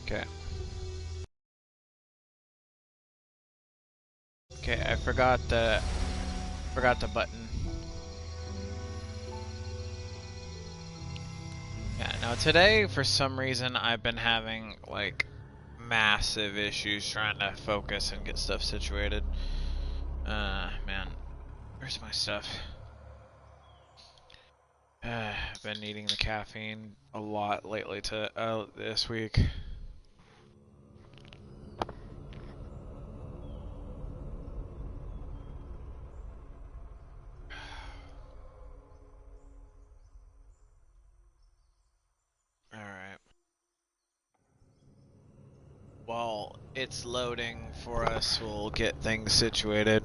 Okay. Okay, I forgot the button. Yeah, now today for some reason I've been having like massive issues trying to focus and get stuff situated. Man, where's my stuff? I've been needing the caffeine a lot lately this week. Alright. While it's loading for us, we'll get things situated.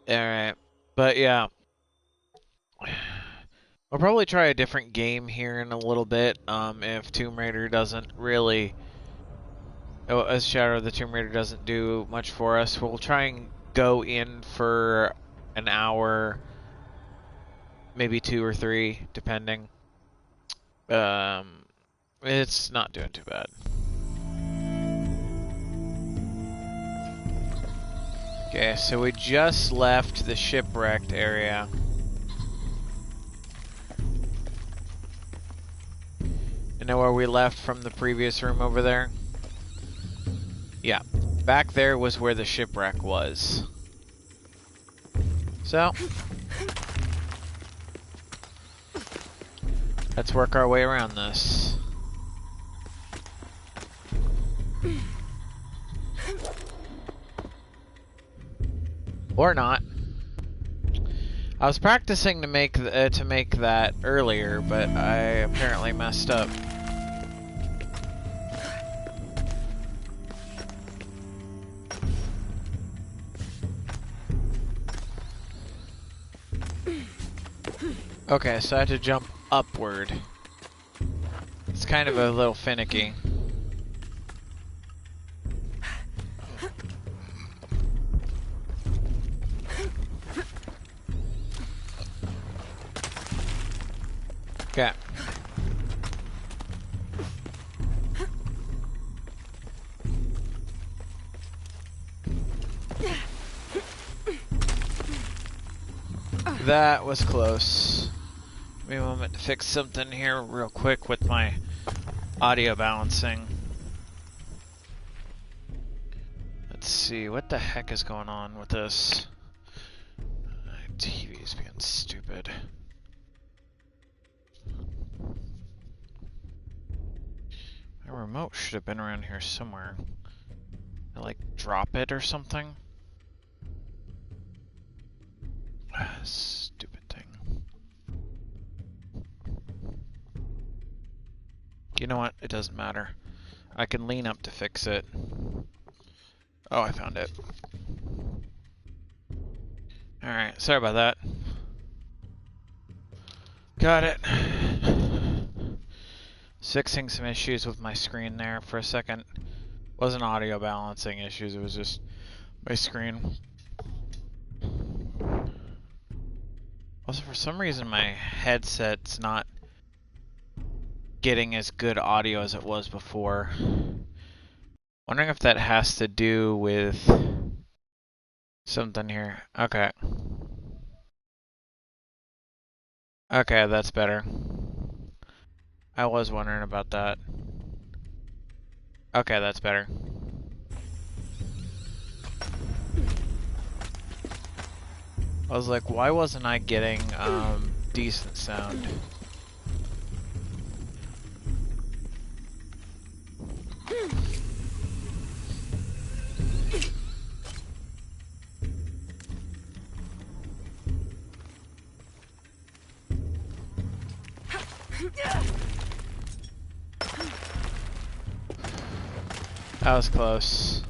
Alright. But yeah. I'll probably try a different game here in a little bit, if Tomb Raider doesn't really... as Shadow of the Tomb Raider doesn't do much for us. We'll try and go in for an hour, maybe 2 or 3, depending. It's not doing too bad. Okay, so we just left the Shipwrecked area. You know where we left from the previous room over there? Yeah, back there was where the shipwreck was. So, let's work our way around this. Or not. I was practicing to make that earlier, but I apparently messed up. Okay, so I had to jump upward. It's kind of a little finicky. Okay. That was close. Give me a moment to fix something here real quick with my audio balancing. Let's see, what the heck is going on with this? My TV is being stupid. My remote should have been around here somewhere. I like drop it or something? Stupid thing. You know what? It doesn't matter. I can lean up to fix it. Oh, I found it. Alright, sorry about that. Got it. Fixing some issues with my screen there for a second. Wasn't audio balancing issues, it was just my screen. Also, for some reason my headset's not getting as good audio as it was before. Wondering if that has to do with something here. Okay. Okay, that's better. I was wondering about that. Okay, that's better. I was like, why wasn't I getting decent sound? That was close.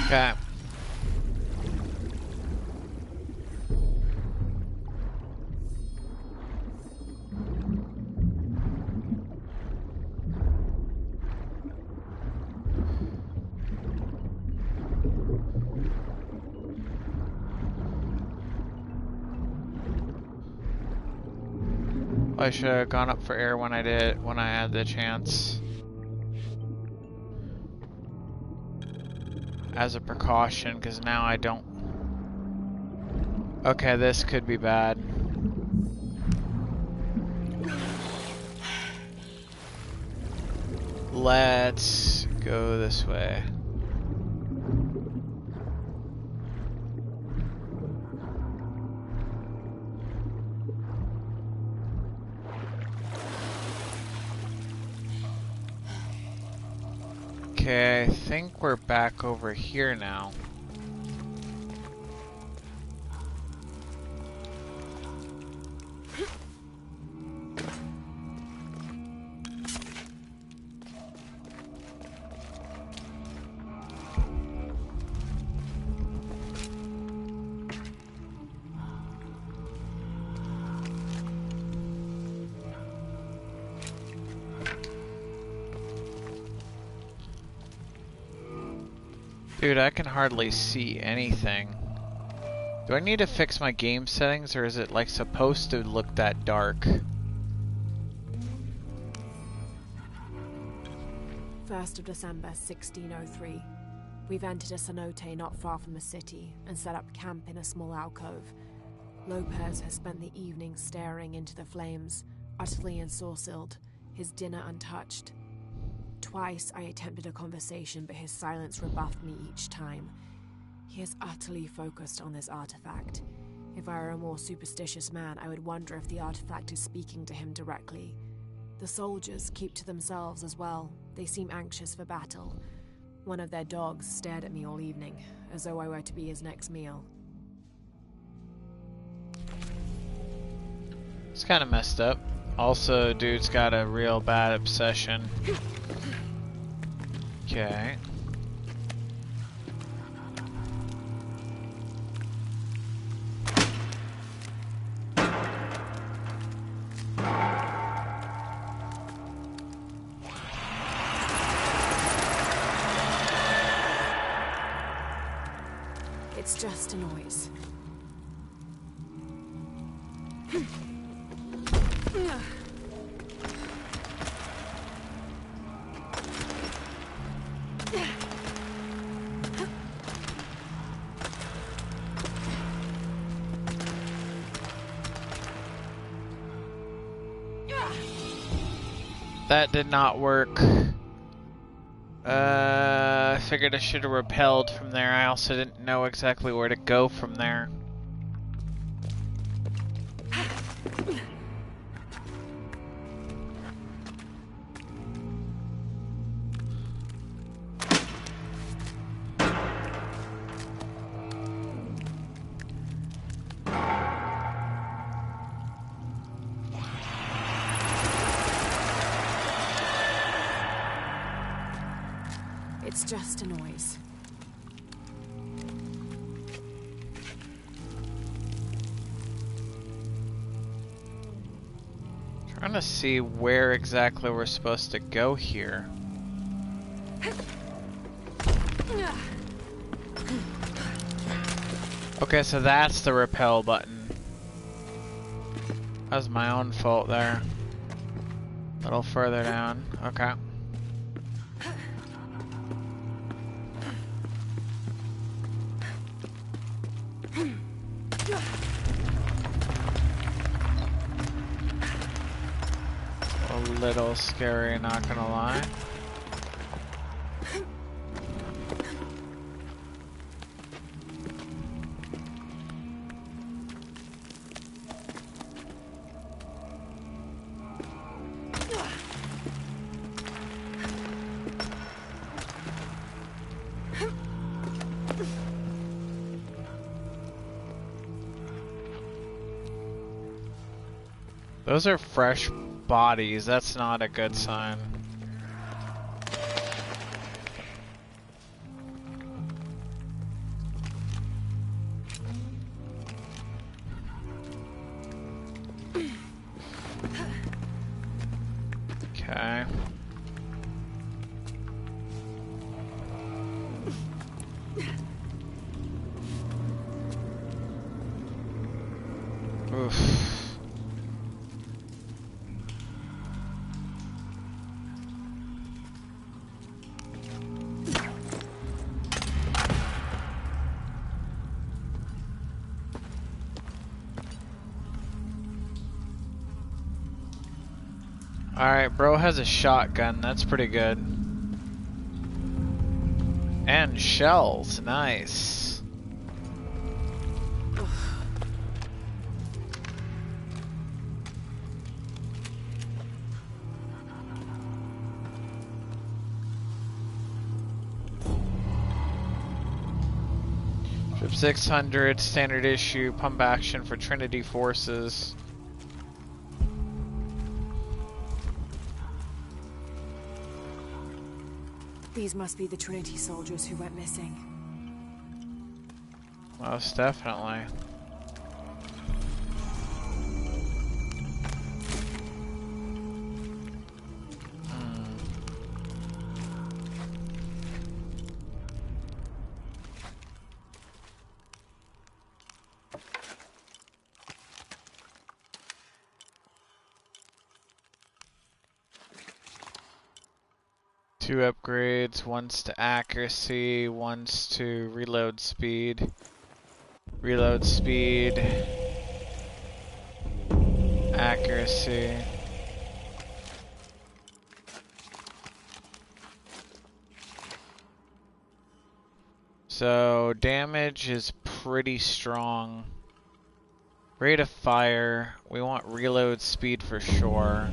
Okay. I should have gone up for air when I had the chance. As a precaution, because now I don't... Okay, this could be bad. Let's go this way. Okay, I think we're back over here now. Dude, I can hardly see anything. Do I need to fix my game settings, or is it like supposed to look that dark? 1st of December, 1603. We've entered a cenote not far from the city and set up camp in a small alcove. Lopez has spent the evening staring into the flames, utterly ensorcelled, his dinner untouched. Twice I attempted a conversation, but his silence rebuffed me each time. He is utterly focused on this artifact. If I were a more superstitious man, I would wonder if the artifact is speaking to him directly. The soldiers keep to themselves as well. They seem anxious for battle. One of their dogs stared at me all evening, as though I were to be his next meal. It's kind of messed up. Also, dude's got a real bad obsession. Okay. It's just a noise. That did not work. I figured I should have repelled from there. I also didn't know exactly where to go from there. It's just a noise. Trying to see where exactly we're supposed to go here. Okay, so that's the repel button. That was my own fault there. A little further down. Okay. A little scary, not gonna lie. Those are fresh bodies. That's not a good sign. Okay. Oof. Alright, bro has a shotgun. That's pretty good. And shells. Nice. Ship 600, standard issue, pump action for Trinity forces. These must be the Trinity soldiers who went missing. Most definitely. Two upgrades, one's to accuracy, one's to reload speed. Reload speed, accuracy. So damage is pretty strong. Rate of fire, we want reload speed for sure.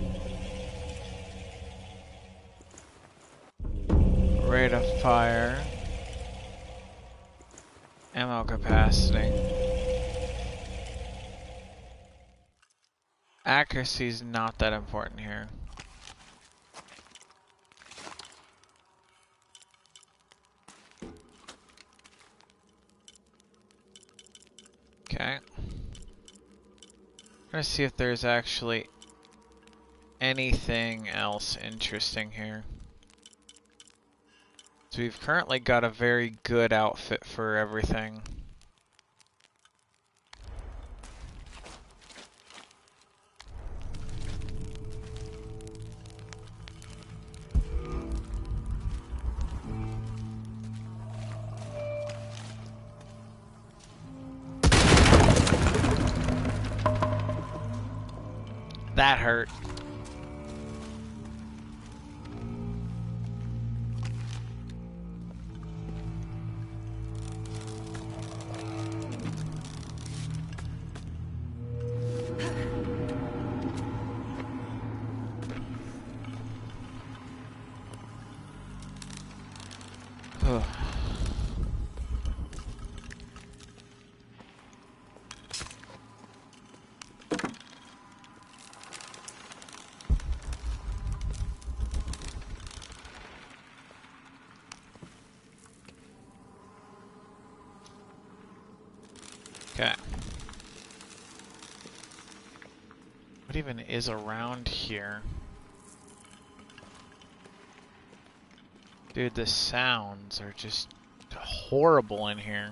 Rate of fire. Ammo capacity. Accuracy is not that important here. Okay. Let's see if there's actually anything else interesting here. So we've currently got a very good outfit for everything. That hurt. Okay. What even is around here? Dude, the sounds are just horrible in here.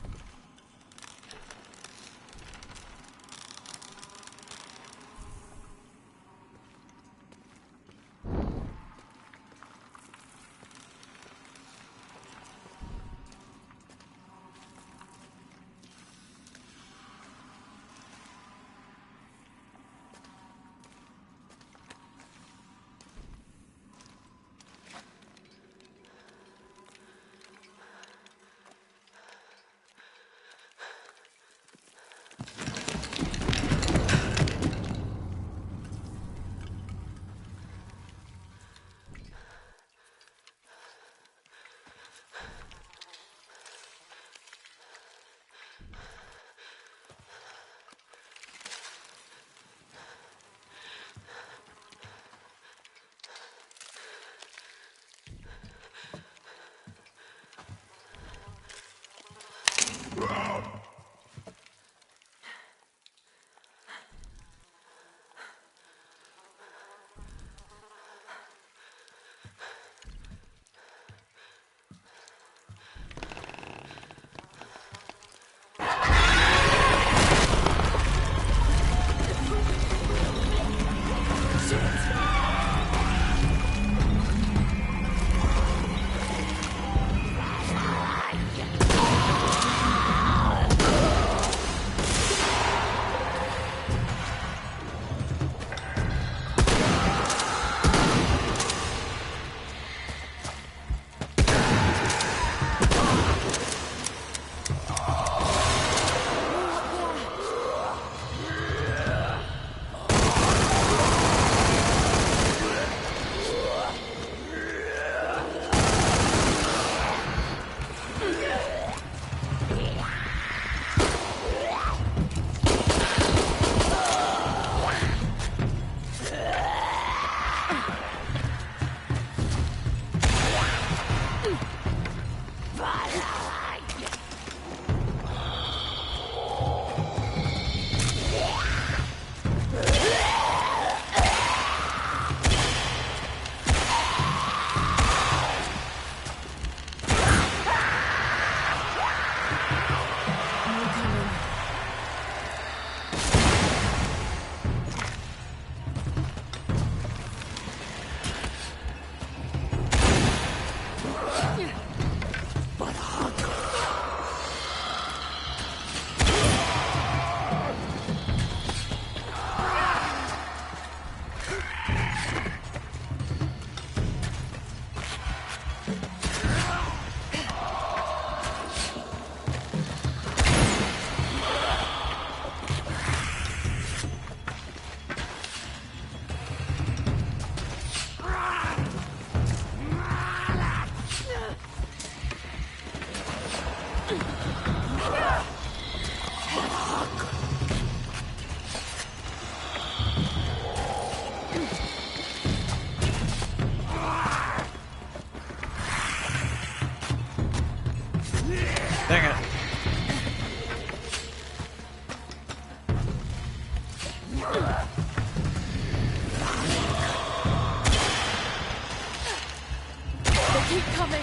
Keep coming!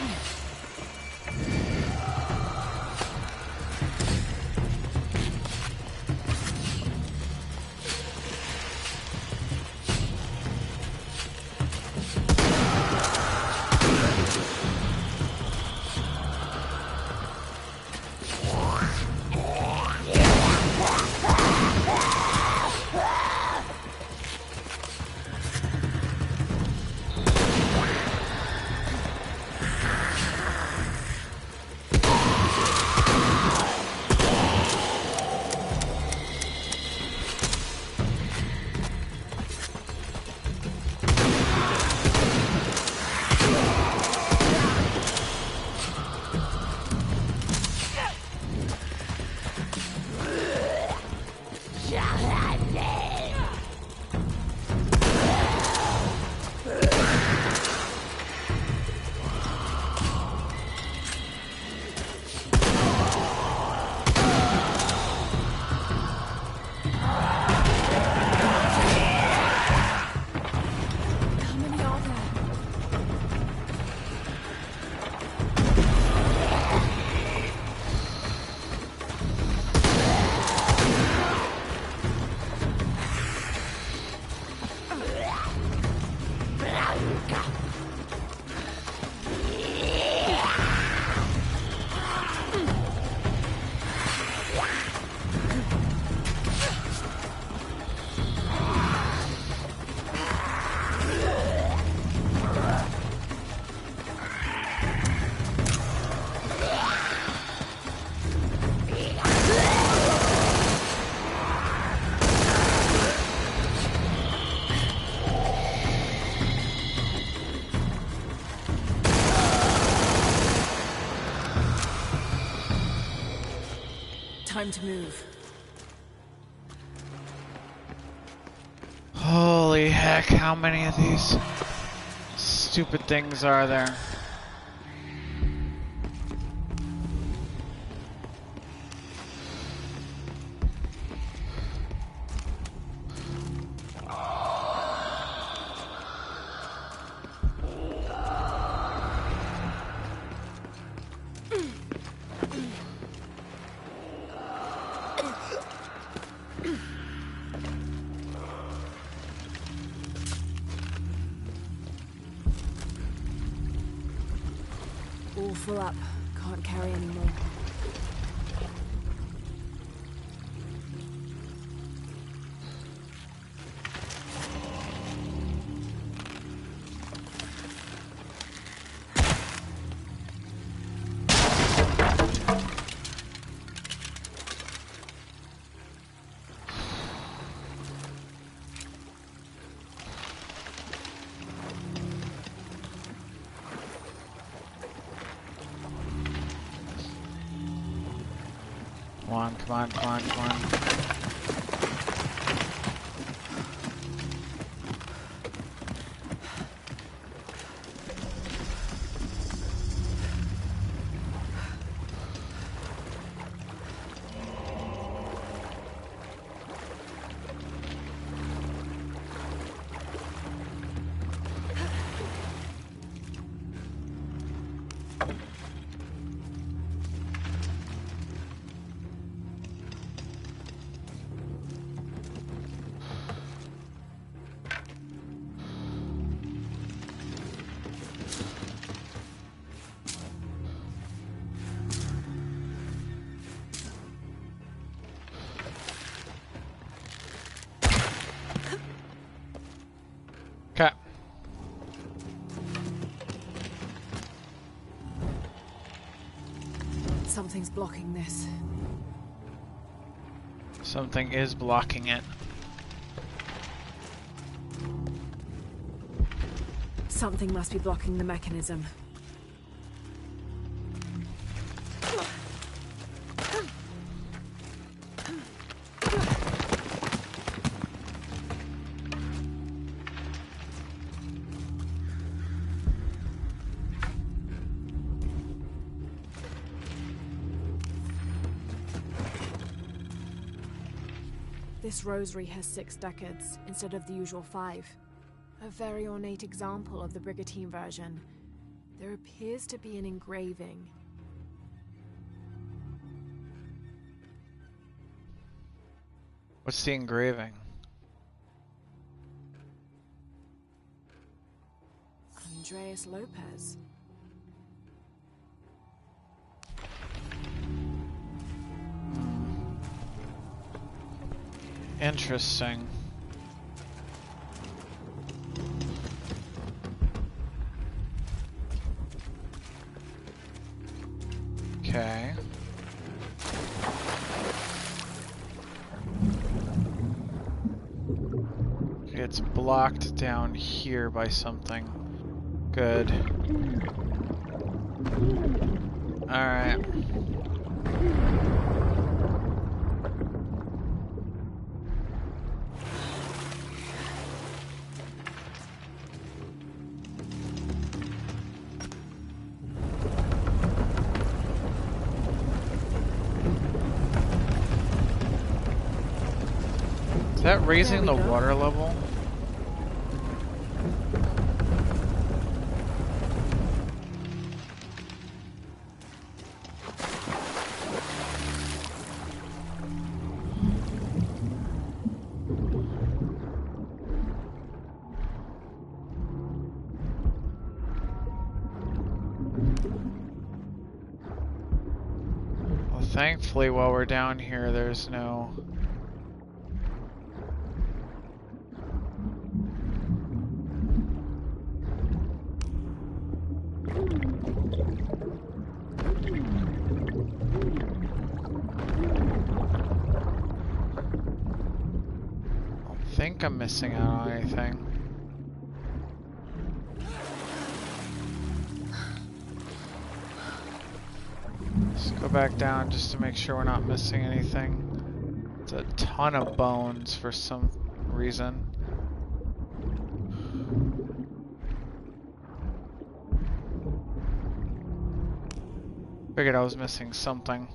Time to move. Holy heck, how many of these stupid things are there? All full up. Can't carry any more. Come on, come on, come on, come on. Okay. Something's blocking this. Something is blocking it. Something must be blocking the mechanism. This rosary has 6 decades instead of the usual 5. A very ornate example of the Brigantine version. There appears to be an engraving. What's the engraving? Andreas Lopez. Interesting. Okay. It's blocked down here by something. Good. Alright. Is that raising the water level? Well, thankfully, while we're down here, there's no... I think I'm missing out on anything. Let's go back down just to make sure we're not missing anything. It's a ton of bones for some reason. Figured I was missing something.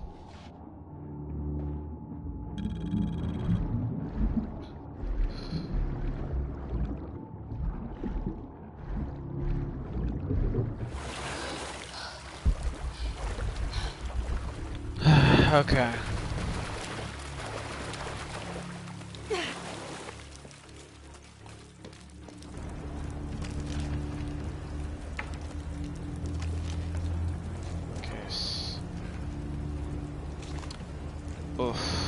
Okay. Oof.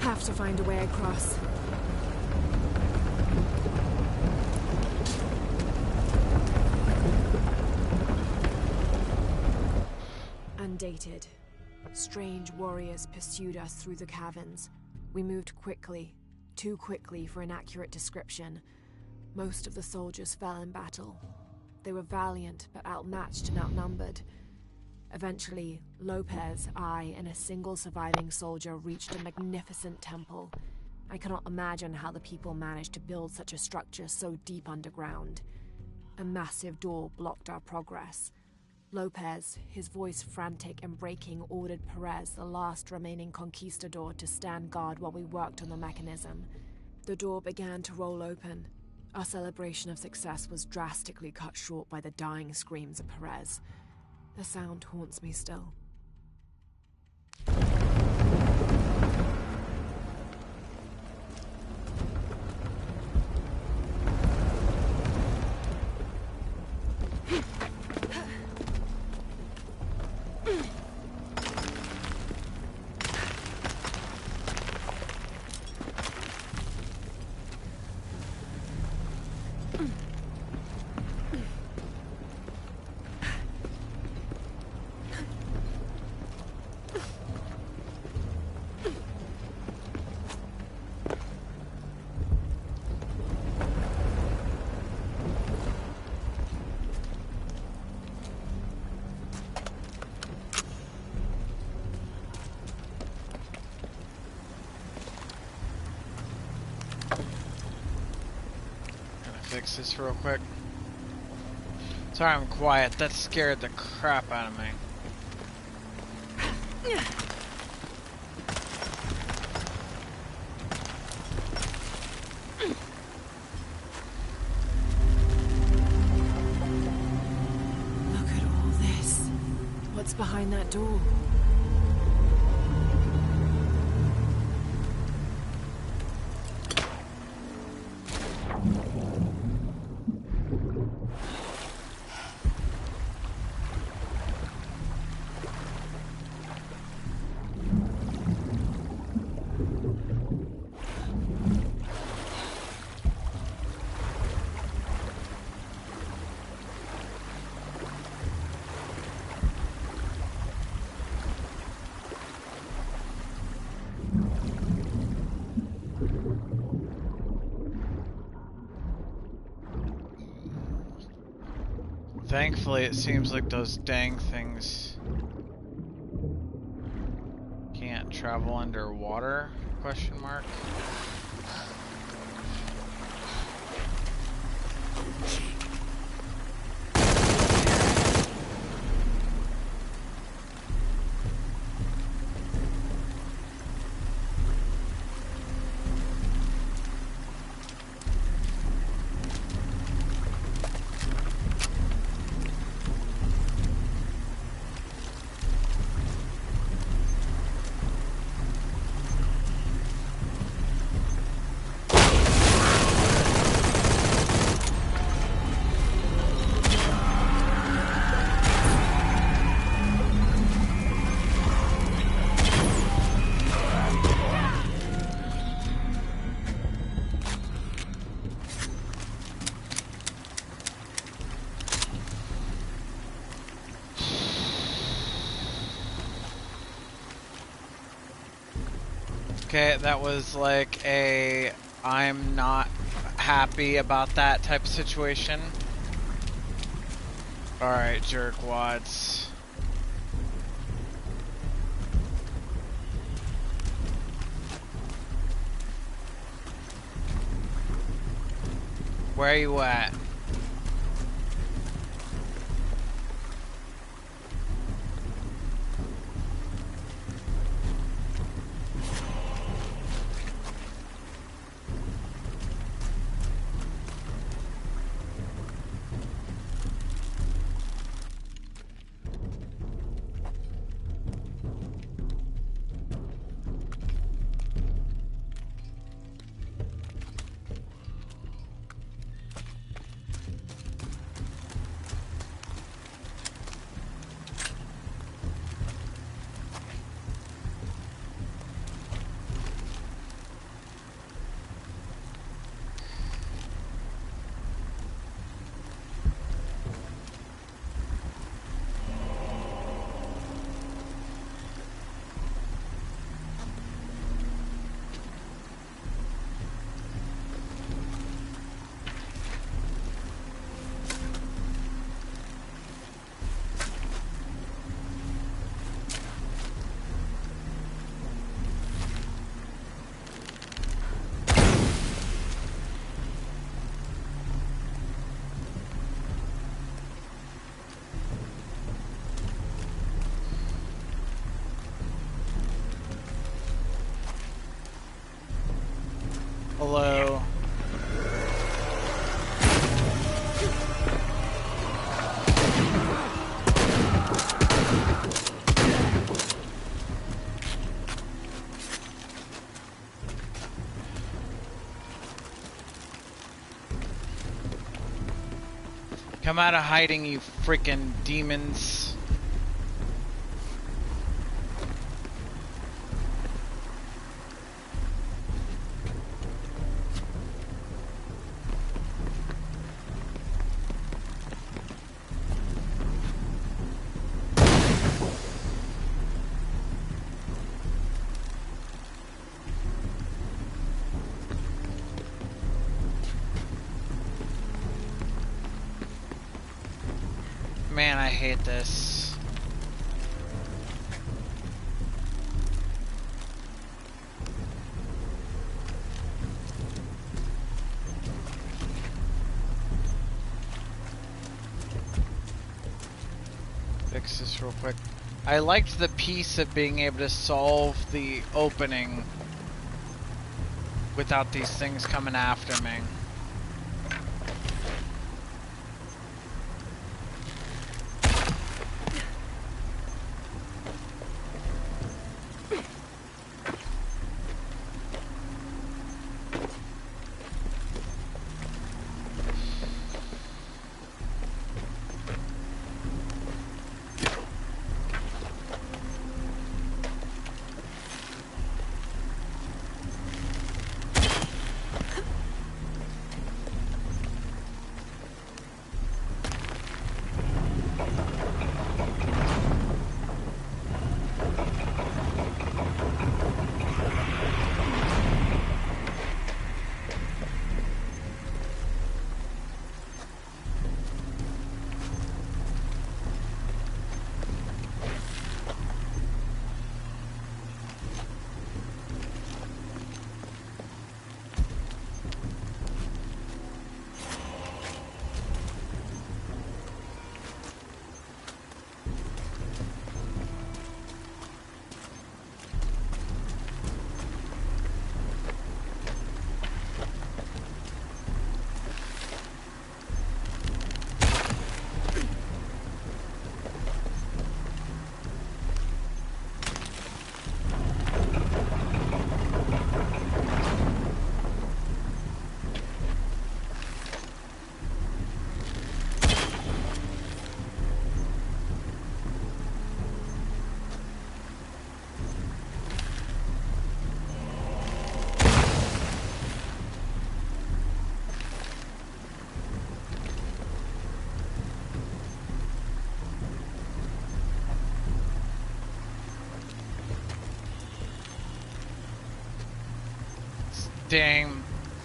Have to find a way across. Undated. Strange warriors pursued us through the caverns. We moved quickly, too quickly for an accurate description. Most of the soldiers fell in battle. They were valiant, but outmatched and outnumbered. Eventually, Lopez, I, and a single surviving soldier reached a magnificent temple. I cannot imagine how the people managed to build such a structure so deep underground. A massive door blocked our progress. Lopez, his voice frantic and breaking, ordered Perez, the last remaining conquistador, to stand guard while we worked on the mechanism. The door began to roll open. Our celebration of success was drastically cut short by the dying screams of Perez. The sound haunts me still. fix this real quick. Sorry I'm quiet. That scared the crap out of me. Look at all this. What's behind that door? Thankfully, it seems like those dang things can't travel underwater? Question mark. Okay, that was like a I'm not happy about that type of situation. Alright, jerkwads. Where are you at? Hello. Come out of hiding, you freaking demons. Man, I hate this. fix this real quick. I liked the piece of being able to solve the opening without these things coming after me.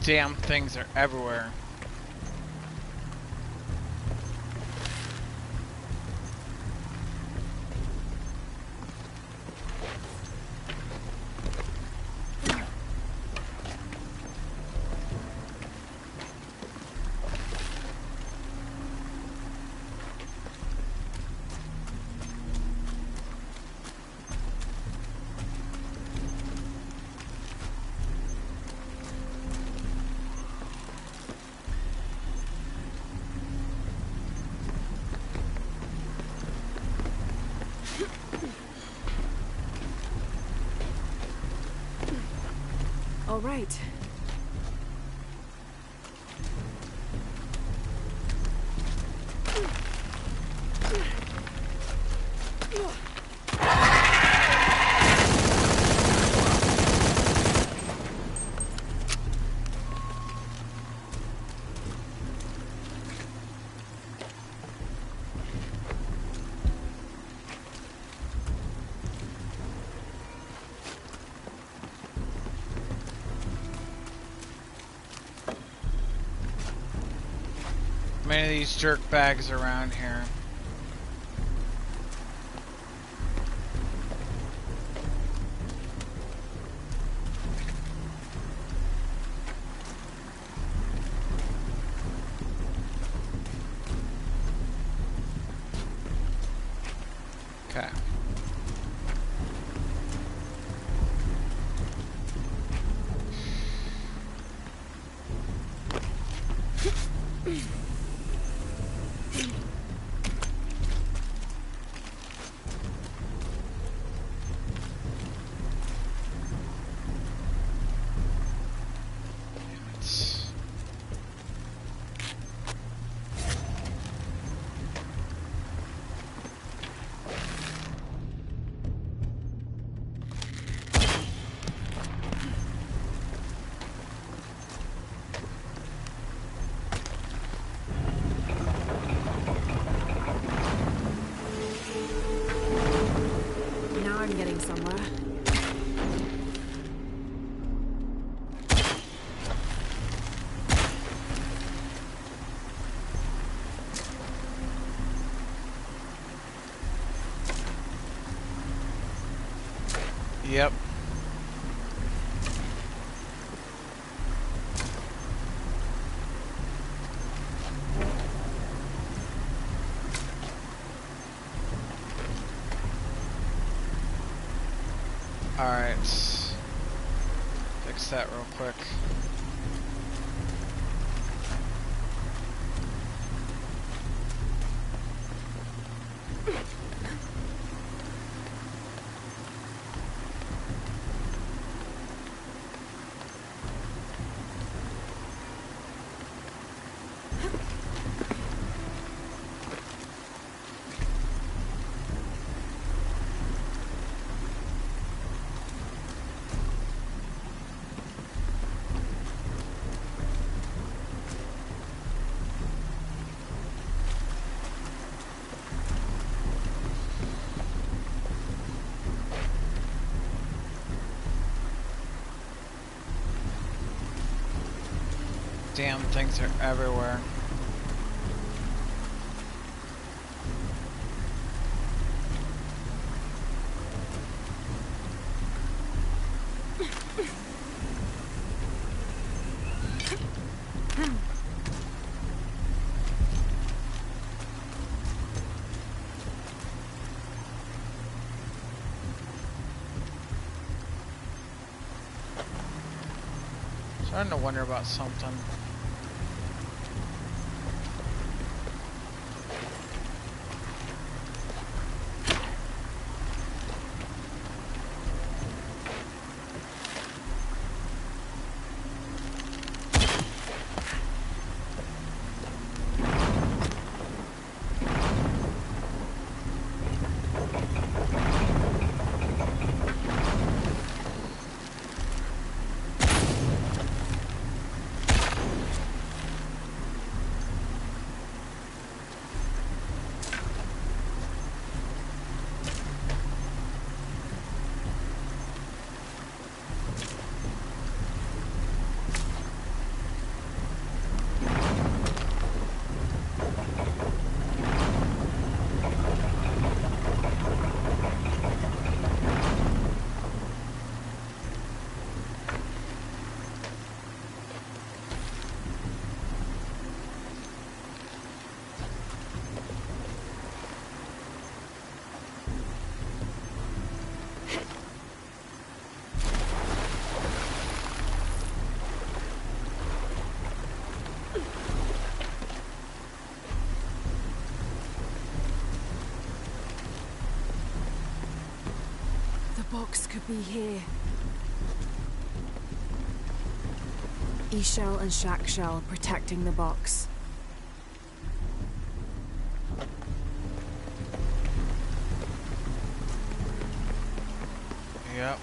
Damn things are everywhere. All right. Many of these jerk bags around here. Okay. Now I'm getting somewhere. Yep. Alright. Fix that real quick. Damn things are everywhere. Starting to wonder about something. The box could be here. E-shell and shack shell protecting the box. Yep.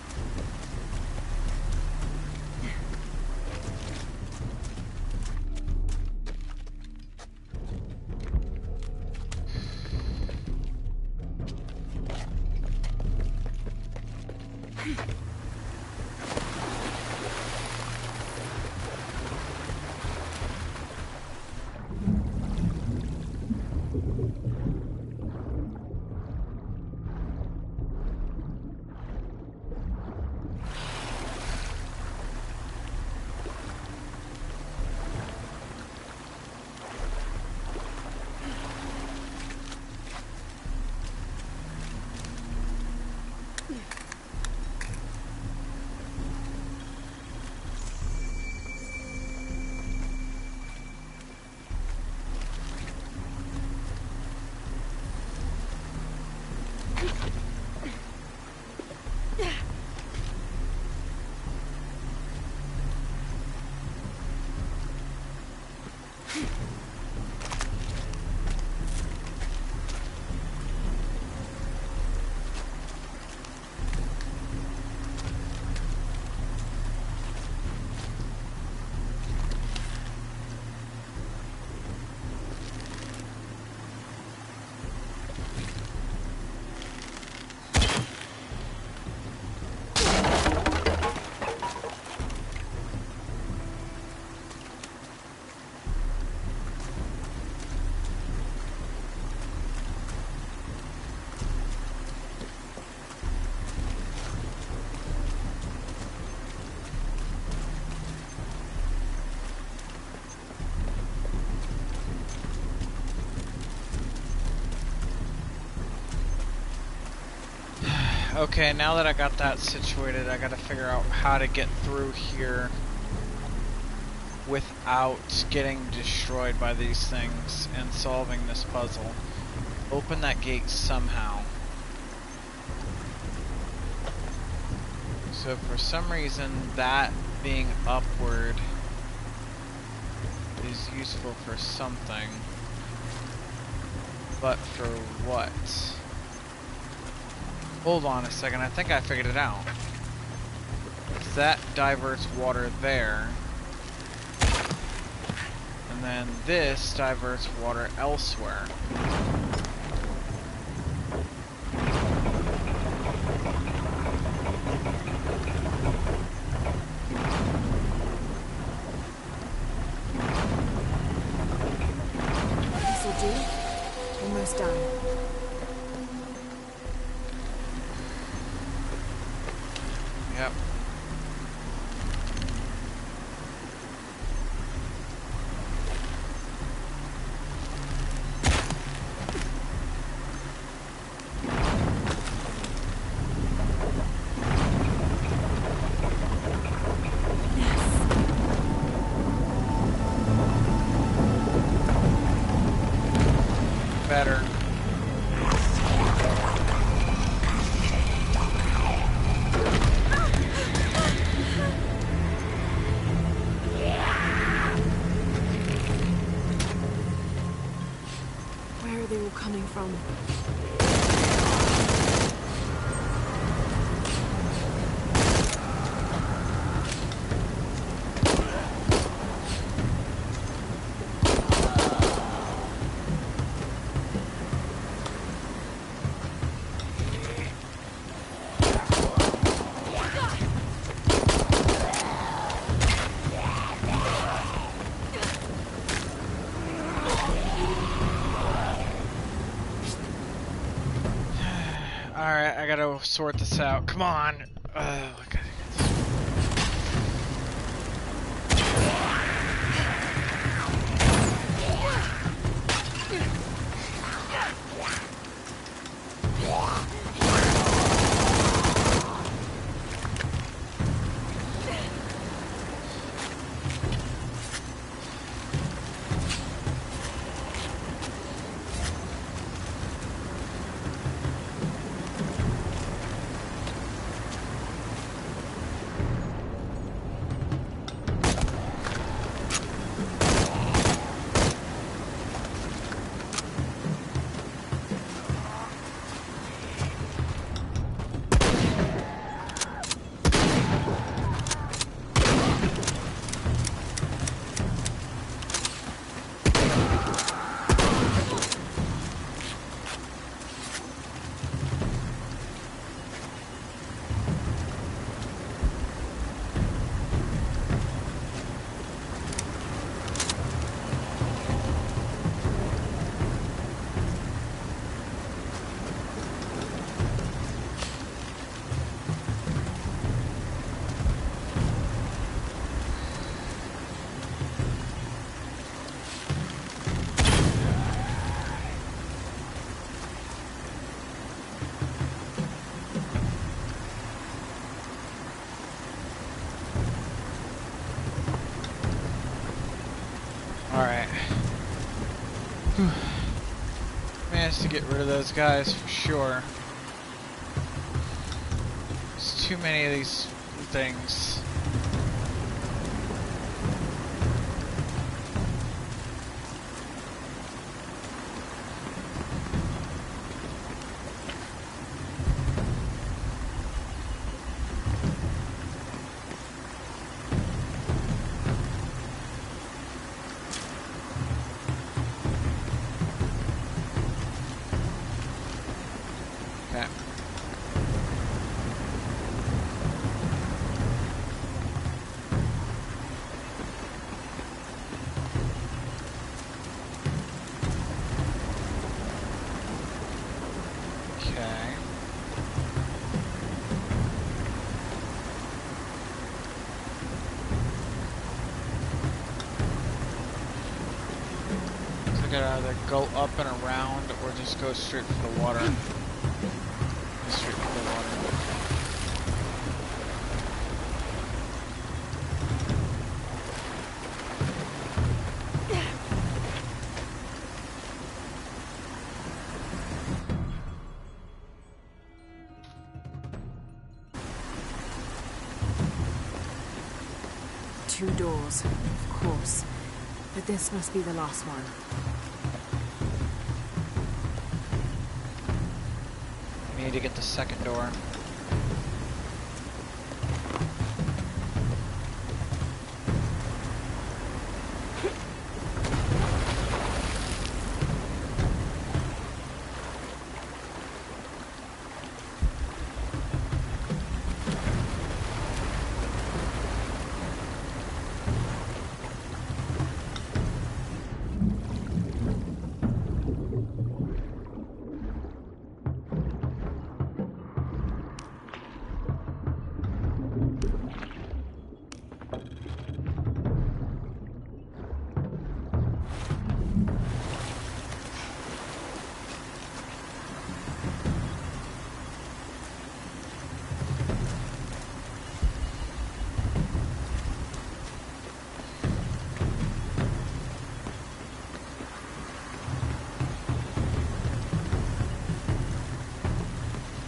Okay, now that I got that situated, I gotta figure out how to get through here without getting destroyed by these things and solving this puzzle. Open that gate somehow. So for some reason, that being upward is useful for something. But for what? Hold on a second, I think I figured it out. That diverts water there. And then this diverts water elsewhere. This'll do. Almost done. Yep. Better. Where are they all coming from? Alright, I gotta sort this out. Come on! I gotta get this. Alright. Managed to get rid of those guys for sure. There's too many of these things. Okay. Okay. So I gotta either go up and around or just go straight for the water. Go straight for the water. 2 doors, of course. But this must be the last one. We need to get the second door.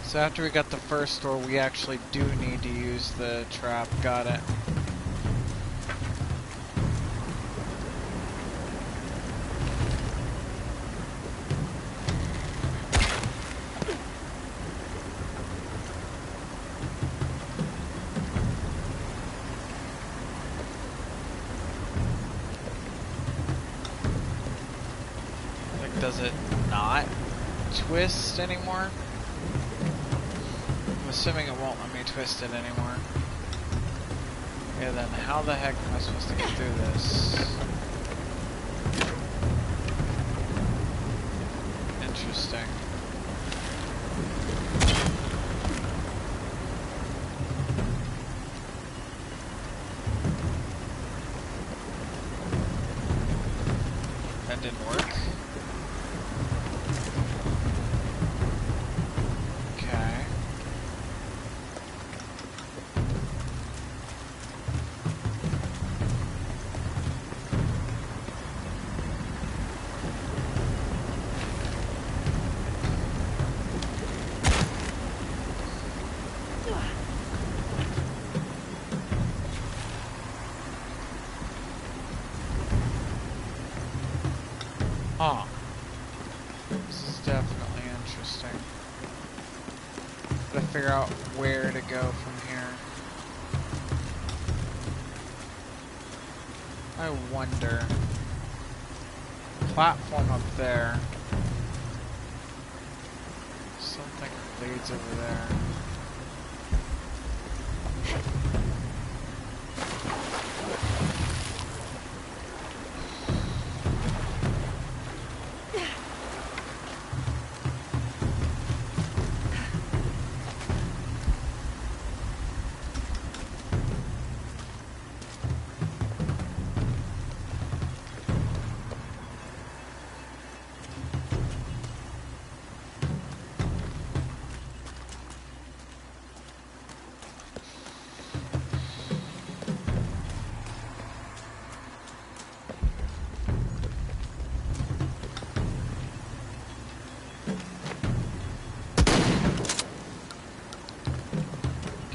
So after we got the first door, we actually do need to use the trap. Got it. Like, does it not twist anymore? I'm assuming it won't let me twist it anymore. Okay, then how the heck am I supposed to get through this? Interesting. That didn't work. Huh. This is definitely interesting. Gotta figure out where to go from here. I wonder. Platform up there. Something leads over there.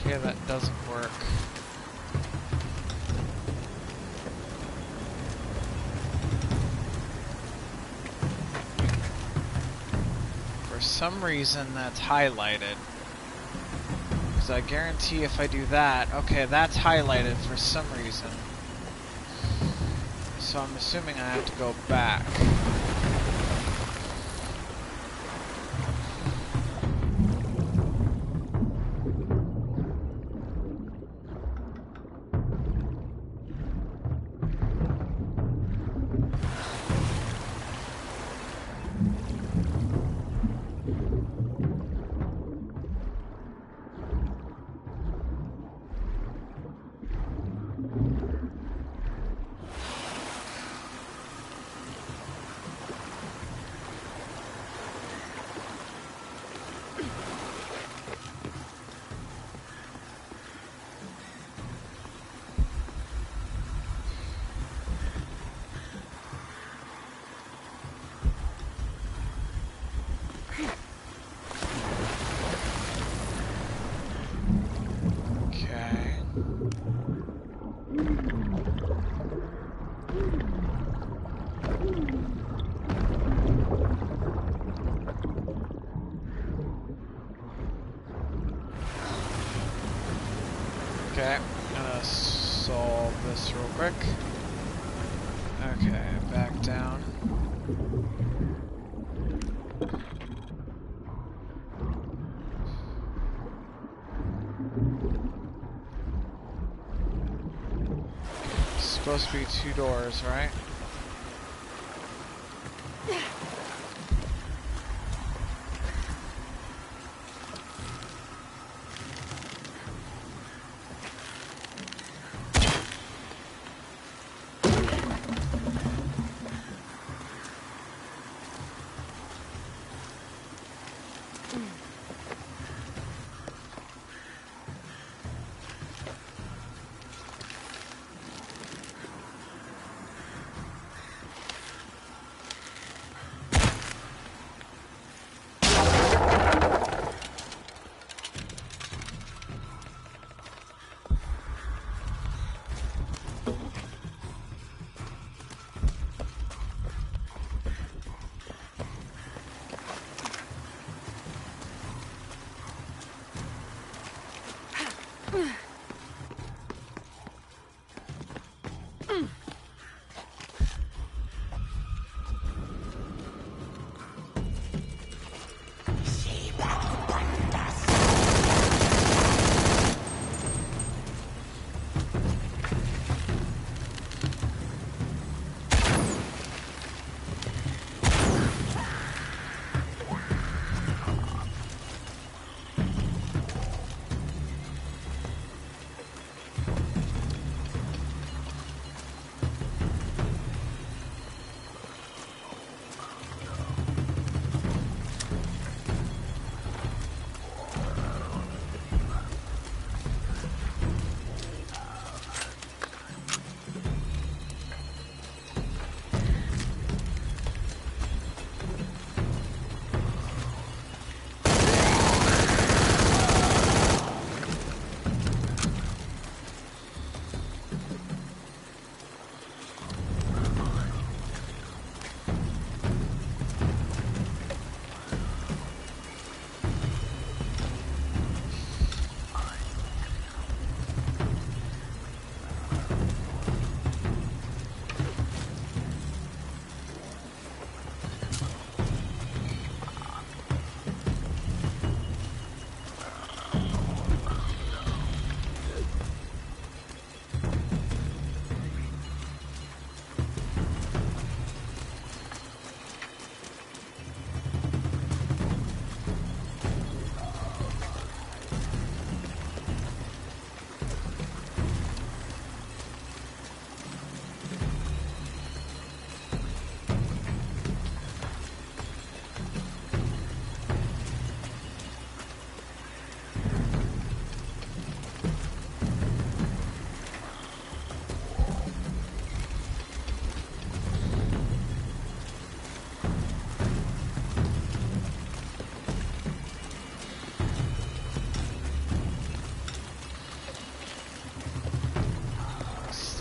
Okay, that doesn't work. For some reason that's highlighted. Because I guarantee if I do that, okay, that's highlighted for some reason. So I'm assuming I have to go back. Okay, I'm gonna solve this real quick. Okay, back down. It's supposed to be 2 doors, right?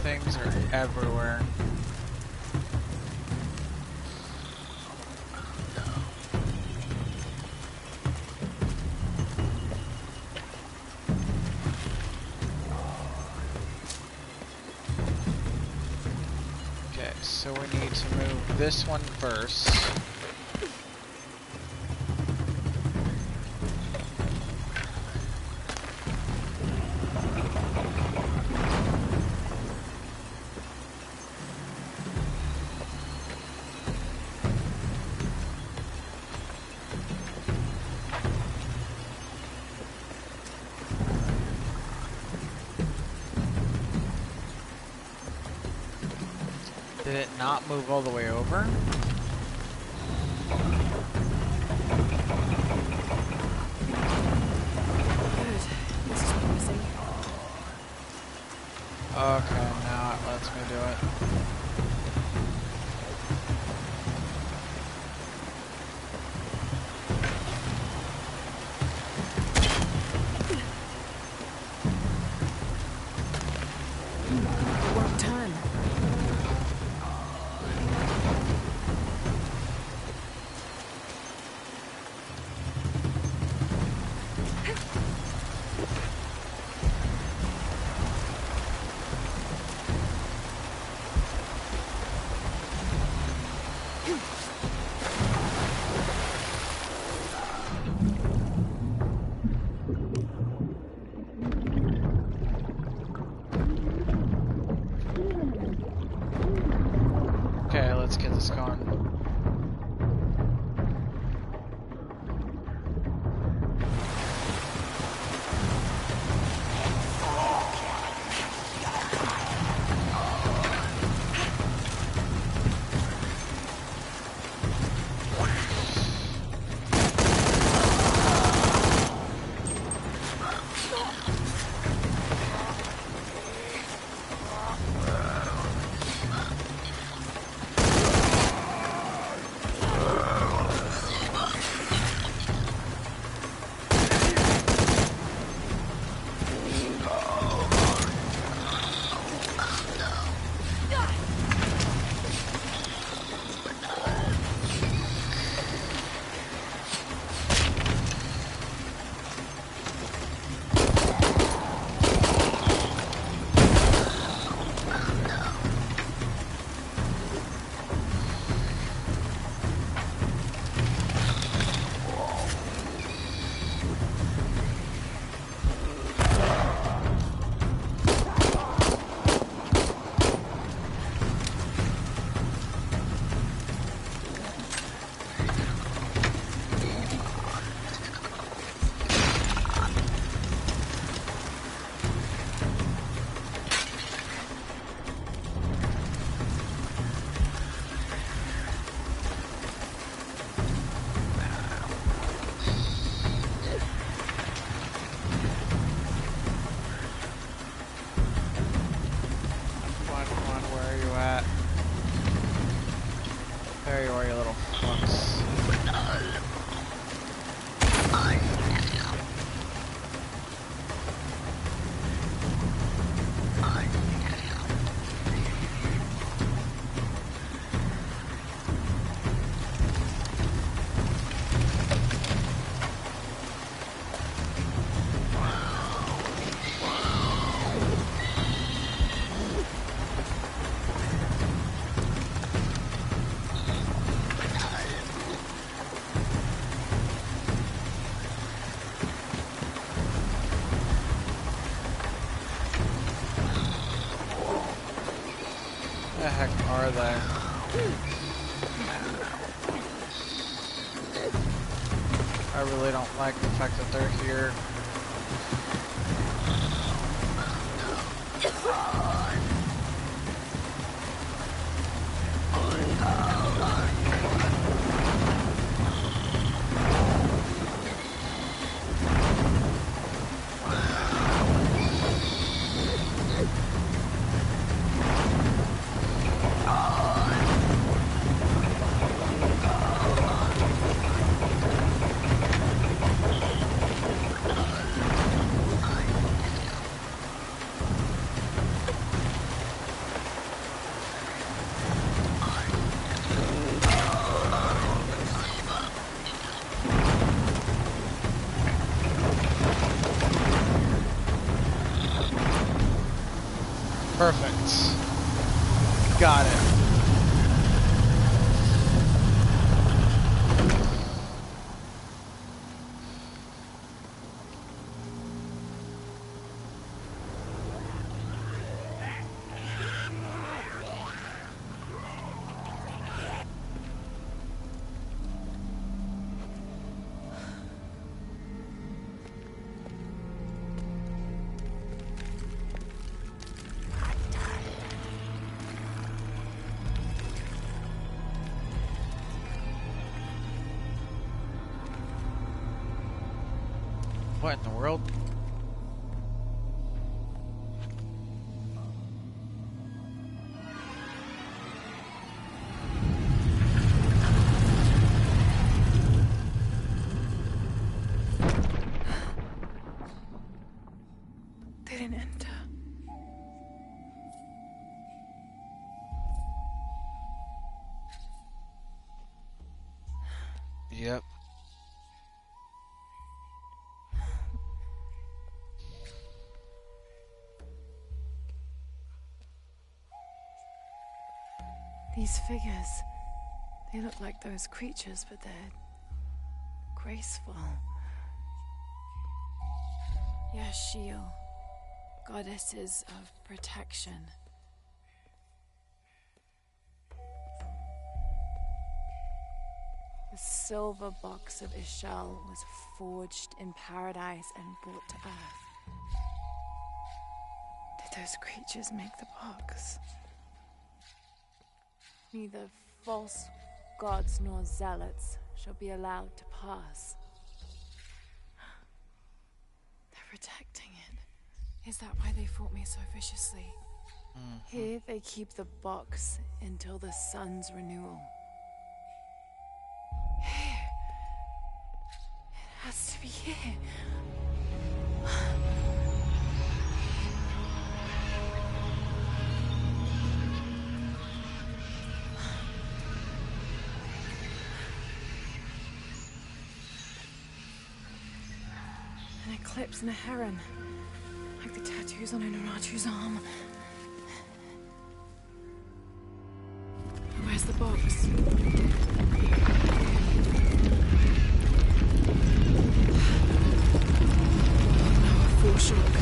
Things are everywhere. Okay, so we need to move this one first. Did it not move all the way over? Good. This is promising. Okay, now it lets me do it. It won't turn. The heck are they? I really don't like the fact that they're here. Perfect. Got it. What in the world? They didn't enter. Yep. These figures, they look like those creatures, but they're graceful. Yashil, goddesses of protection. The silver box of Ishal was forged in paradise and brought to Earth. Did those creatures make the box? Neither false gods nor zealots shall be allowed to pass. They're protecting it. Is that why they fought me so viciously? Here they keep the box until the sun's renewal. Here. It has to be here. An eclipse and a heron. Like the tattoos on Inaratu's arm. Where's the box? Oh, full shock.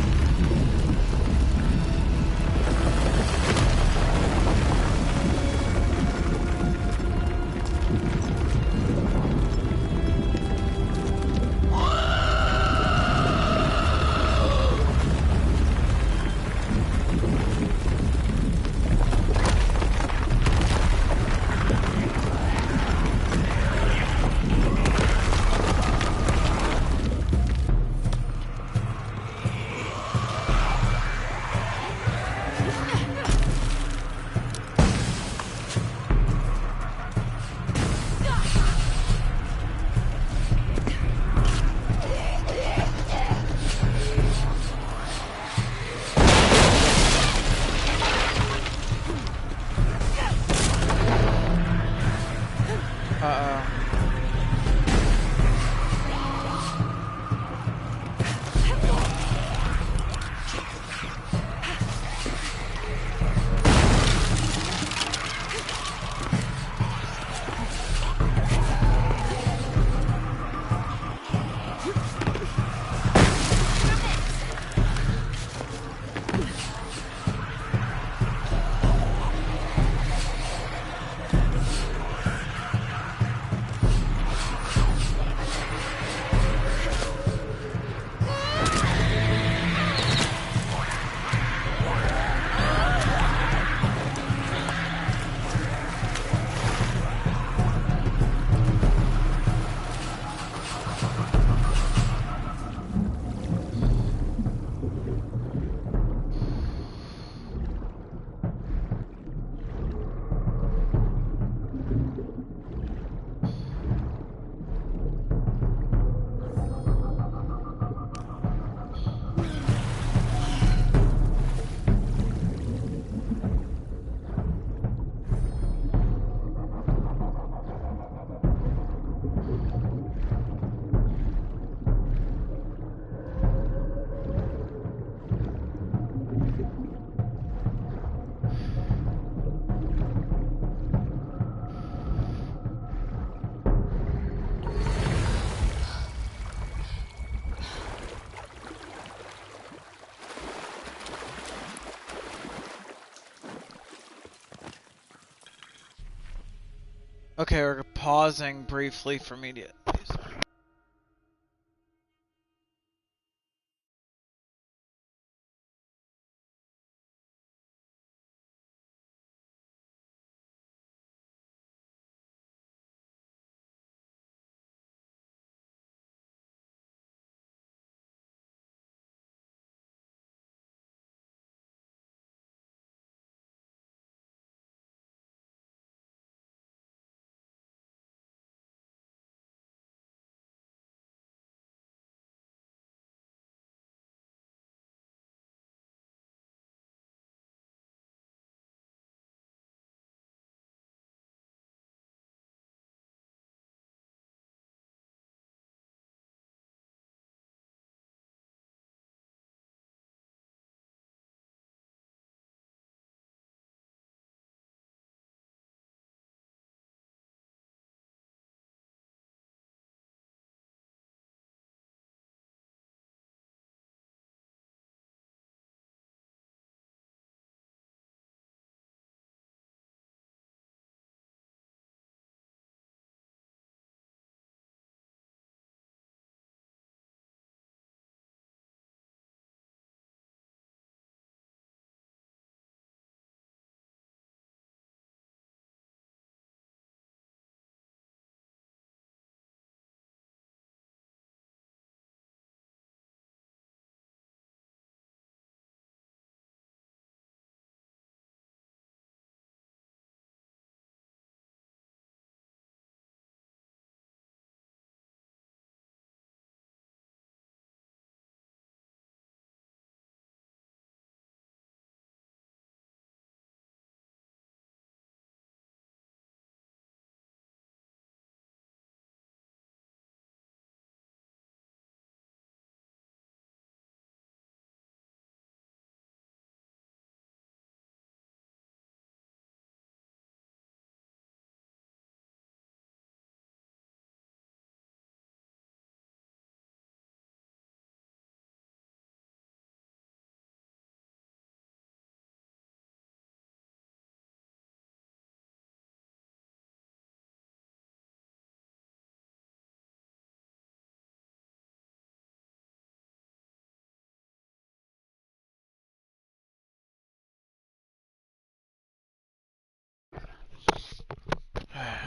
Okay, we're pausing briefly for media.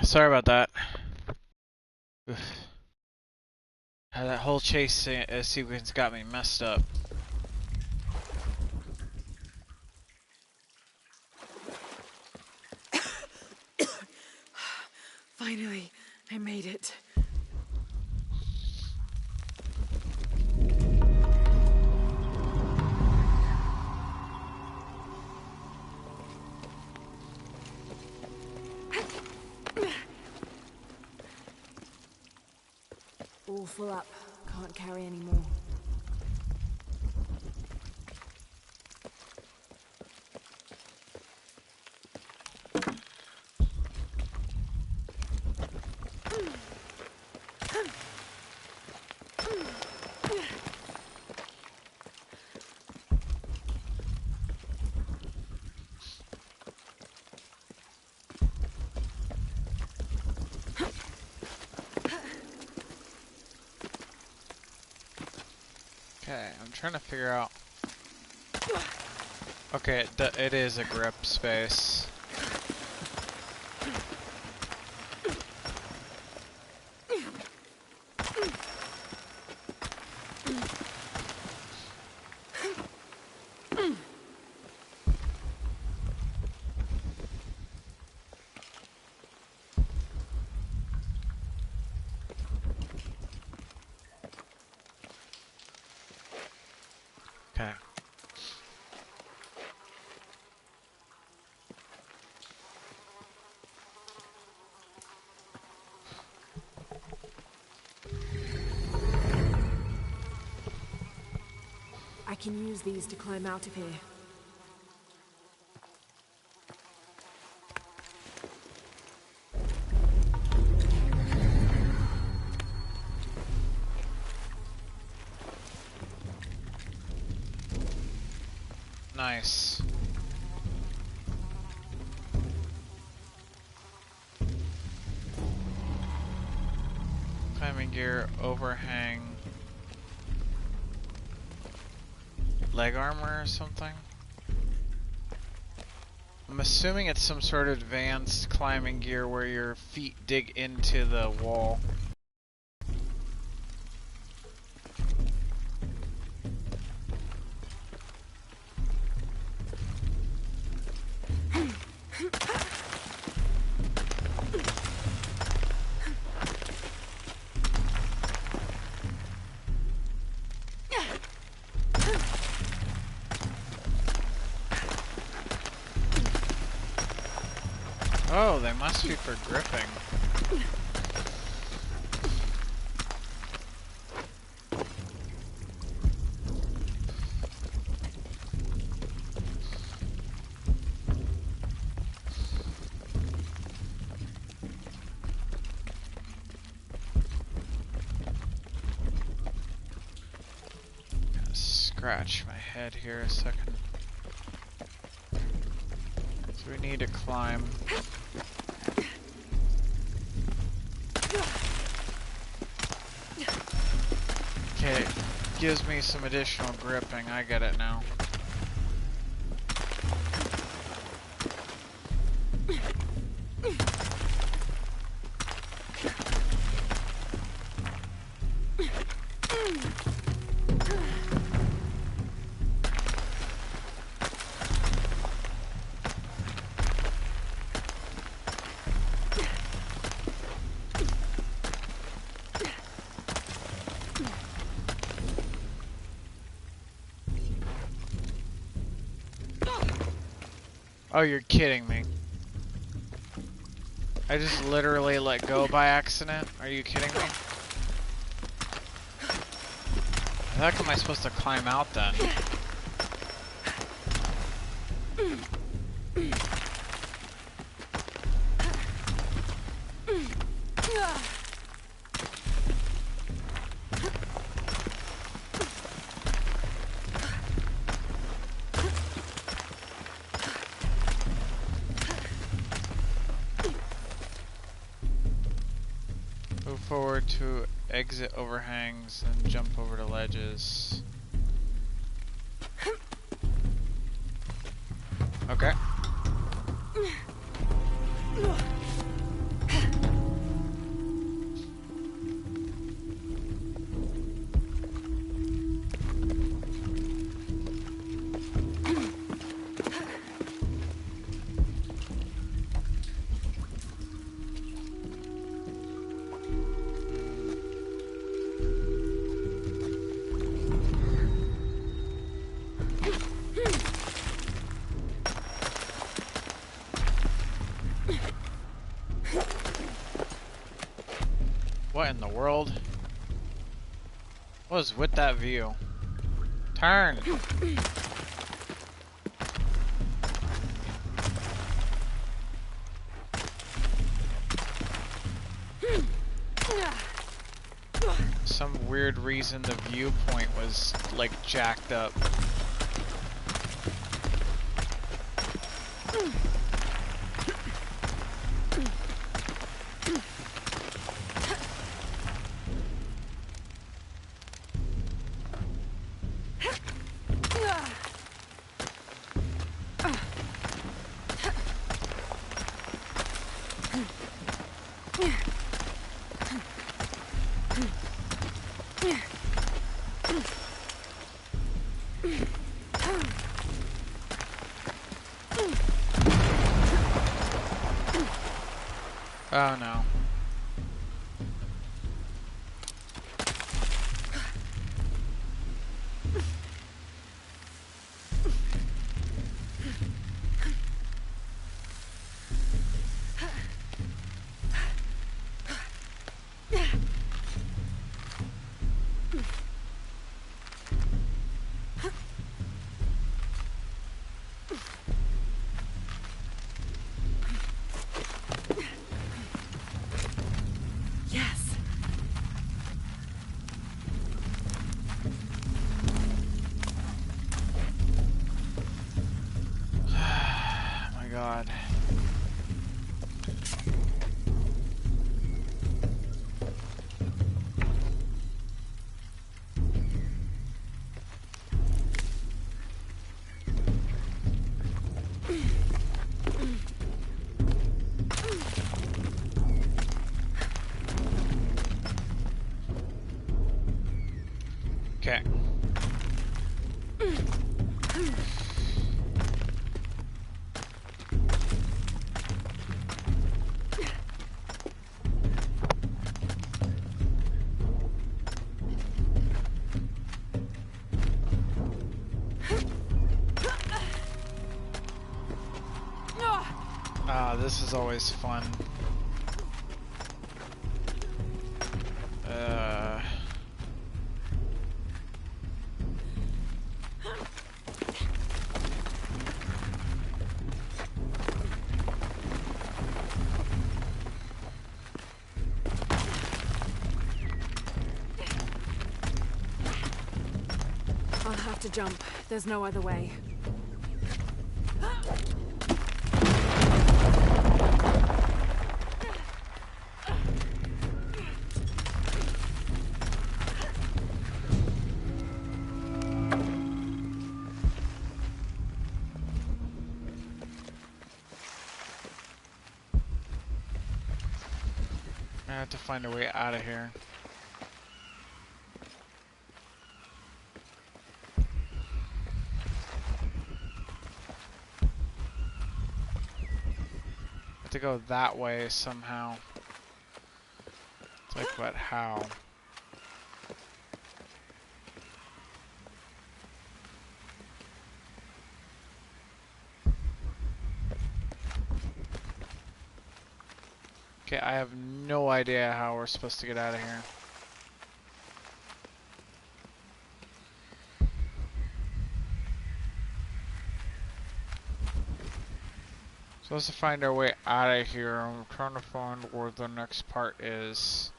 Sorry about that. Oof. That whole chase sequence got me messed up. Finally, I made it. All full up. Can't carry any more. Okay, I'm trying to figure out. Okay, it is a grip space. Okay. I can use these to climb out of here. Nice. gear, overhang, leg armor or something? I'm assuming it's some sort of advanced climbing gear where your feet dig into the wall. Oh, they must be for gripping. Gotta scratch my head here a second. So we need to climb. Okay, gives me some additional gripping. I get it now. Oh, you're kidding me. I just literally let go by accident? Are you kidding me? How am I supposed to climb out then? Move forward to exit overhangs and jump over to ledges. Okay. What in the world? What was with that view? Turn! Some weird reason the viewpoint was like jacked up. Oh no. Oh, this is always fun. I'll have to jump. There's no other way. I have to find a way out of here. Have to go that way somehow. It's like, but how? Okay, I have no idea how we're supposed to get out of here. Supposed to find our way out of here. I'm trying to find where the next part is.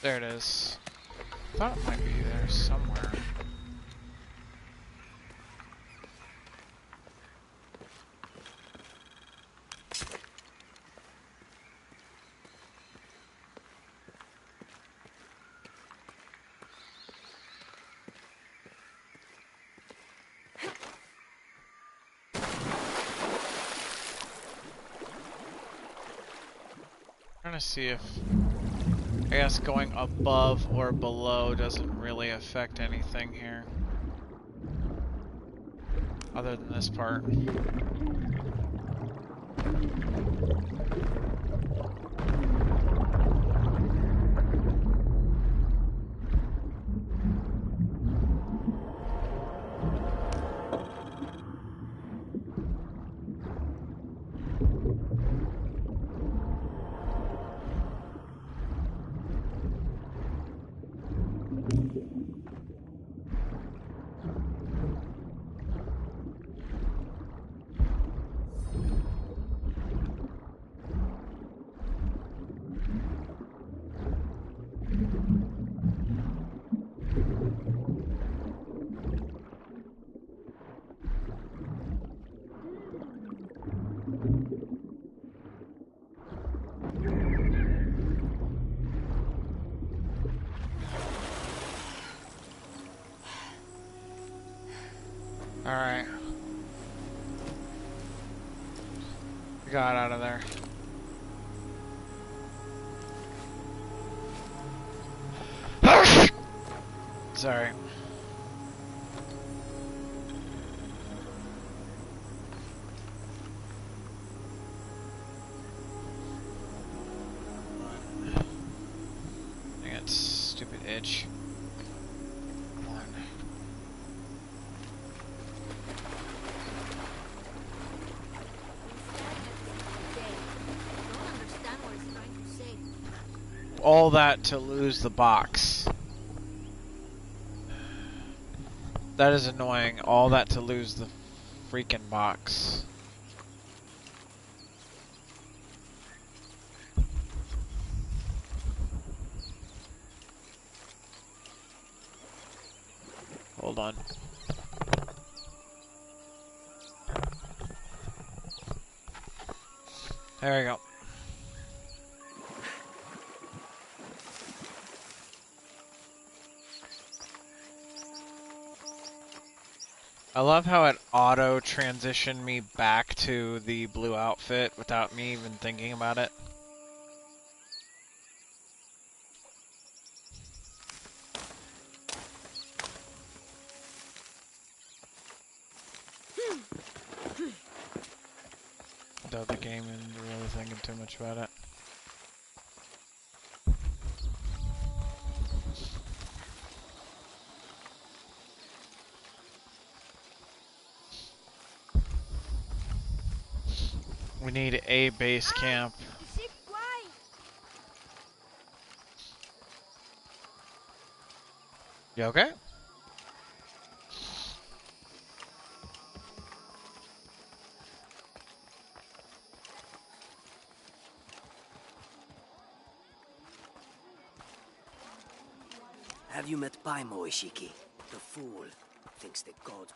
There it is. Thought it might be there somewhere. Trying to see if, I guess going above or below doesn't really affect anything here. Other than this part. Alright. We got out of there. Sorry. Dang it, stupid itch. Come on. All that to lose the box. That is annoying. All that to lose the freaking box. Hold on. There we go. I love how it auto transitioned me back to the blue outfit without me even thinking about it. Without the game and really thinking too much about it. We need a base camp. You okay? Have you met Paimo Ishiki? The fool thinks the god.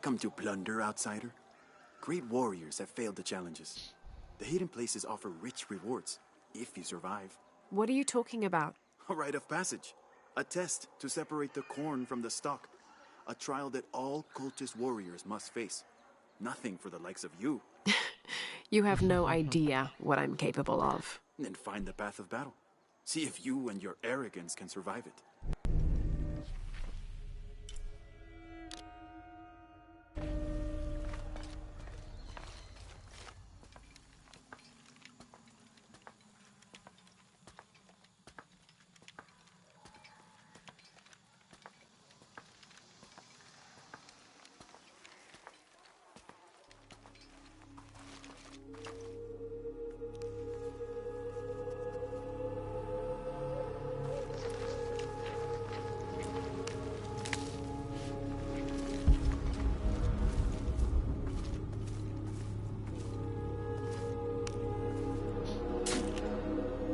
Come to plunder, outsider? Great warriors have failed the challenges. The hidden places offer rich rewards, if you survive. What are you talking about? A rite of passage. A test to separate the corn from the stalk. A trial that all cultist warriors must face. Nothing for the likes of you. You have no idea what I'm capable of. Then find the path of battle. See if you and your arrogance can survive it.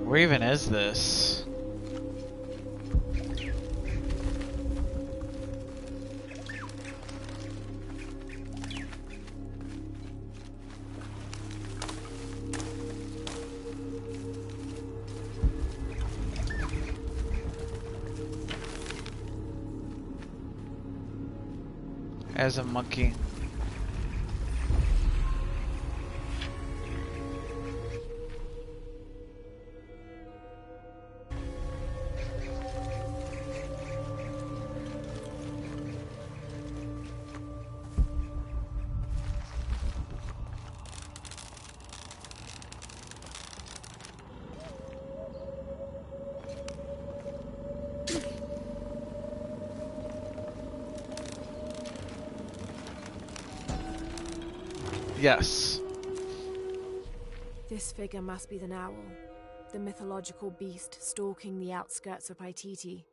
Where even is this? As a monkey. Yes. This figure must be the owl, the mythological beast stalking the outskirts of Paititi.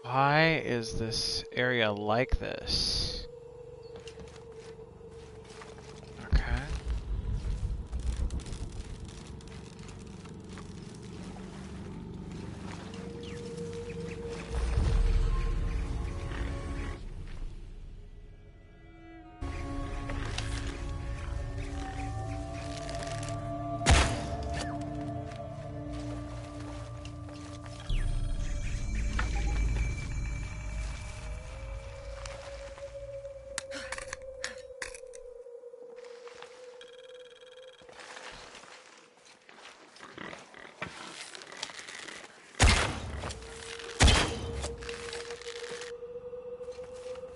Why is this area like this? Okay.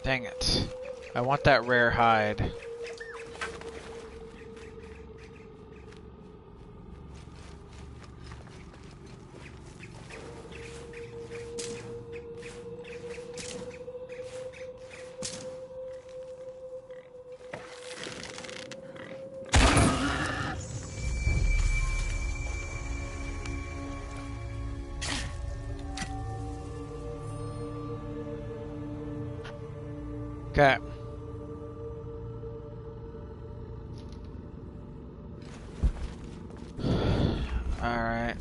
Dang it. I want that rare hide. Okay. All right.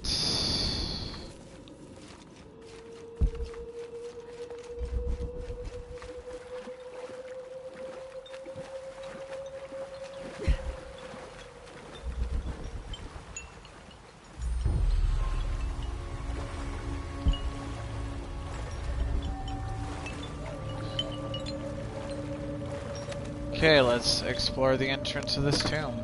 Okay, let's explore the entrance of this tomb.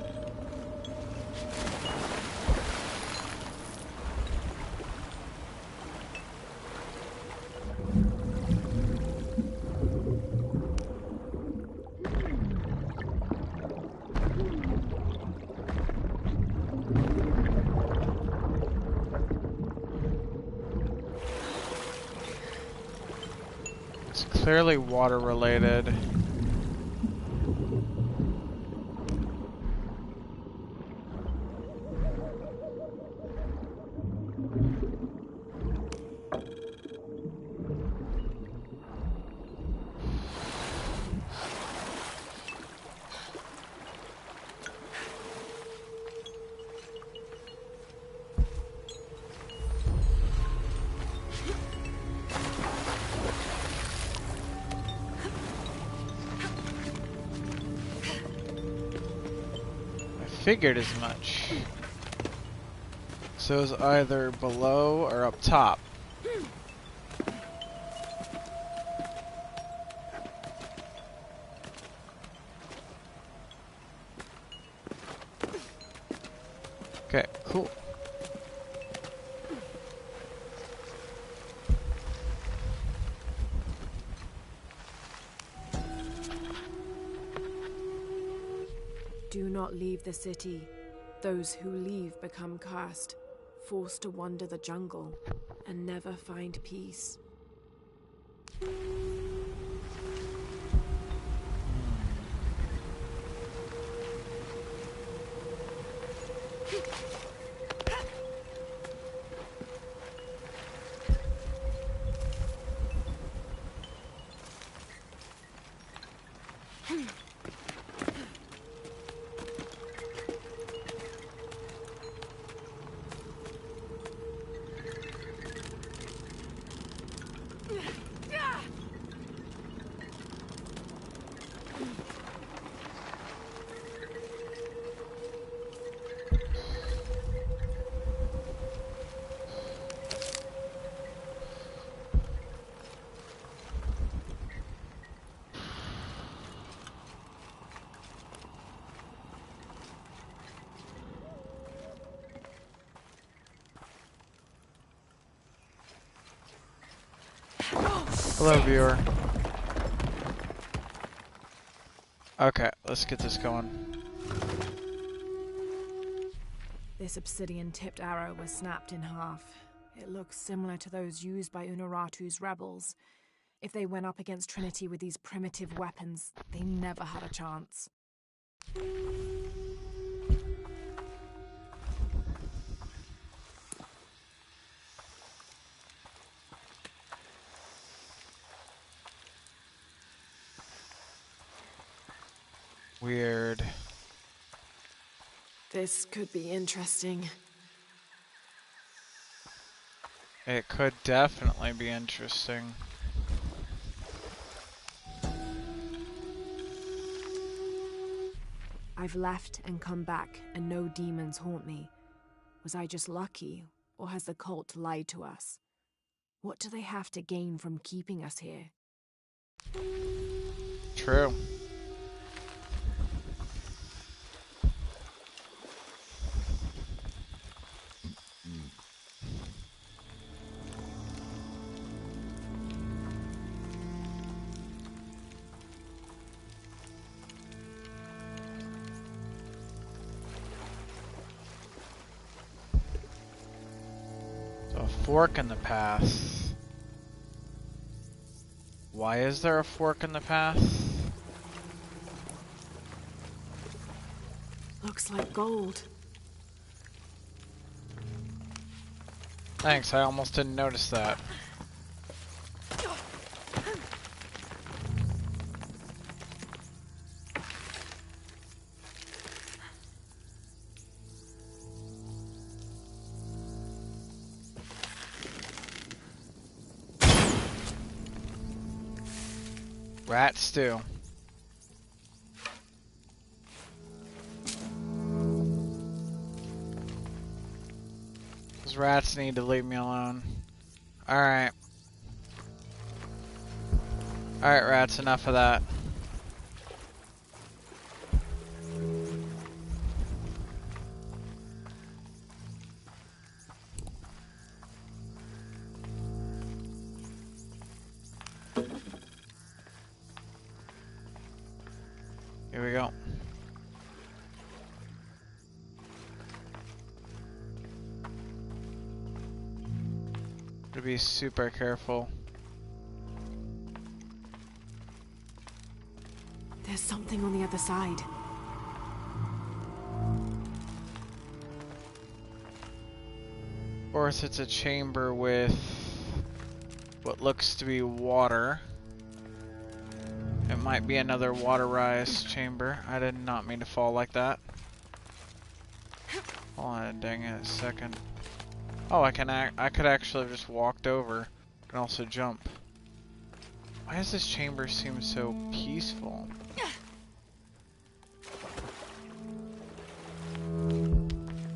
It's clearly water related. Figured as much. So it's either below or up top. Okay, cool. Do not leave the city. Those who leave become cursed, forced to wander the jungle, and never find peace. Hello, viewer. Okay, let's get this going. This obsidian-tipped arrow was snapped in half. It looks similar to those used by Unuratu's rebels. If they went up against Trinity with these primitive weapons, they never had a chance. Weird. This could be interesting. It could definitely be interesting. I've left and come back, and no demons haunt me. Was I just lucky, or has the cult lied to us? What do they have to gain from keeping us here? True. A fork in the path. Why is there a fork in the path? Looks like gold. Thanks, I almost didn't notice that. Rat stew. Those rats need to leave me alone. Alright. Alright, rats, enough of that. Here we go. To be super careful. There's something on the other side. Of course, it's a chamber with what looks to be water. It might be another waterized chamber. I did not mean to fall like that. Hold on, dang it, a second. Oh, I could actually have just walked over and also jump. Why does this chamber seem so peaceful?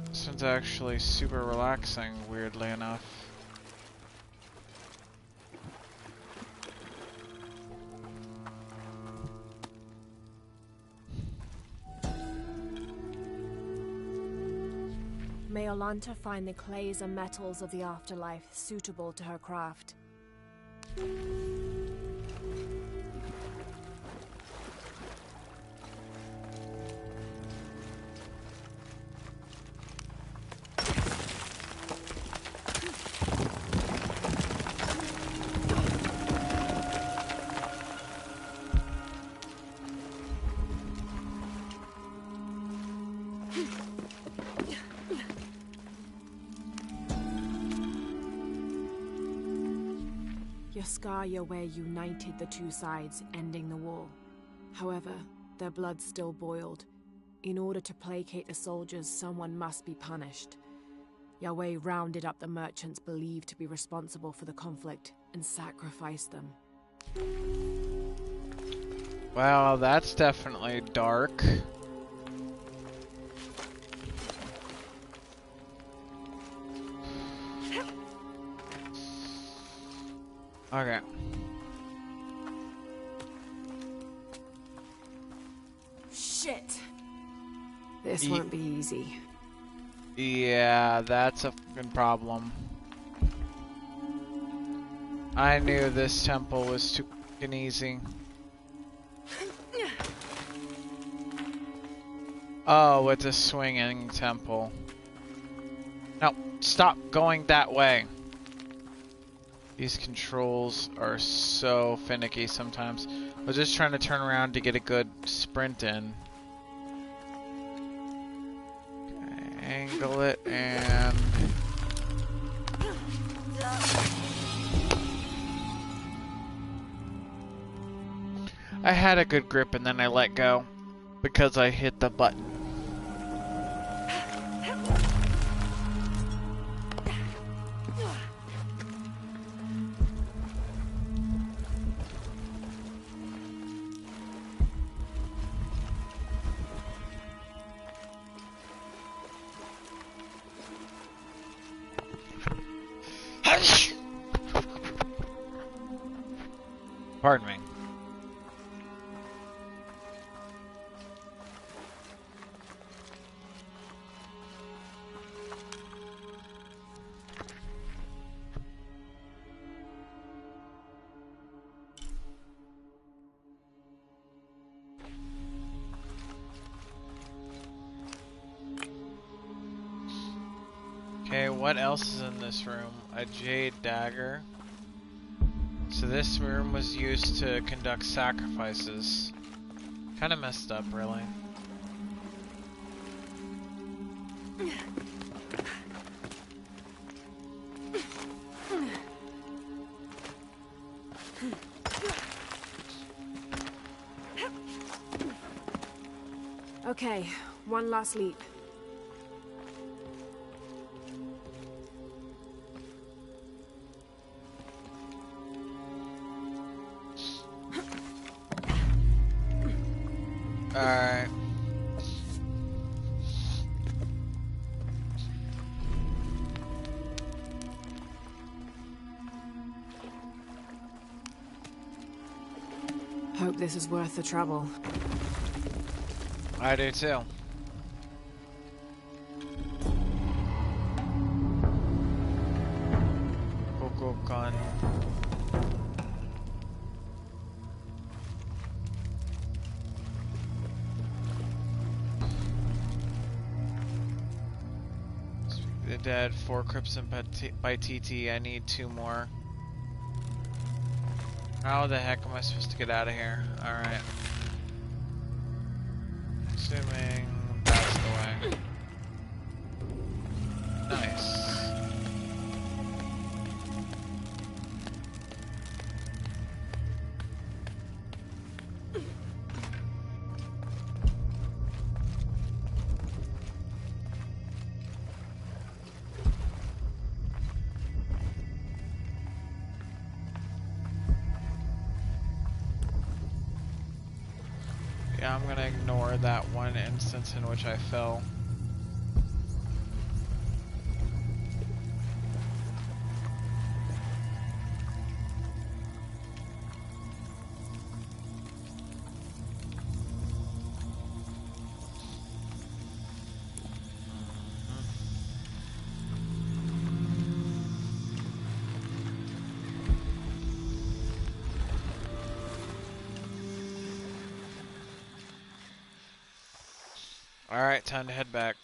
This one's actually super relaxing, weirdly enough. May Olanta find the clays and metals of the afterlife suitable to her craft. Yaskar united the two sides, ending the war. However, their blood still boiled. In order to placate the soldiers, someone must be punished. Yahweh rounded up the merchants believed to be responsible for the conflict and sacrificed them. Wow, that's definitely dark. Okay. Shit! This won't be easy. Yeah, that's a fucking problem. I knew this temple was too fucking easy. Oh, it's a swinging temple. No, stop going that way. These controls are so finicky sometimes. I was just trying to turn around to get a good sprint in. Okay, angle it and... I had a good grip and then I let go because I hit the button. Pardon me. Okay, what else is in this room? A jade dagger. So this room was used to conduct sacrifices. Kind of messed up, really. Okay, one last leap. Alright. Hope this is worth the trouble. I do too. Coco gun. dead, 4 Crypts by TT. I need 2 more. How the heck am I supposed to get out of here? Alright. Assuming that's the way. Nice. Yeah, I'm gonna ignore that one instance in which I fell. Alright, time to head back.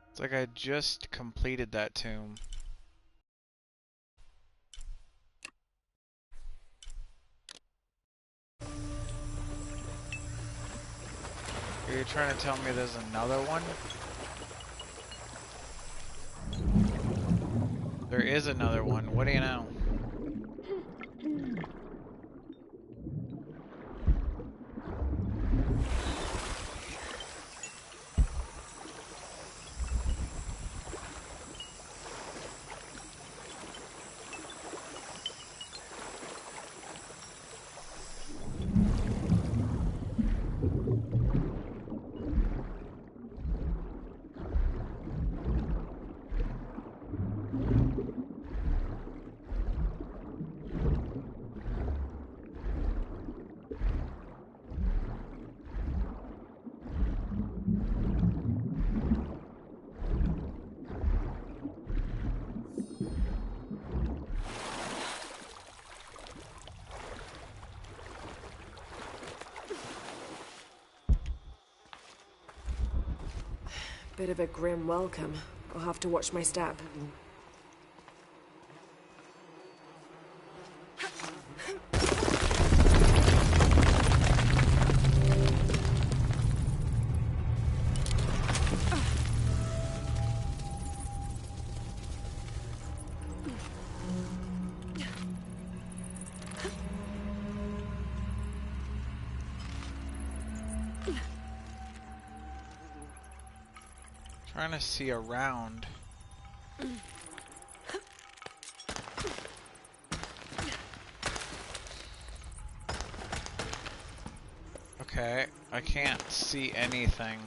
It's like I just completed that tomb. Are you trying to tell me there's another one? There is another one. What do you know? Bit of a grim welcome. I'll have to watch my step. Trying to see around. Okay, I can't see anything.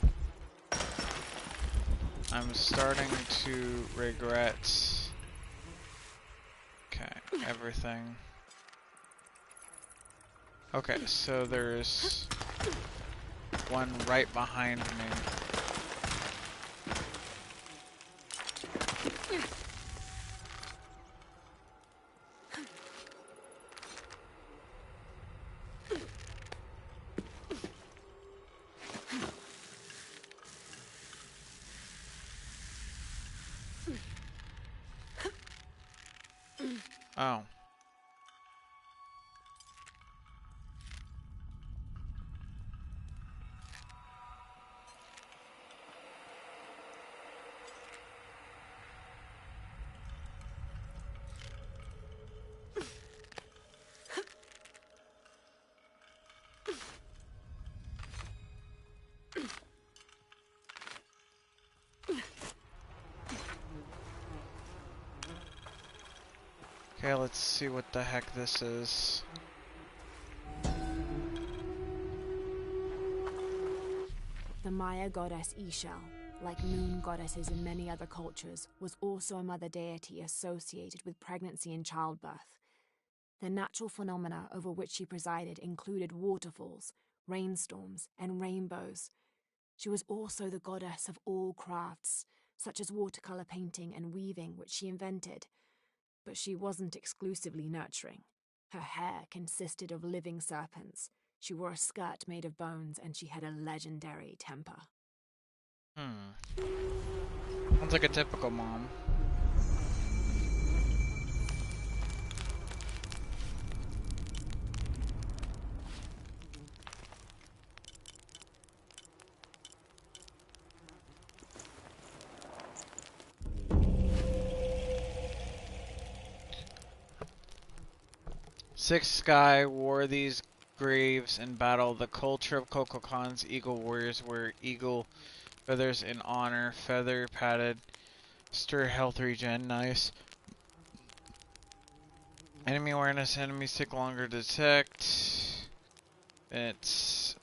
I'm starting to regret. Okay, everything. Okay, so there's one right behind me. Oh. Okay, let's see what the heck this is. The Maya goddess Ishel, like moon goddesses in many other cultures, was also a mother deity associated with pregnancy and childbirth. The natural phenomena over which she presided included waterfalls, rainstorms, and rainbows. She was also the goddess of all crafts, such as watercolor painting and weaving, which she invented. But she wasn't exclusively nurturing. Her hair consisted of living serpents. She wore a skirt made of bones, and she had a legendary temper. Sounds like a typical mom. Six Sky wore these graves in battle. The culture of Kokokan's eagle warriors wear eagle feathers in honor. Feather padded. Stir health regen. Nice. Enemy awareness. Enemies take longer to detect. It's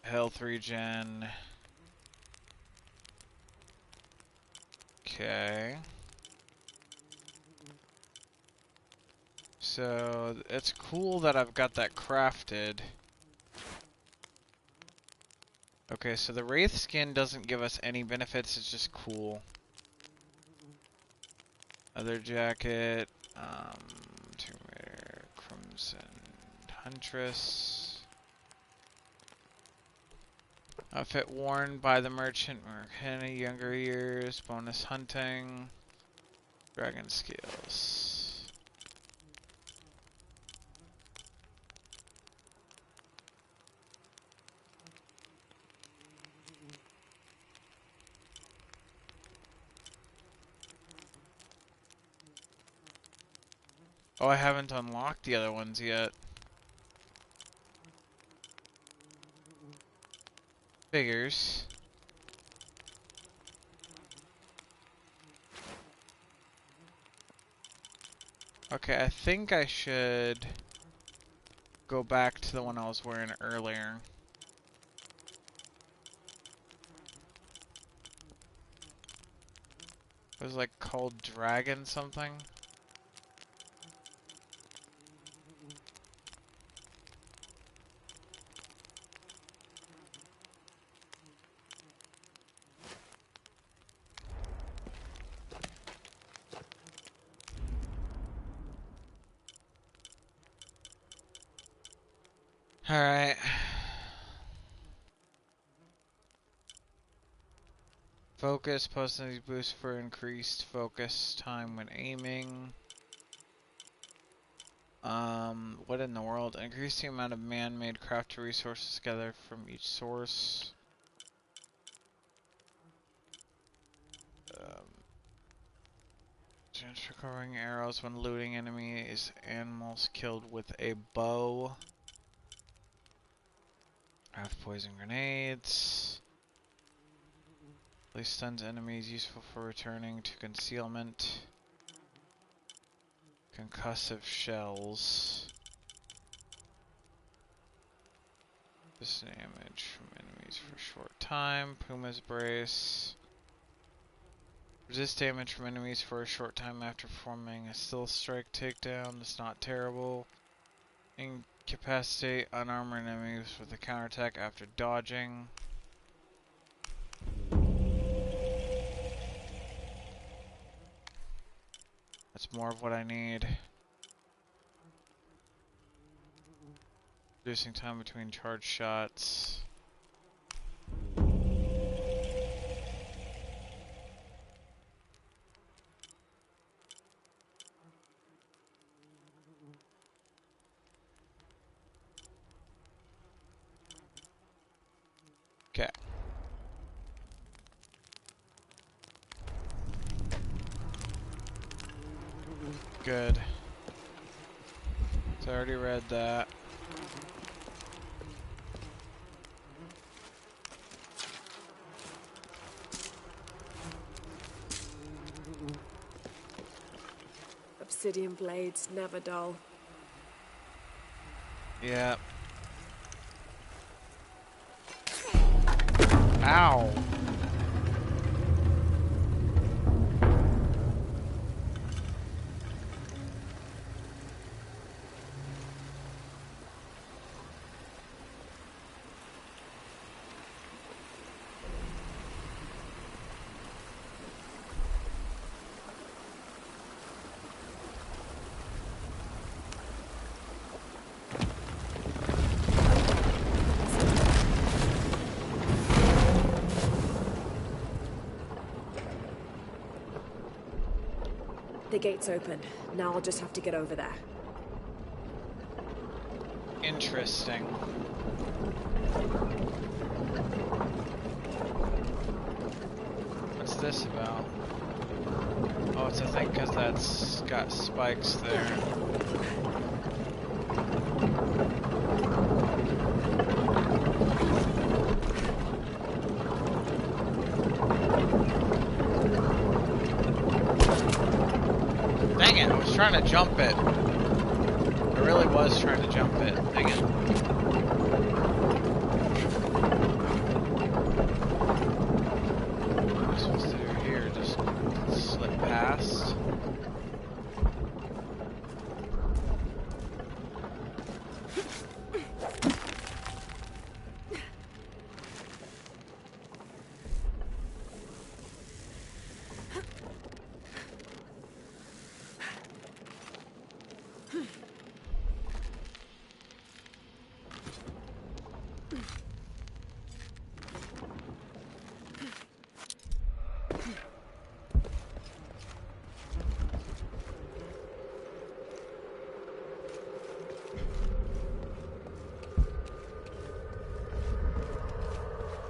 health regen. Okay. So it's cool that I've got that crafted. Okay, so the Wraith skin doesn't give us any benefits, it's just cool. Other jacket, Tomb Raider, Crimson Huntress. Outfit worn by the merchant Mercanna, younger years, bonus hunting, dragon scales. Oh, I haven't unlocked the other ones yet. Figures. Okay, I think I should go back to the one I was wearing earlier. It was like called Dragon something. Alright. Focus, posting boost for increased focus time when aiming. What in the world? Increase the amount of man-made crafted resources gathered from each source. Chance for covering arrows when looting enemies, animals killed with a bow. Craft poison grenades. Place stuns enemies, useful for returning to concealment. Concussive shells. Damage from enemies for a short time. Puma's brace. Resist damage from enemies for a short time after performing a still strike takedown. That's not terrible. Incapacitate unarmored enemies with a counterattack after dodging. That's more of what I need. Reducing time between charge shots. Okay. Good. So I already read that. obsidian blades never dull. Yeah. Ow. The gate's open. Now I'll just have to get over there. Interesting. What's this about? Oh, it's a thing because that's got spikes there. Dang it, I was trying to jump it. I really was trying to jump it. Dang it. What am I supposed to do here? Just slip past?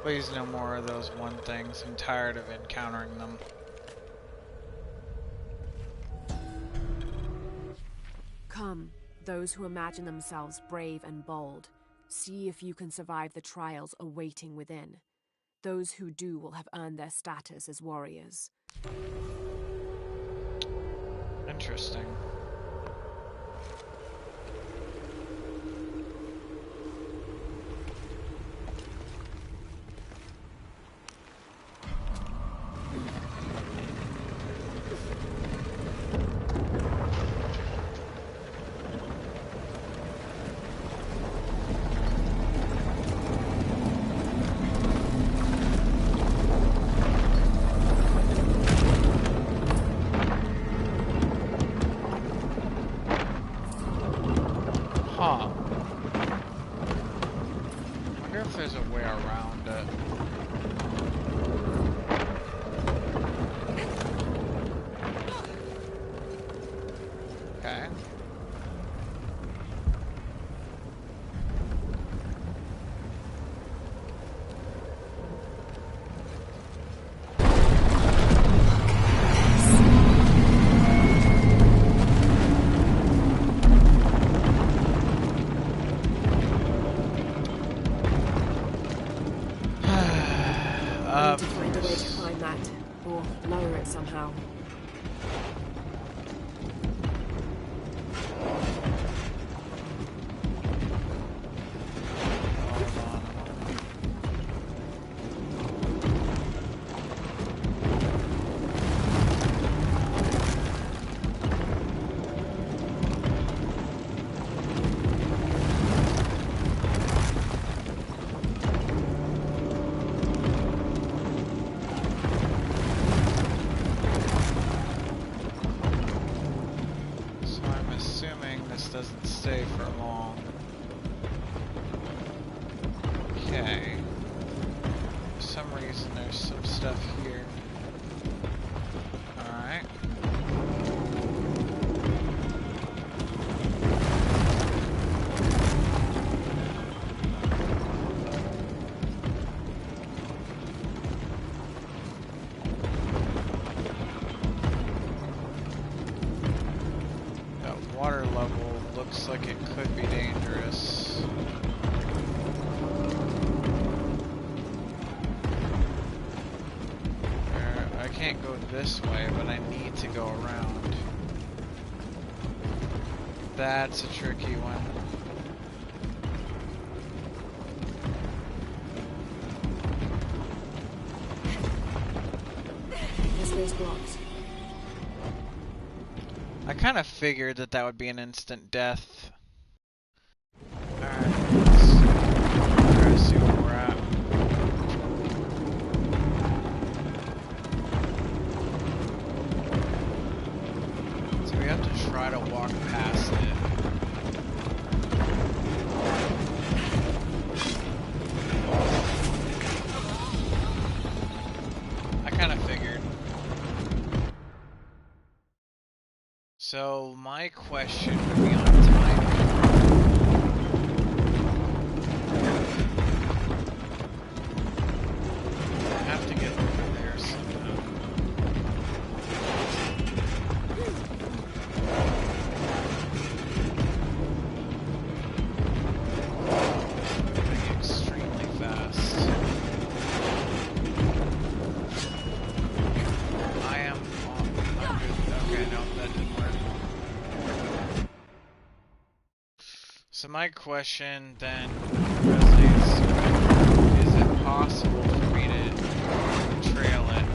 Please no more of those one things. I'm tired of encountering them. Come, those who imagine themselves brave and bold. See if you can survive the trials awaiting within. Those who do will have earned their status as warriors. Interesting. Huh. Wonder if there's a way around it. Okay. I need to find a way to climb that, or lower it somehow. Doesn't stay for long. Okay. For some reason there's some stuff here. Alright. That water level looks like it could be dangerous. I can't go this way, but I need to go around. That's a tricky one. This way's blocked. I kind of figured that that would be an instant death. Alright, let's try to see where we're at. So we have to try to walk past it. I kind of figured. So my question would be on timing. I have to get over there somehow. Moving extremely fast. I am on. Okay, no, that didn't work. So my question then resonates with, is it possible for me to trail it?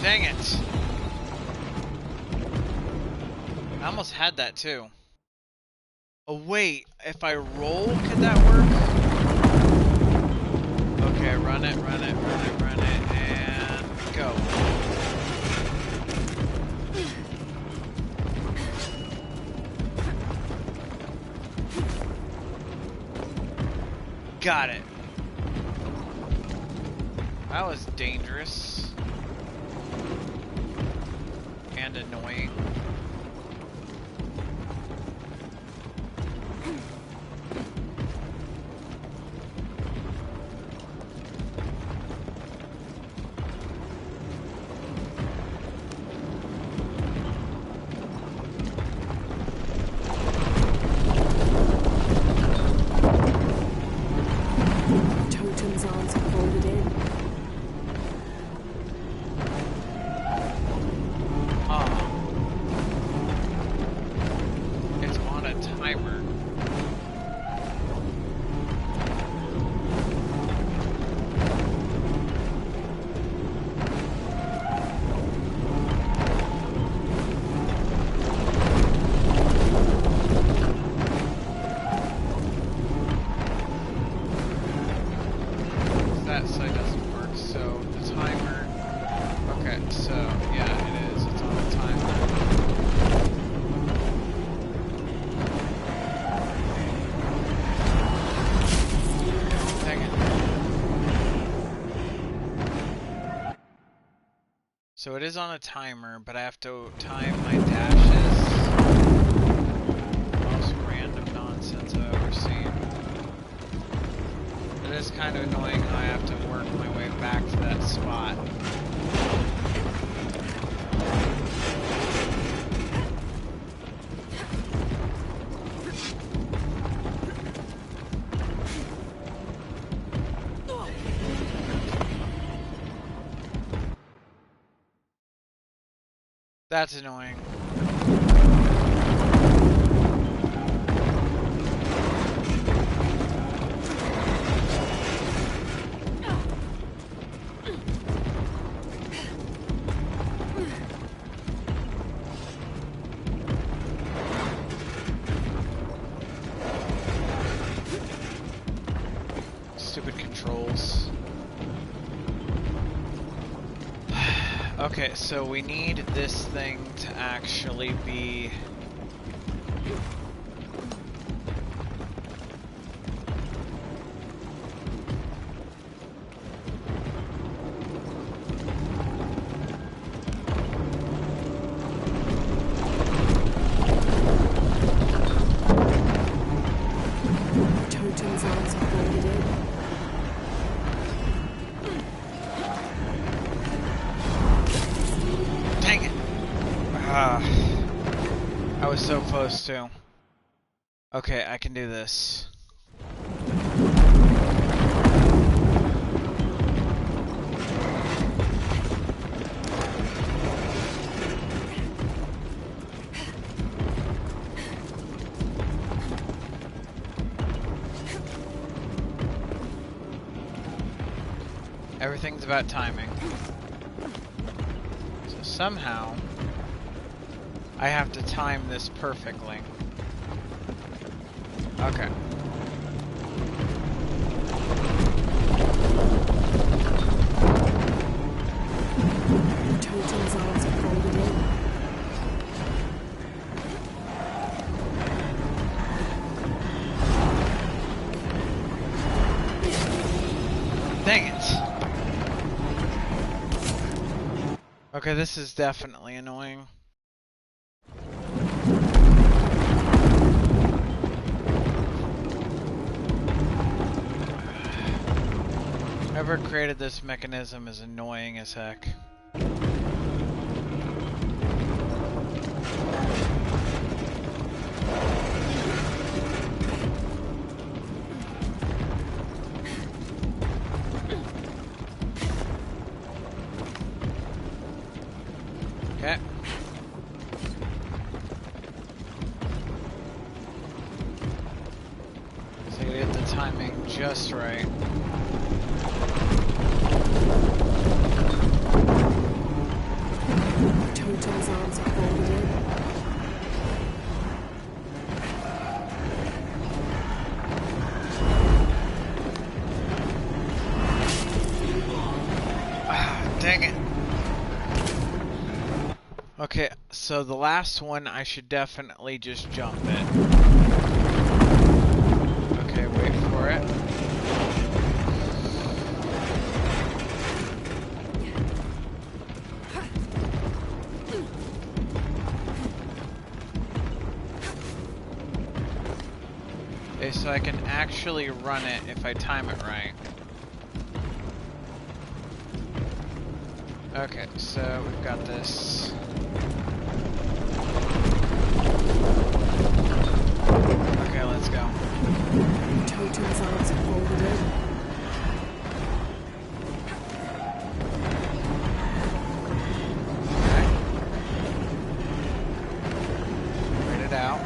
Dang it! I almost had that too. Oh wait, if I roll, could that work? Okay, run it, run it, run it, run it, and go. Got it. That was dangerous. And annoying. Totem's arms are folded in. It's on a timer. That side doesn't work, so the timer. Okay, so yeah, it is. It's on a timer. Dang it. So it is on a timer, but I have to time my dashes. Most random nonsense I've ever seen. It is kind of annoying how I have to work my way back to that spot. That's annoying. Stupid controls. Okay, so we need this thing to actually be... Totem's arms are folded in. Dang it! I was so close to. Okay, I can do this. Everything's about timing. So somehow, I have to time this perfectly. Okay. Totem's arms are folded in. Dang it. Okay, this is definitely annoying. Whoever created this mechanism is annoying as heck. Okay. So you get the timing just right. Totem's arms are folded in. Dang it. Okay, so the last one I should definitely just jump it. Okay, wait for it. Okay, so I can actually run it if I time it right. Okay, so we've got this. Okay, let's go. Totem's arms are folded in. Okay. Wait it out.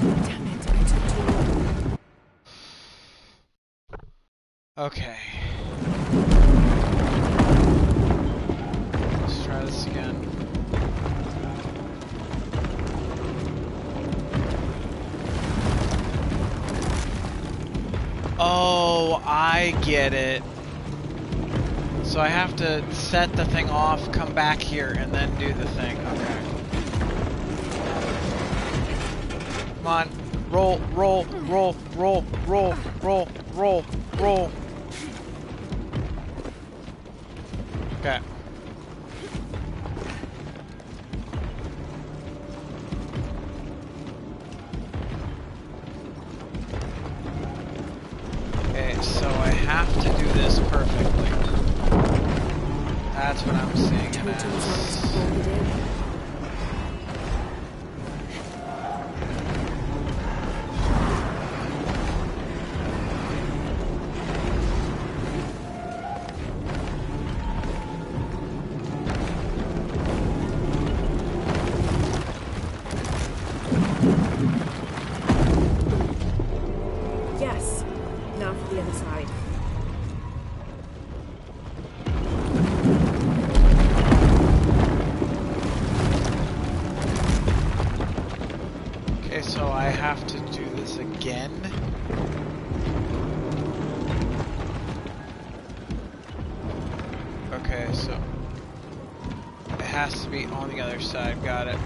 Damn it, I took too long. Okay. Let's try this again. Oh, I get it. So I have to set the thing off, come back here, and then do the thing. Okay. Come on. Roll, roll, roll, roll, roll, roll, roll, roll. Okay. Okay, so I have to do this perfectly. That's what I'm seeing it Totem's arms are as. folded in. Yes. Now for the other side. Okay, so I have to do this again. Okay, so it has to be on the other side. Got it.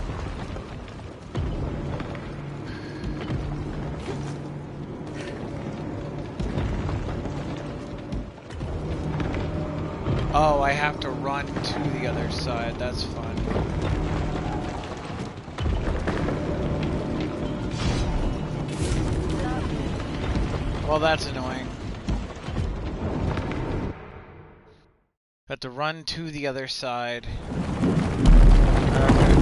Oh, I have to run to the other side. That's fun. Well, that's annoying. Got to run to the other side. Okay.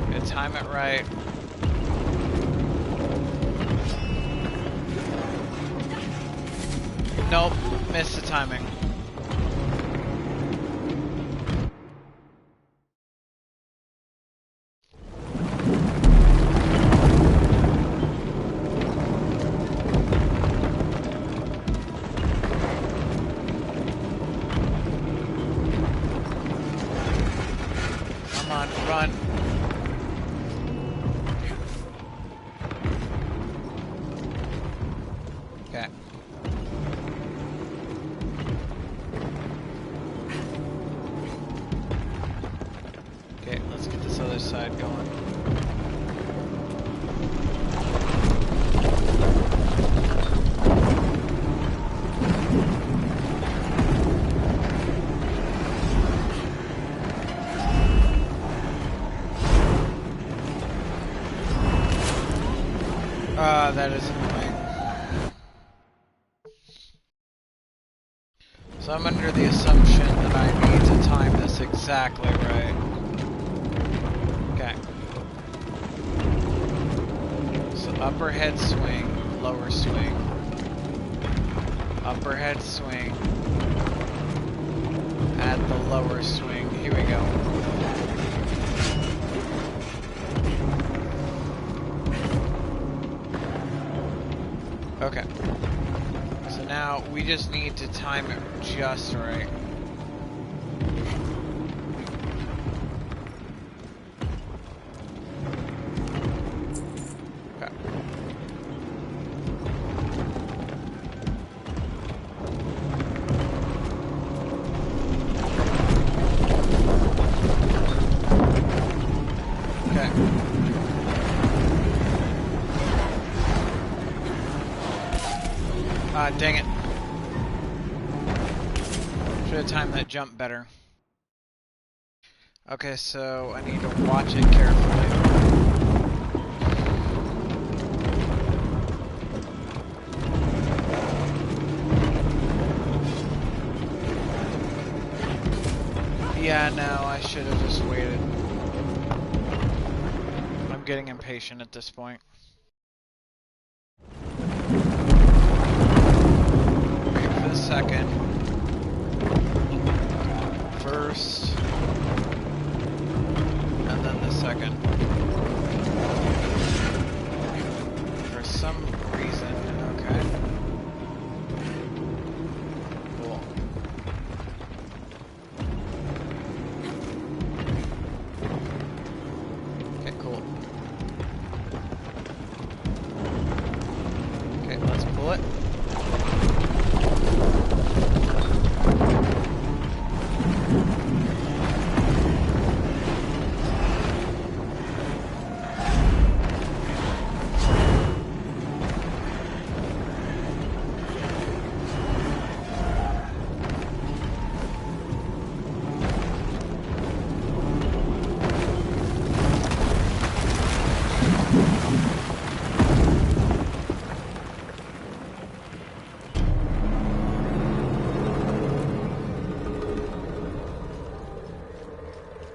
Gotta time it right. missed the timing. Come on, run. Okay. Okay, let's get this other side going. That is annoying. So I'm under the assumption that I need to time this exactly right. Okay. So upper head swing, lower swing. Upper head swing. At the lower swing. Here we go. Okay. So now we just need to time it just right. Okay. Okay. Ah, dang it. Should have timed that jump better. Okay, so I need to watch it carefully. Yeah, no, I should have just waited. I'm getting impatient at this point. Wait for the second. First. And then the second. For some reason, okay. Cool. Okay, cool. Okay, let's pull it.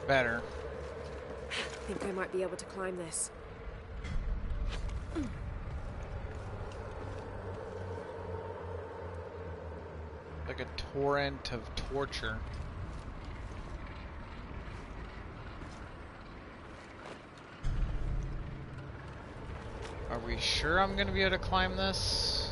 Better. I think I might be able to climb this. Like a torrent of torture. Are we sure I'm gonna be able to climb this?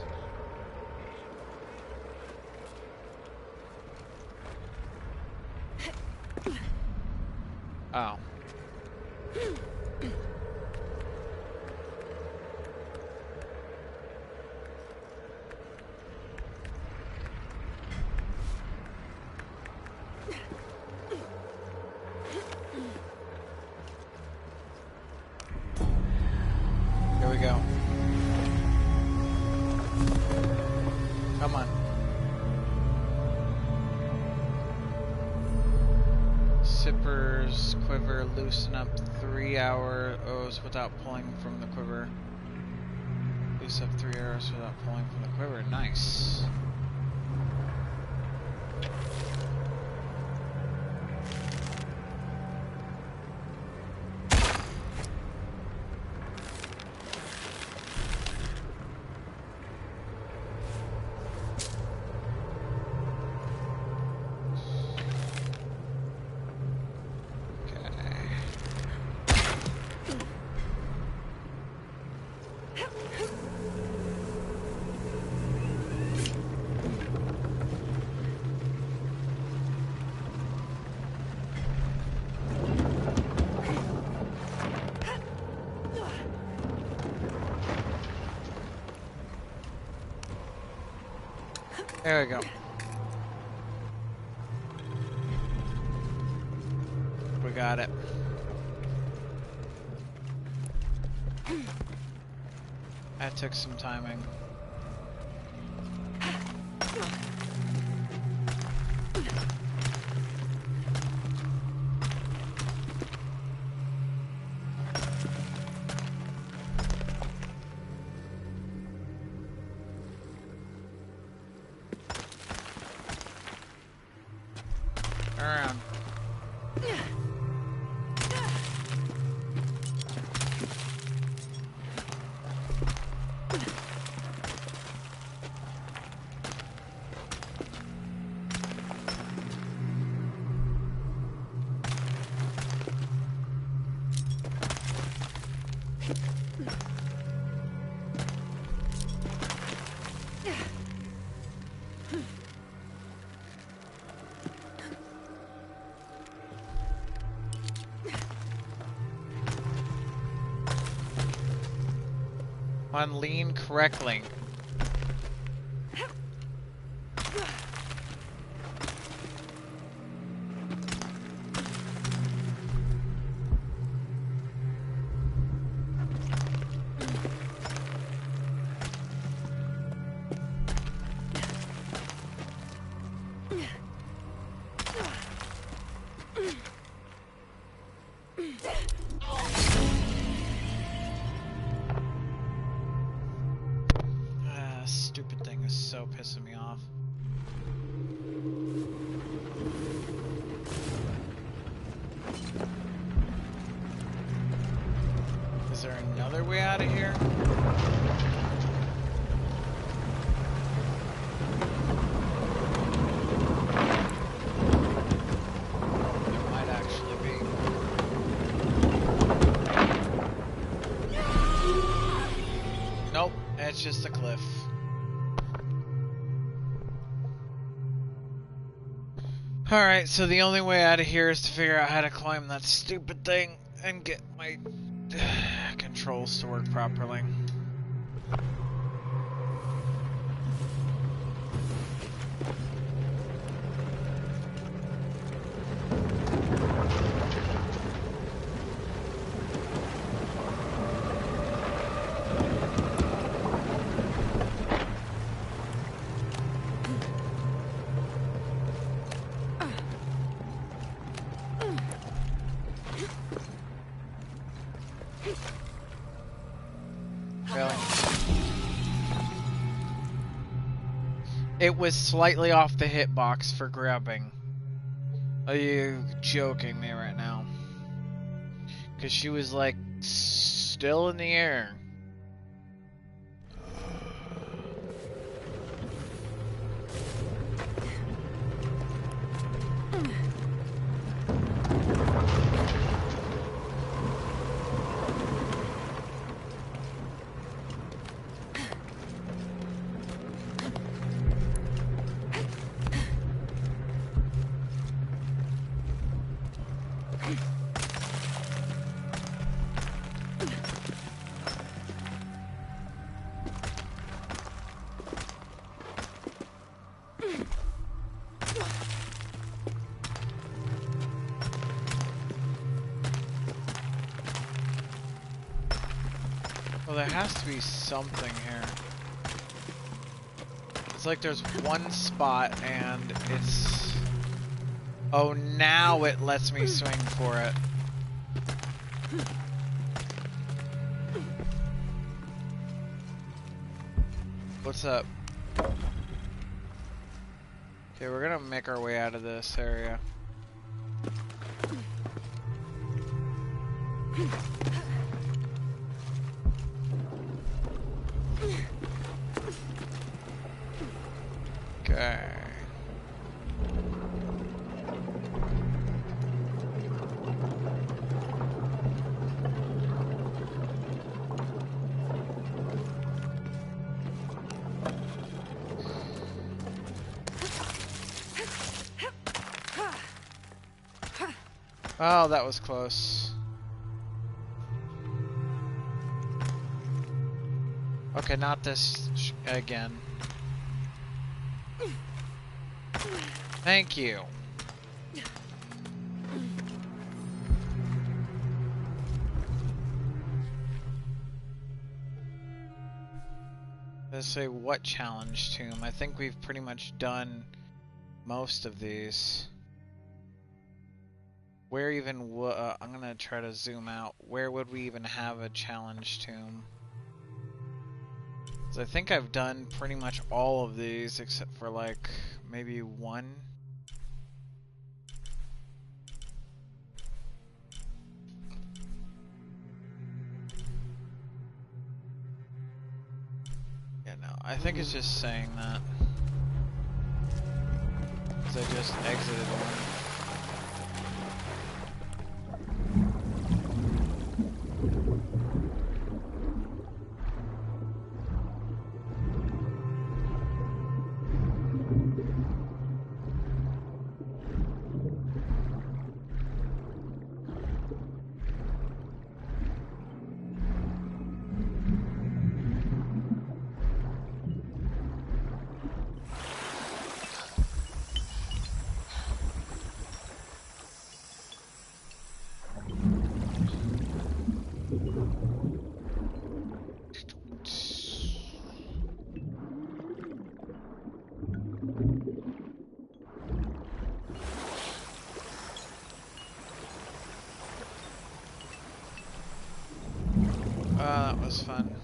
Oh. Here we go. Come on. Sippers, quiver, loosen up 3 hours without pulling from the quiver. Loose up 3 arrows without pulling from the quiver. Nice. There we go. We got it. That took some timing. Around. On lean correctly. Stupid thing is so pissing me off. Is there another way out of here? There might actually be. Nope, it's just a cliff. Alright, so the only way out of here is to figure out how to climb that stupid thing and get my controls to work properly. It was slightly off the hitbox for grabbing. Are you joking me right now? Because she was like still in the air. Well, there has to be something here. It's like there's one spot and it's... Oh, now it lets me swing for it. What's up? Okay, we're gonna make our way out of this area. Okay. Oh, that was close. Okay, not this again. Thank you. Let's say what challenge tomb? I think we've pretty much done most of these. Where even I'm gonna try to zoom out. Where would we even have a challenge tomb? 'Cause I think I've done pretty much all of these except for like maybe one. Yeah, no, I think it's just saying that. 'Cause I just exited one. That was fun.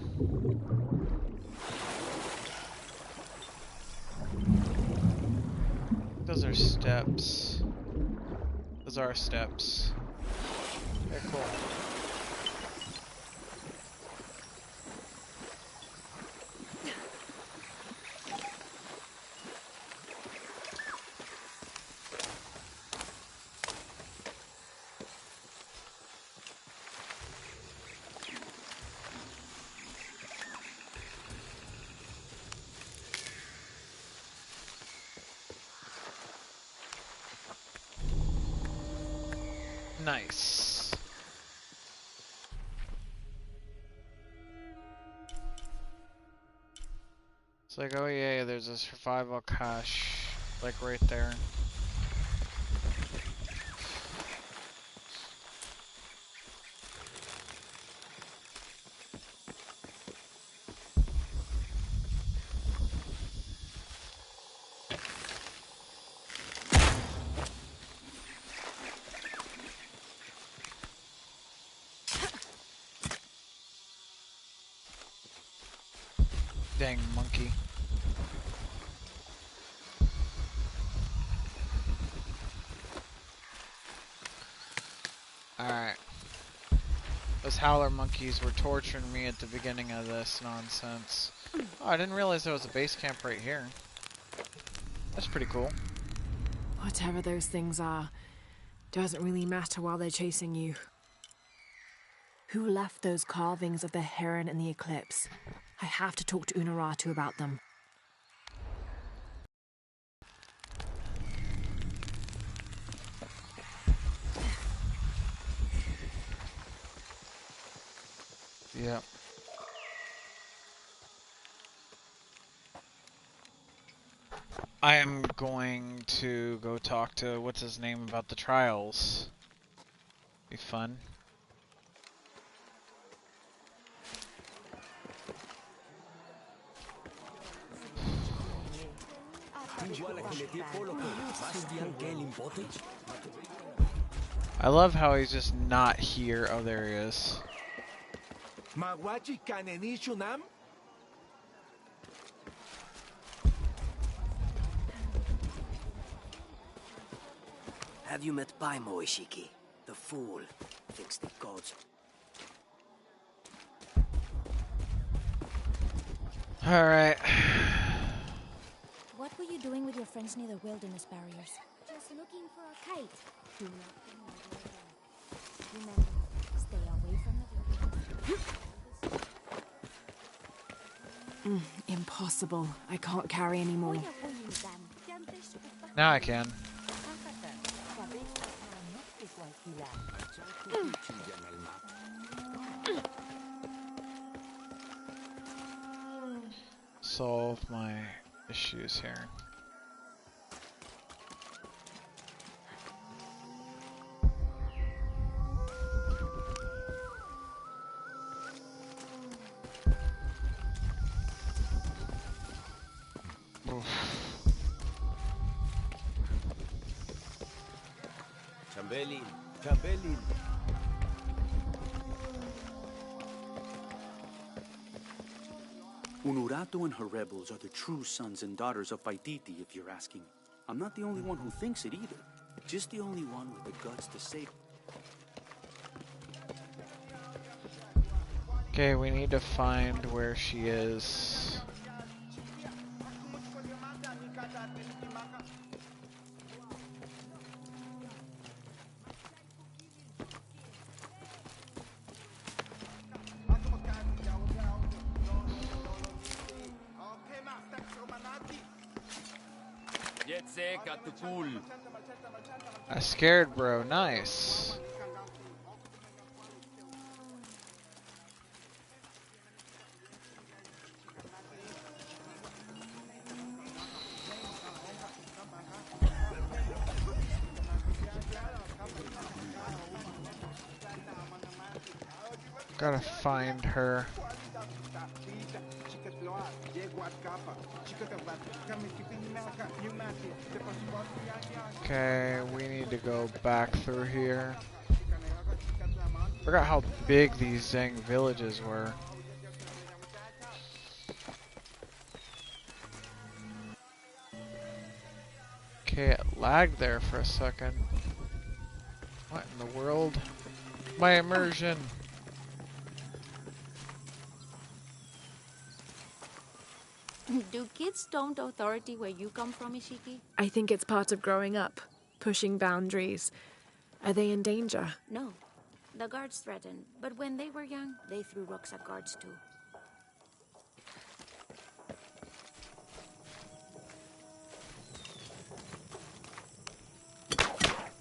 Those are steps. Those are steps. They're cool. Nice. It's like, oh yeah, there's a survival cache, like right there. Dang monkey. Alright. Those howler monkeys were torturing me at the beginning of this nonsense. Oh, I didn't realize there was a base camp right here. That's pretty cool. Whatever those things are, doesn't really matter while they're chasing you. Who left those carvings of the heron and the eclipse? I have to talk to Unuratu about them. Yep. I am going to go talk to what's his name about the trials. Be fun. I love how he's just not here. Oh, there he is. Have you met Paimo Ishiki? The fool thinks the gods. Alright. What were you doing with your friends near the wilderness barriers? Just looking for a kite. Do not bring my boy there. Remember, stay away from the wilderness. Impossible. I can't carry anymore. Now I can. Solve my issues here. Chambelin, Chambelin. Unuratu and her rebels are the true sons and daughters of Paititi, if you're asking. I'm not the only one who thinks it either. Just the only one with the guts to say. Okay, we need to find where she is. I scared, bro. Nice. Gotta find her. Okay, we need to go back through here. Forgot how big these Zang villages were. Okay, it lagged there for a second. What in the world? My immersion! Do kids don't authority where you come from, Ishiki? I think it's part of growing up, pushing boundaries. Are they in danger? No. The guards threatened, but when they were young, they threw rocks at guards too.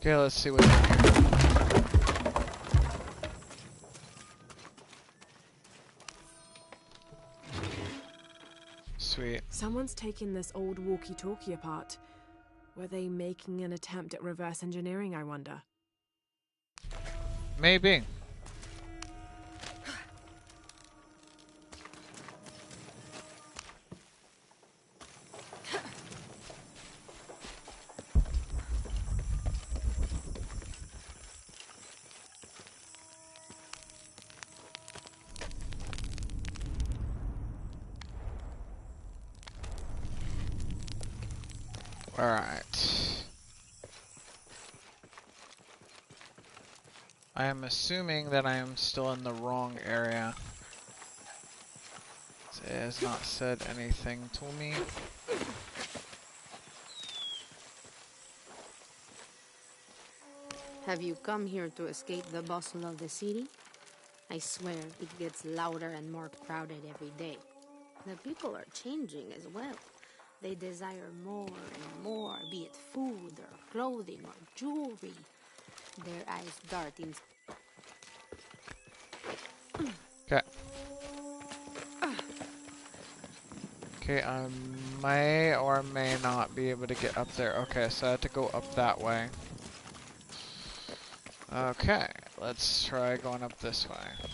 Okay, let's see what's in here. Sweet. Someone's taken this old walkie-talkie apart. Were they making an attempt at reverse engineering, I wonder? Maybe. Alright. I am assuming that I am still in the wrong area. It has not said anything to me. Have you come here to escape the bustle of the city? I swear it gets louder and more crowded every day. The people are changing as well. They desire more and more, be it food or clothing or jewelry. Their eyes dart in. Okay. Okay, I may or may not be able to get up there. Okay, so I have to go up that way. Okay, let's try going up this way.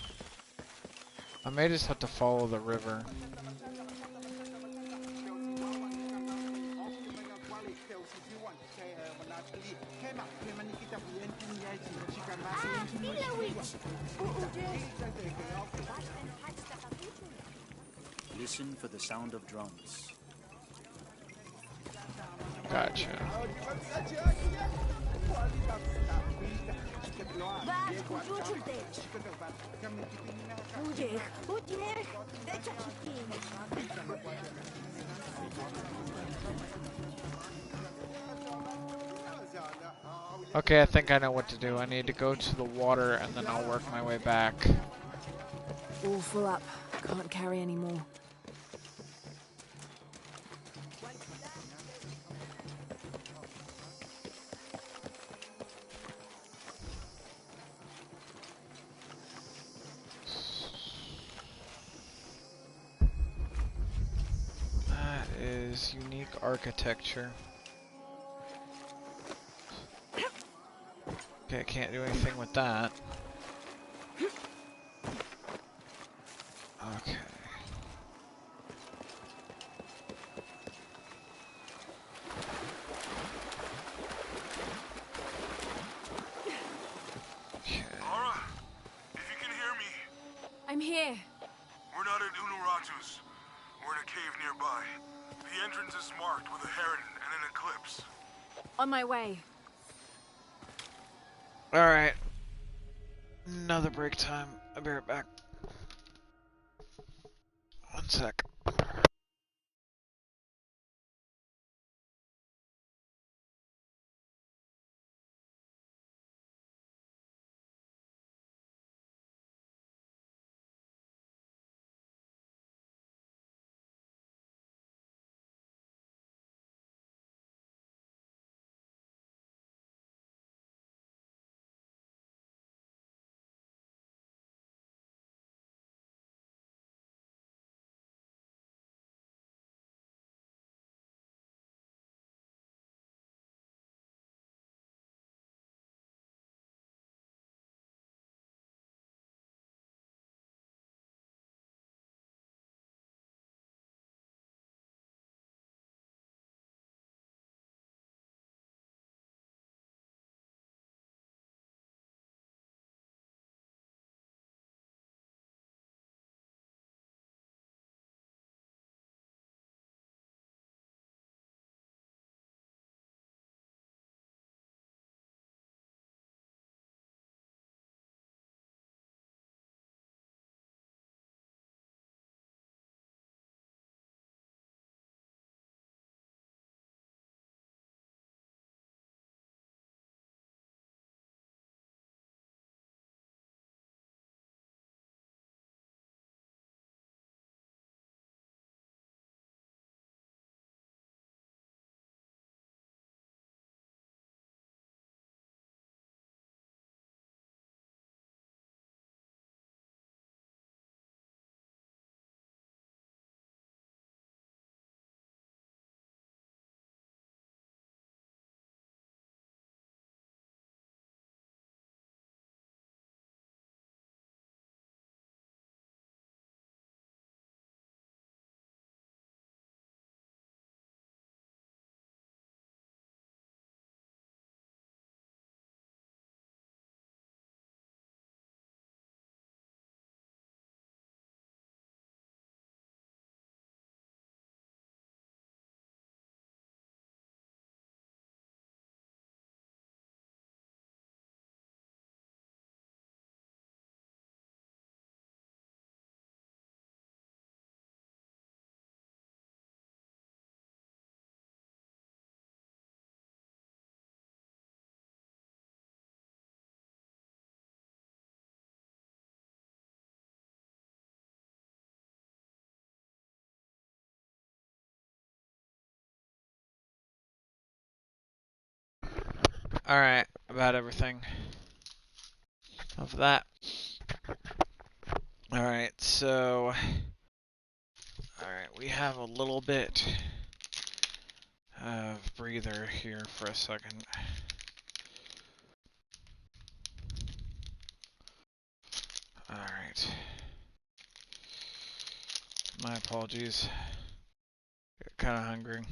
I may just have to follow the river. Listen for the sound of drums. Gotcha. Okay, I think I know what to do. I need to go to the water and then I'll work my way back. All full up. Can't carry any more. That is unique architecture. Okay, I can't do anything with that. Okay. I'm here. We're not at Unuratu's. We're in a cave nearby. The entrance is marked with a heron and an eclipse. On my way. Alright. Another break time. I'll be right back. One sec. Alright, about everything of that. Alright, so... Alright, we have a little bit of breather here for a second. Alright. My apologies. Kind of hungry.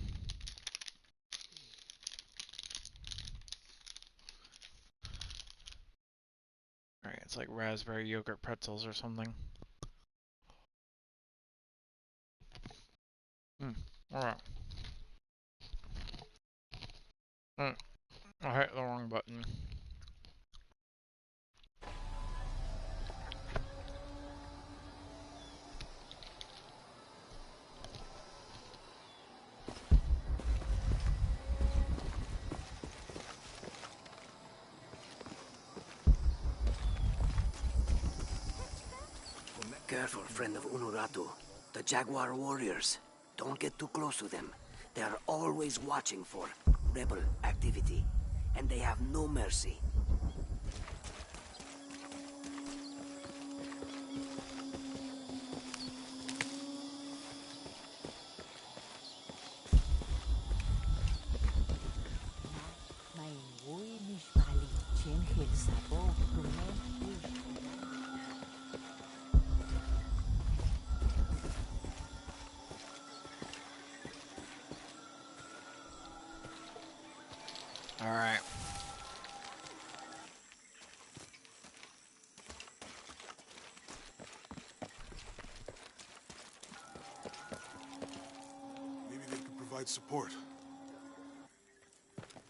Alright, it's like raspberry yogurt pretzels or something. Alright. I hit the wrong button. Careful, friend of Unuratu. The Jaguar warriors. Don't get too close to them. They are always watching for rebel activity. And they have no mercy. Alright. provide support.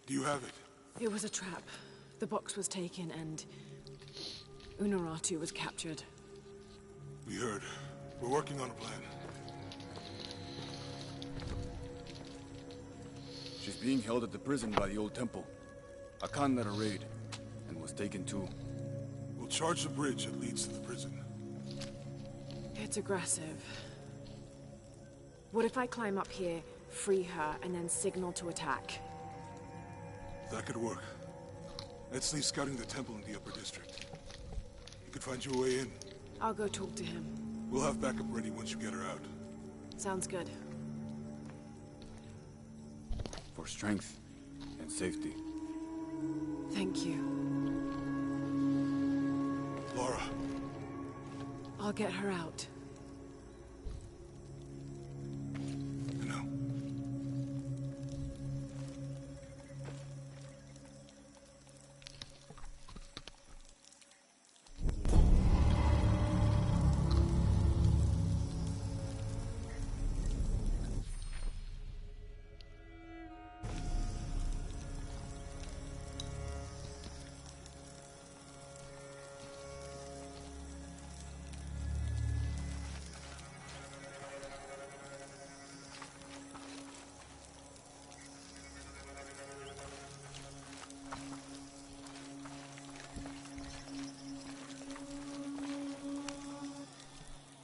Do you have it? It was a trap. The box was taken and Unuratu was captured. We heard. We're working on a plan. She's being held at the prison by the old temple. Akan led a raid, and was taken too. We'll charge the bridge that leads to the prison. It's aggressive. What if I climb up here, free her, and then signal to attack? That could work. Let's leave scouting the temple in the upper district. You could find your way in. I'll go talk to him. We'll have backup ready once you get her out. Sounds good. For strength and safety. Thank you. Laura. I'll get her out. No.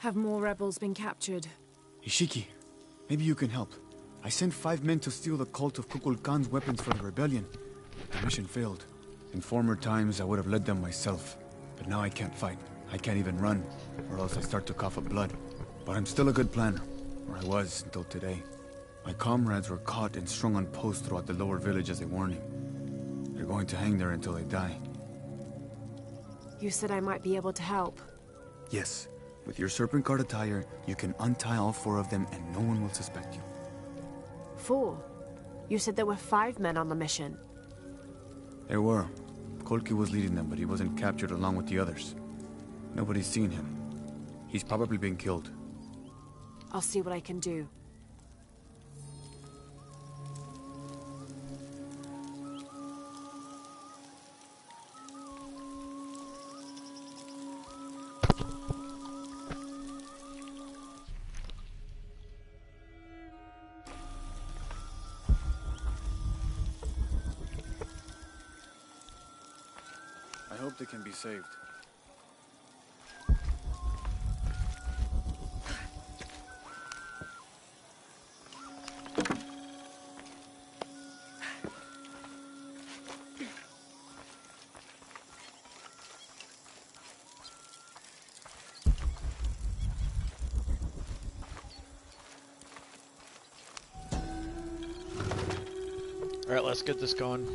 Have more rebels been captured? Ishiki, maybe you can help. I sent 5 men to steal the cult of Kukulkan's weapons for the rebellion. The mission failed. In former times, I would have led them myself. But now I can't fight. I can't even run, or else I start to cough up blood. But I'm still a good planner, or I was until today. My comrades were caught and strung on posts throughout the lower village as a warning. They're going to hang there until they die. You said I might be able to help. Yes. With your serpent guard attire, you can untie all 4 of them and no one will suspect you. 4? You said there were 5 men on the mission. There were. Kolki was leading them, but he wasn't captured along with the others. Nobody's seen him. He's probably been killed. I'll see what I can do. I hope they can be saved. Alright, let's get this going.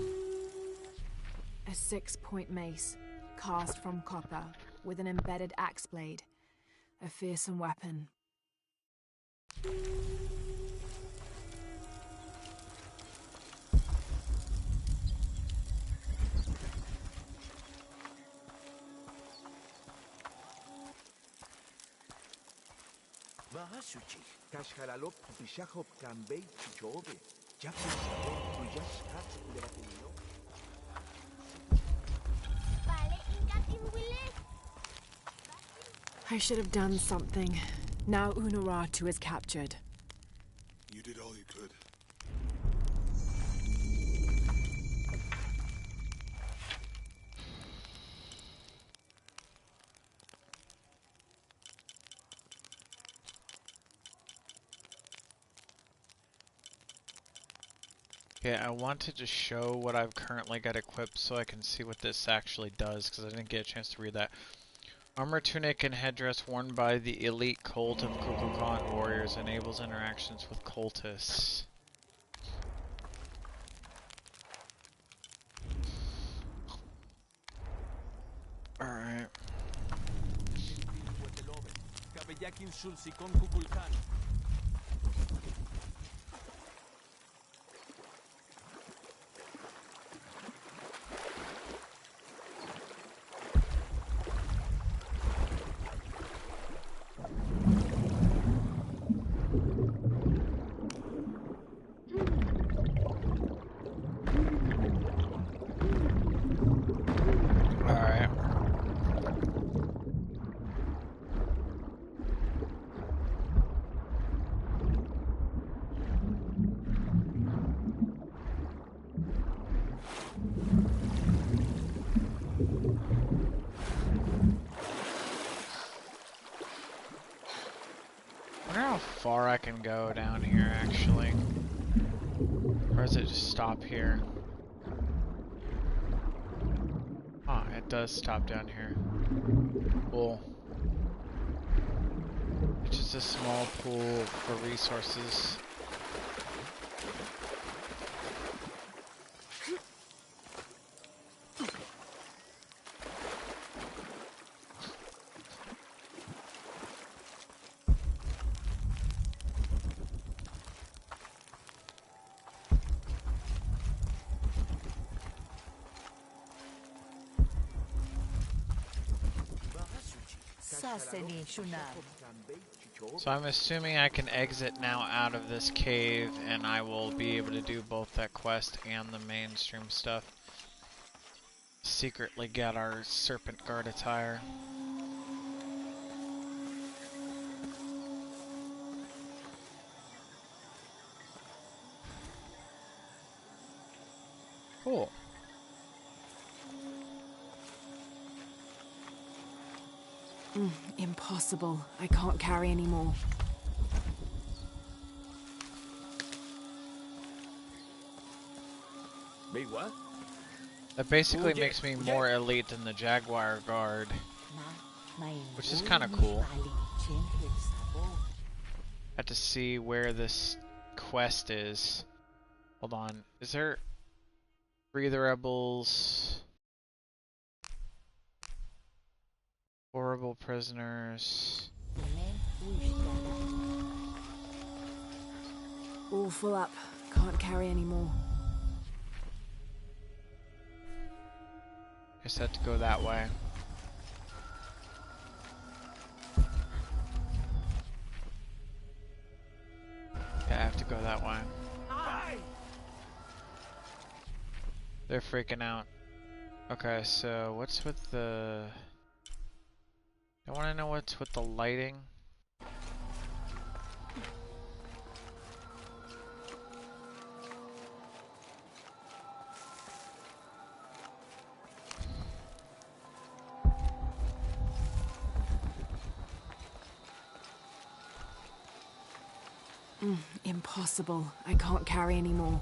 A 6-point mace, cast from copper, with an embedded axe blade. A fearsome weapon. Mahasuchi, Kashkalalop, Bishahop, Kambei, Chichobe, Japan, Tuyash, Lebatilino. I should have done something. Now Unuratu is captured. You did all you could. Okay, I wanted to show what I've currently got equipped so I can see what this actually does, because I didn't get a chance to read that. Armor, tunic, and headdress worn by the elite cult of Kukulkan warriors enables interactions with cultists. Alright. far I can go down here, actually. Or does it just stop here? Ah, it does stop down here. Cool. It's just a small pool for resources. So I'm assuming I can exit now out of this cave and I will be able to do both that quest and the mainstream stuff. Secretly get our serpent guard attire. Cool. Impossible. I can't carry anymore. Wait, what? That basically makes me more elite than the Jaguar guard, which is kind of cool. Had to see where this quest is. Hold on, is there Free the Rebels? Horrible prisoners. All full up. Can't carry anymore. Guess I have to go that way. Yeah, I have to go that way. They're freaking out. Okay, so what's with the... I want to know what's with the lighting. Impossible. I can't carry anymore.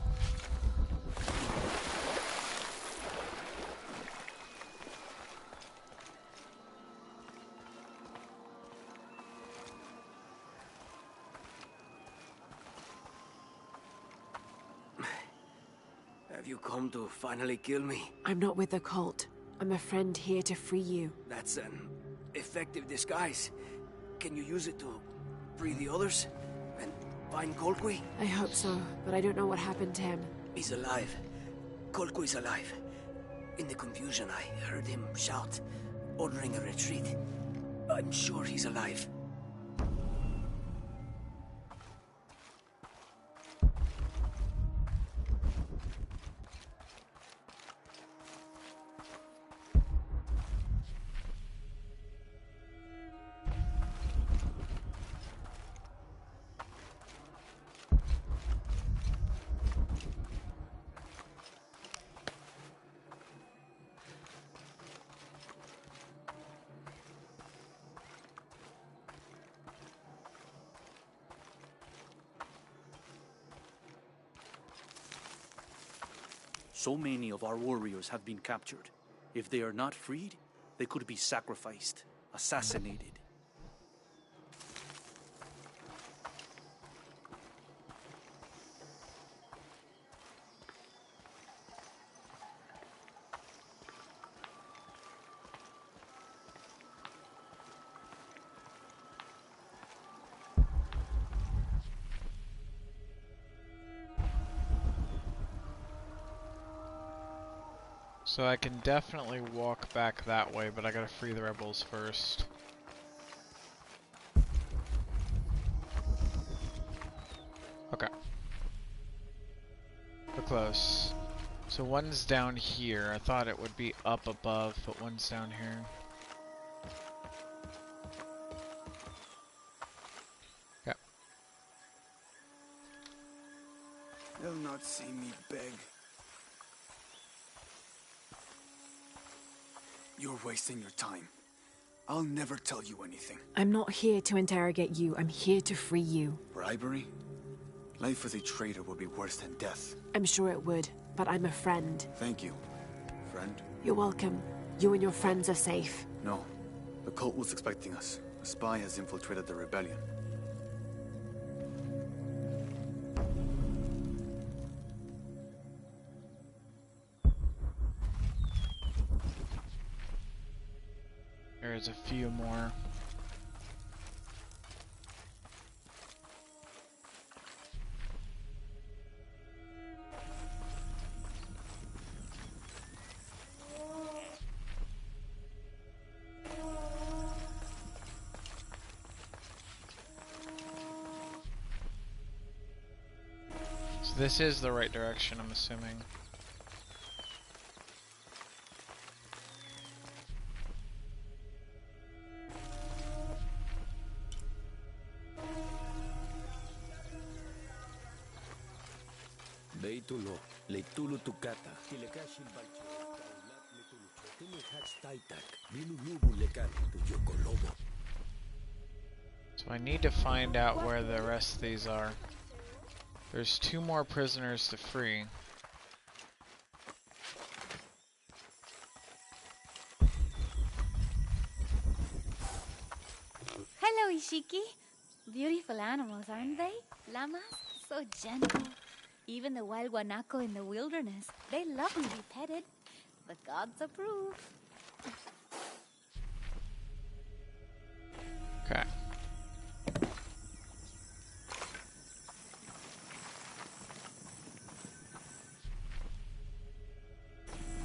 Have you come to finally kill me? I'm not with the cult. I'm a friend here to free you. That's an effective disguise. Can you use it to free the others? And find Colquay? I hope so, but I don't know what happened to him. He's alive. Colquay's alive. In the confusion, I heard him shout, ordering a retreat. I'm sure he's alive. So many of our warriors have been captured. If they are not freed, they could be sacrificed, assassinated. So I can definitely walk back that way, but I gotta free the rebels first. Okay. We're close. So one's down here. I thought it would be up above, but one's down here. Okay. They'll not see me beg. You're wasting your time. I'll never tell you anything. I'm not here to interrogate you. I'm here to free you. Bribery? Life as a traitor would be worse than death. I'm sure it would, but I'm a friend. Thank you, friend. You're welcome. You and your friends are safe. No. The cult was expecting us. A spy has infiltrated the rebellion. There's a few more. So this is the right direction, I'm assuming. Beitulo, leitulu tukata. Kilekashi balcho, kaulat metulu. Tunu hats taitak, minu lubu lekan tu yokolobo. So I need to find out where the rest of these are. There's 2 more prisoners to free. Hello, Ishiki. Beautiful animals, aren't they? Llamas, so gentle. Even the wild guanaco in the wilderness, they love to be petted. The gods approve. Okay.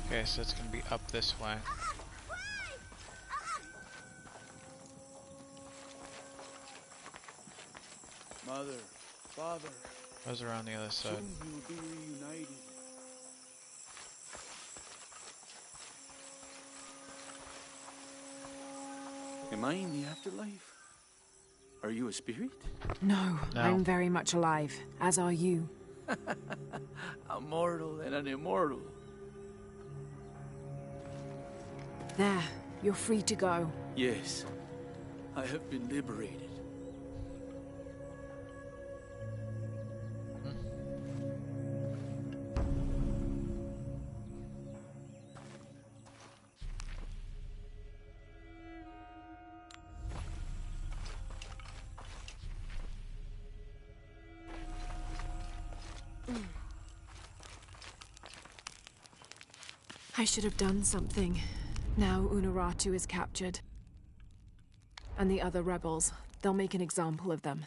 Okay, so it's gonna be up this way. Mother, father, Those are on the other side. soon we'll be reunited. Am I in the afterlife? Are you a spirit? No, No. I'm very much alive, as are you. A mortal and an immortal. There, you're free to go. Yes, I have been liberated. I should have done something. Now Unuratu is captured. And the other rebels, they'll make an example of them.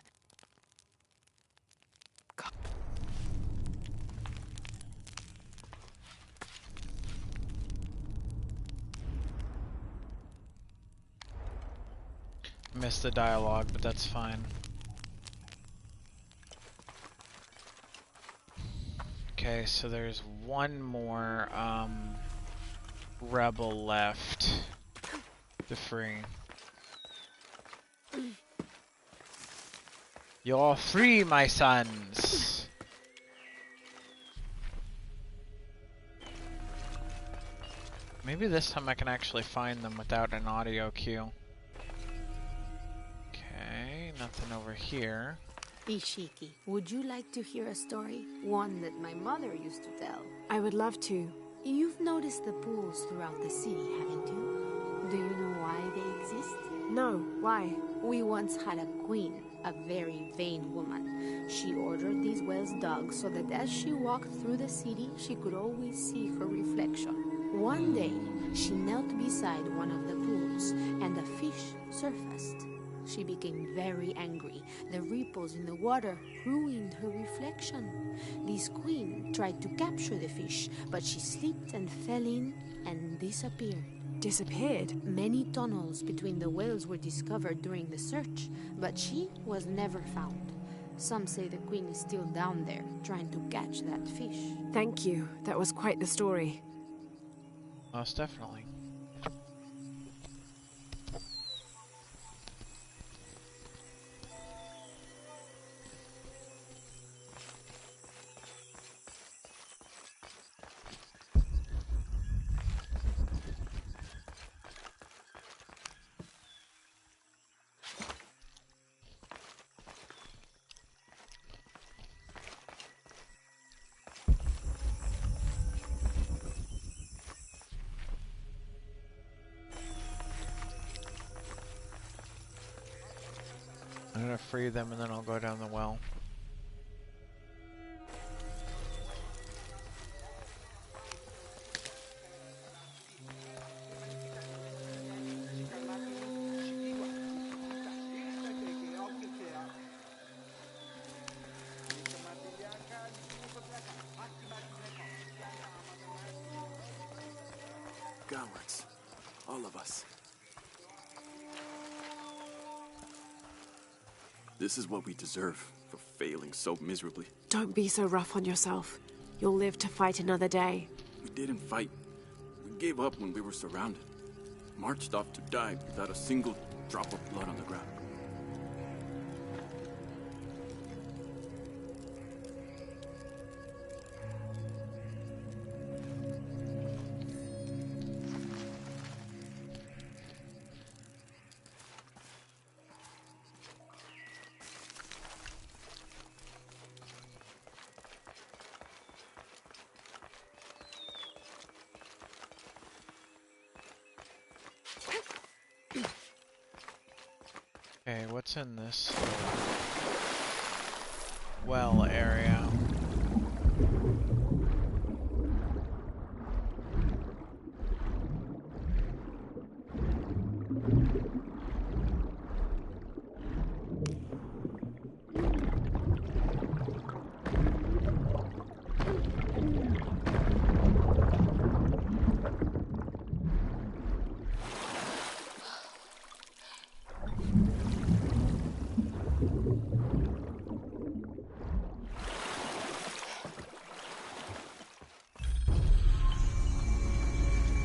Missed the dialogue, but that's fine. Okay, so there's one more rebel left to free. You're free, my sons! Maybe this time I can actually find them without an audio cue. Okay, nothing over here. Ishiki, would you like to hear a story? One that my mother used to tell. I would love to. You've noticed the pools throughout the city, haven't you? Do you know why they exist? No, why? We once had a queen, a very vain woman. She ordered these wells dug so that as she walked through the city, she could always see her reflection. One day, she knelt beside one of the pools, and a fish surfaced. She became very angry. The ripples in the water ruined her reflection. This queen tried to capture the fish, but she slipped and fell in and disappeared. Disappeared? Many tunnels between the wells were discovered during the search, but she was never found. Some say the queen is still down there, trying to catch that fish. Thank you. That was quite the story. Most definitely. gonna free them and then I'll go down the well. Cowards. All of us. This is what we deserve for failing so miserably. Don't be so rough on yourself. You'll live to fight another day. We didn't fight. We gave up when we were surrounded. Marched off to die without a single drop of blood on the ground. Okay, what's in this well area?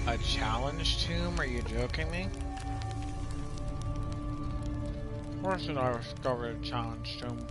A challenge tomb? Are you joking me? Where should I discover a challenge tomb?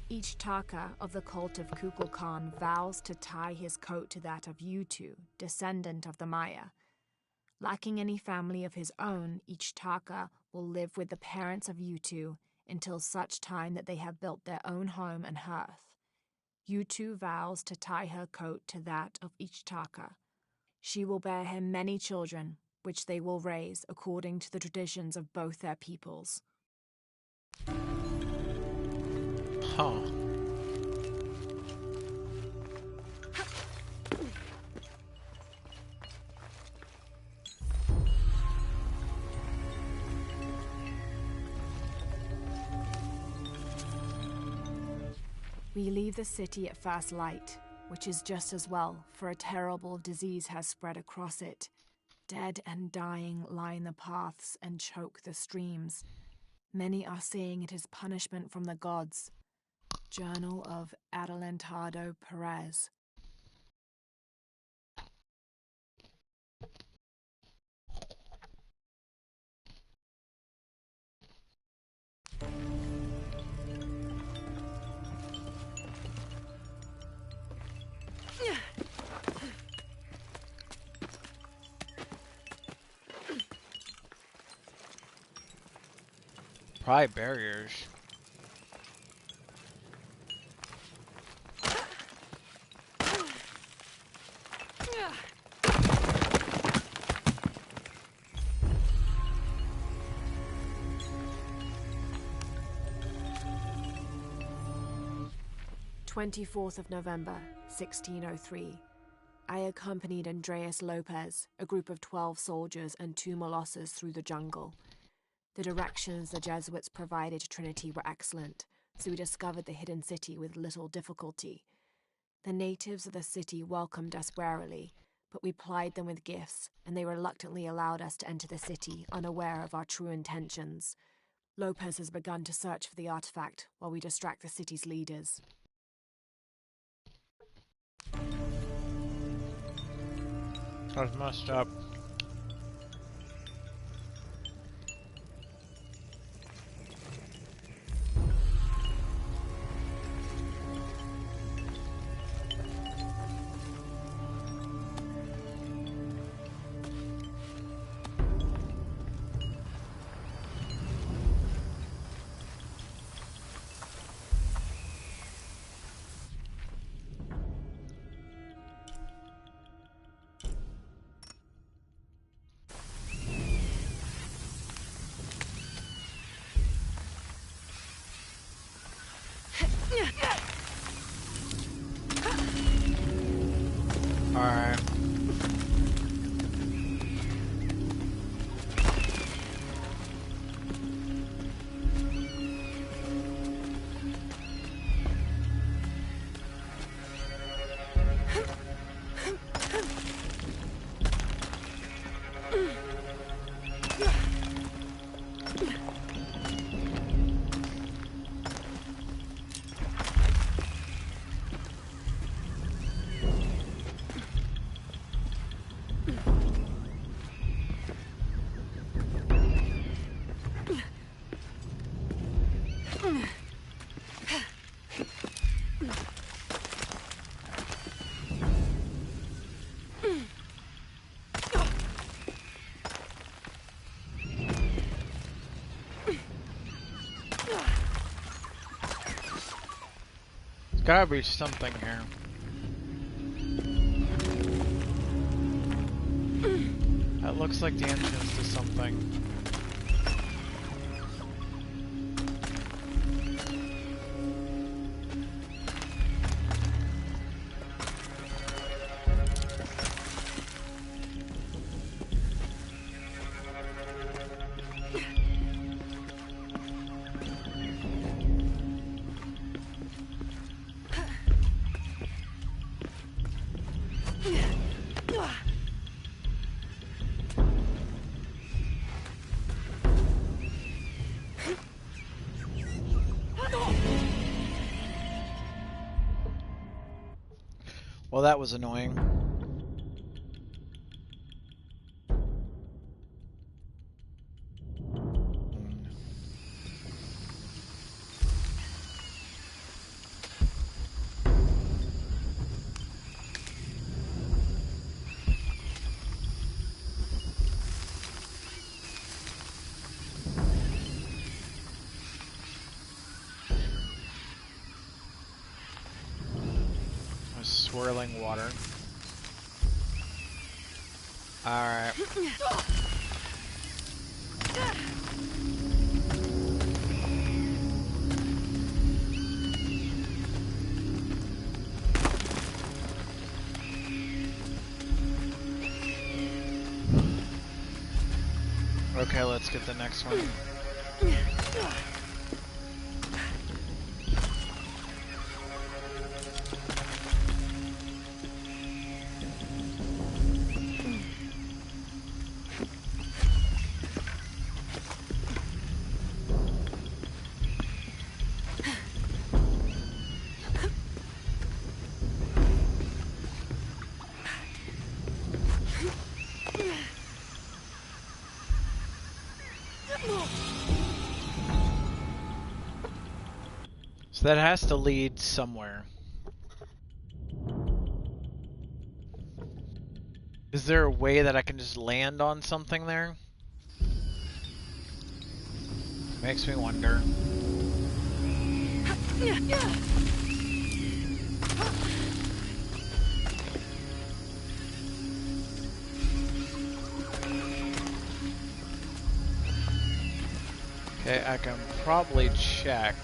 Each Taka of the cult of Kukulkan vows to tie his coat to that of Yutu, descendant of the Maya. Lacking any family of his own, each Taka will live with the parents of Yutu until such time that they have built their own home and hearth. Yutu vows to tie her coat to that of each Taka. She will bear him many children, which they will raise according to the traditions of both their peoples. Huh. We leave the city at first light, which is just as well, for a terrible disease has spread across it. Dead and dying line the paths and choke the streams. Many are saying it is punishment from the gods. Journal of Adelantado Perez. Probably barriers. November 1603. I accompanied Andreas Lopez, a group of 12 soldiers and 2 Molosses through the jungle. The directions the Jesuits provided to Trinity were excellent, so we discovered the hidden city with little difficulty. The natives of the city welcomed us warily, but we plied them with gifts, and they reluctantly allowed us to enter the city, unaware of our true intentions. Lopez has begun to search for the artifact while we distract the city's leaders. That's messed up. Alright. Gotta be something here. That looks like the entrance to something. Well, that was annoying. Swirling water. Alright. Okay, let's get the next one. So that has to lead somewhere. Is there a way that I can just land on something there? Makes me wonder. Okay, I can probably check.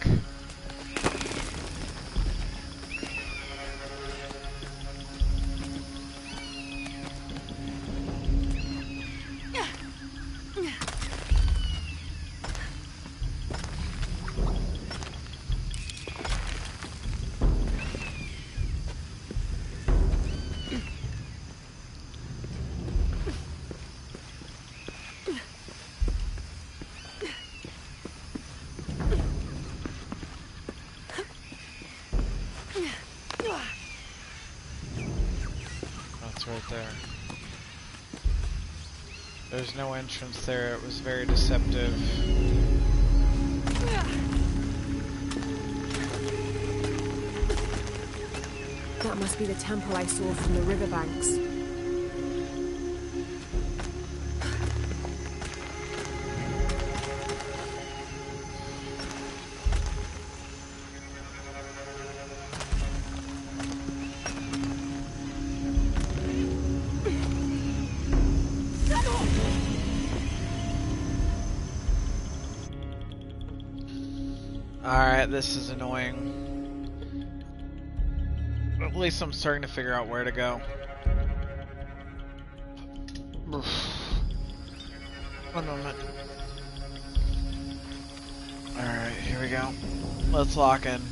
Right there. There's no entrance there. It was very deceptive. That must be the temple I saw from the riverbanks. Alright, this is annoying. At least I'm starting to figure out where to go. One moment. Alright, here we go. Let's lock in.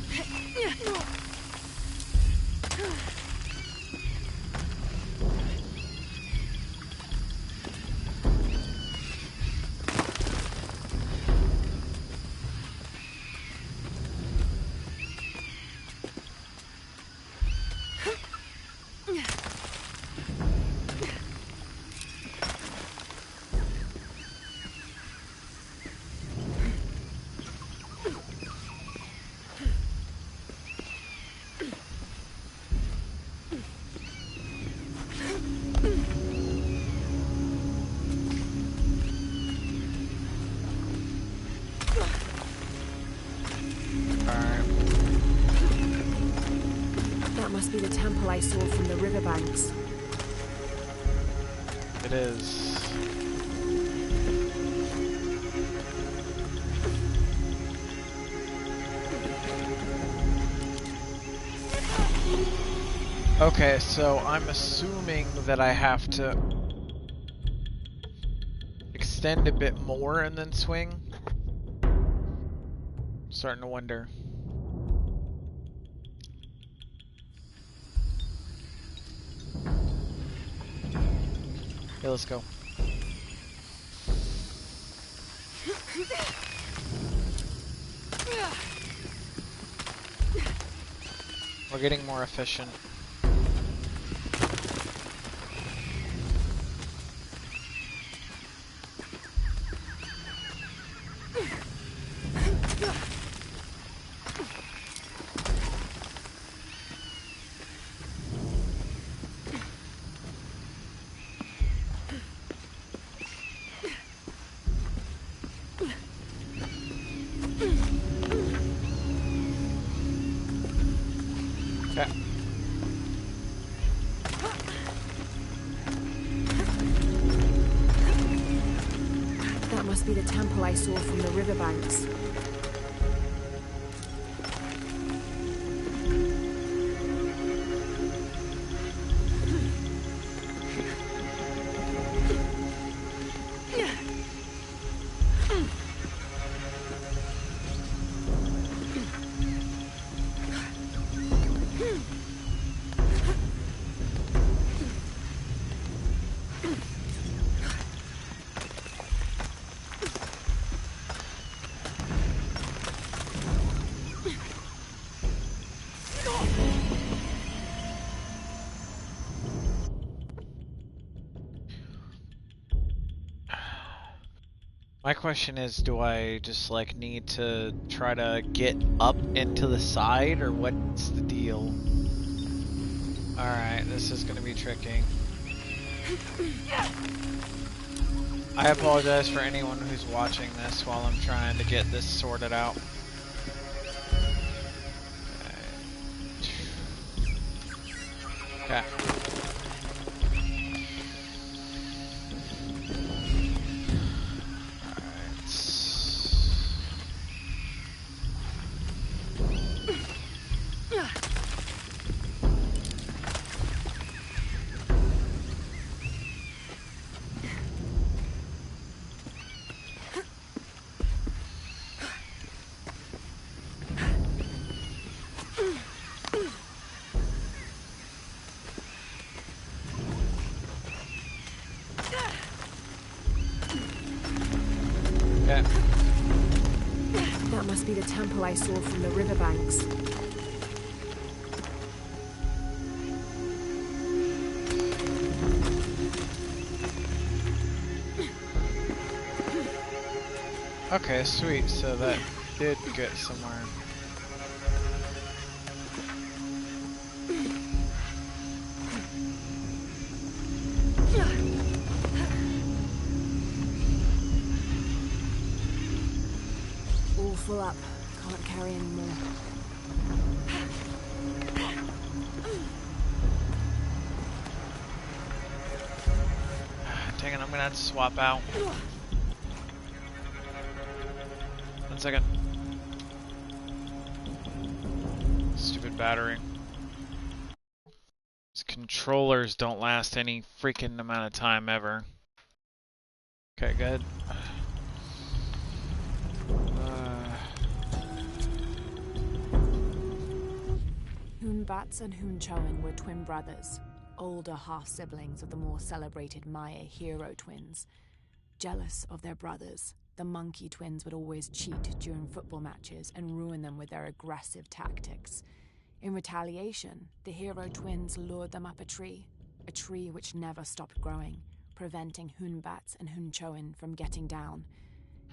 That must be the temple I saw from the riverbanks. It is. Okay, so I'm assuming that I have to extend a bit more and then swing. Starting to wonder. Okay, let's go. We're getting more efficient. Okay. That must be the temple I saw from the riverbanks. My question is, do I just like need to try to get up into the side, or what's the deal? Alright, this is gonna be tricky. I apologize for anyone who's watching this while I'm trying to get this sorted out. Okay. That must be the temple I saw from the riverbanks. Okay, sweet. So that did get somewhere. All full up. Can't carry any more. Dang it, I'm gonna have to swap out. 1 second. Stupid battery. These controllers don't last any freaking amount of time ever. Okay, good. Hoonbats and Hoonchoin were twin brothers, older half-siblings of the more celebrated Maya hero twins. Jealous of their brothers, the monkey twins would always cheat during football matches and ruin them with their aggressive tactics. In retaliation, the hero twins lured them up a tree which never stopped growing, preventing Hoonbats and Hoonchoin from getting down.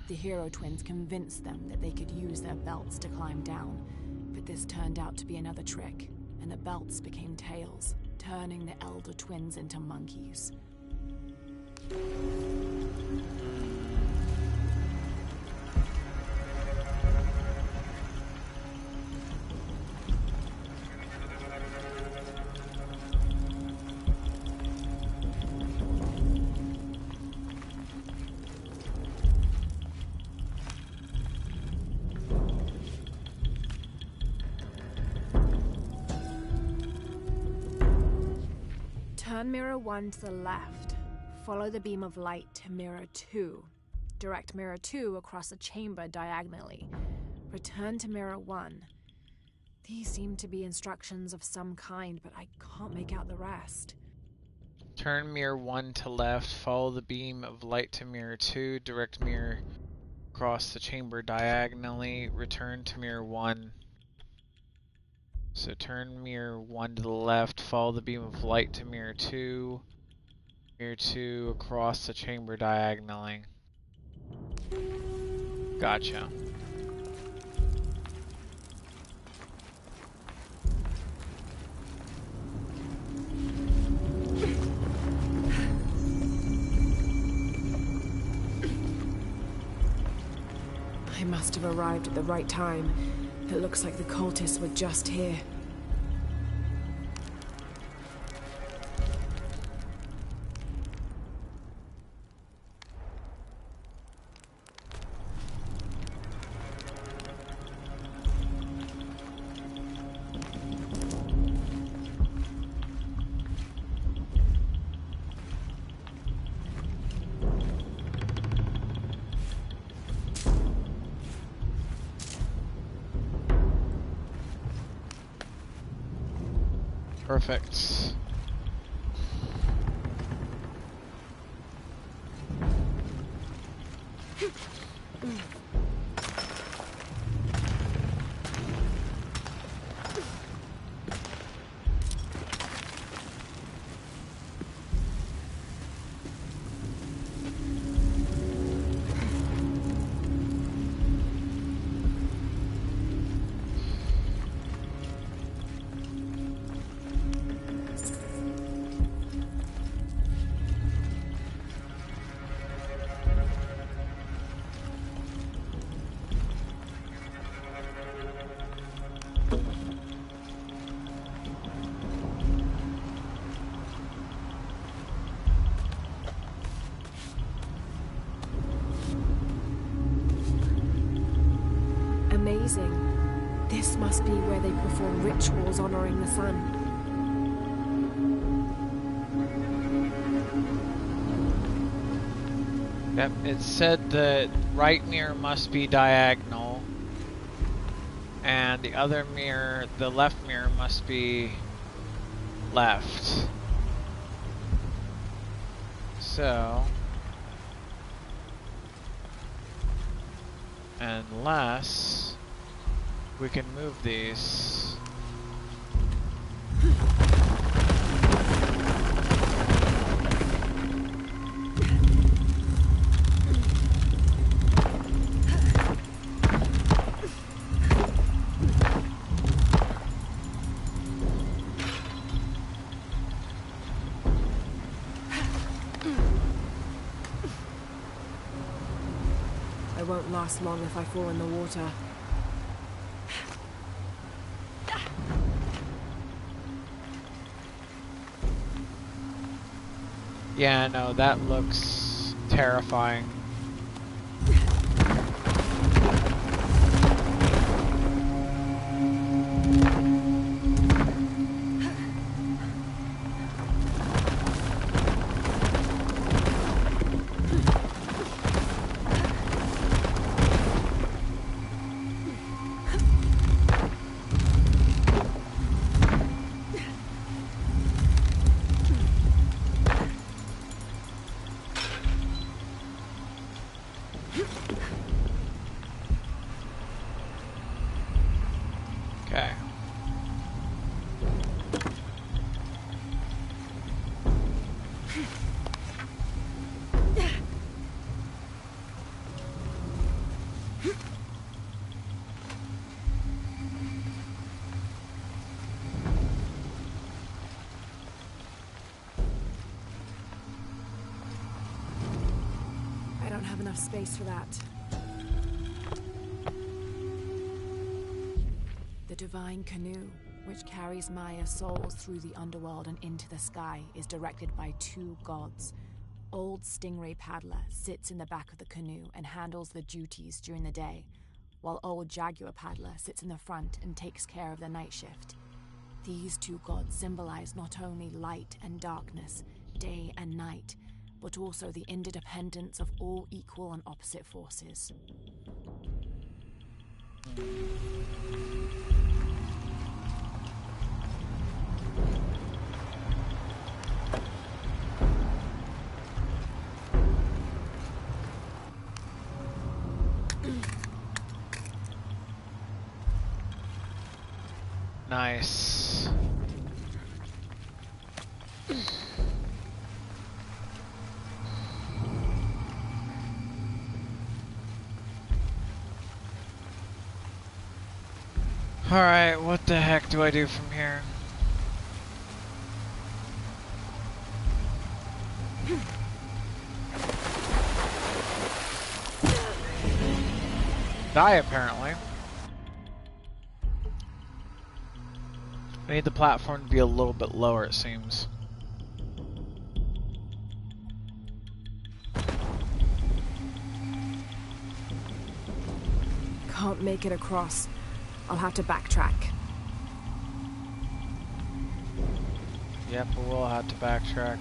The hero twins convinced them that they could use their belts to climb down, but this turned out to be another trick, and the belts became tails, turning the elder twins into monkeys. Turn mirror 1 to the left. Follow the beam of light to mirror 2. Direct mirror 2 across the chamber diagonally. Return to mirror 1. These seem to be instructions of some kind, but I can't make out the rest. Turn mirror 1 to left. Follow the beam of light to mirror 2. Direct mirror across the chamber diagonally. Return to mirror 1. So turn mirror 1 to the left, follow the beam of light to mirror 2. Mirror 2 across the chamber diagonally. Gotcha. I must have arrived at the right time. It looks like the cultists were just here. Perfect. Amazing. This must be where they perform rituals honoring the sun. Yep, it said the right mirror must be diagonal, and the other mirror, the left mirror, must be left. So, unless we can move these. I won't last long if I fall in the water. Yeah, no, that looks terrifying. have enough space for that. The divine canoe, which carries Maya's souls through the underworld and into the sky, is directed by two gods. Old Stingray Paddler sits in the back of the canoe and handles the duties during the day, while Old Jaguar Paddler sits in the front and takes care of the night shift. These two gods symbolize not only light and darkness, day and night, but also the interdependence of all equal and opposite forces. Nice. Alright, what the heck do I do from here? Die, apparently. I need the platform to be a little bit lower, it seems. Can't make it across. I'll have to backtrack. Yep, we'll have to backtrack.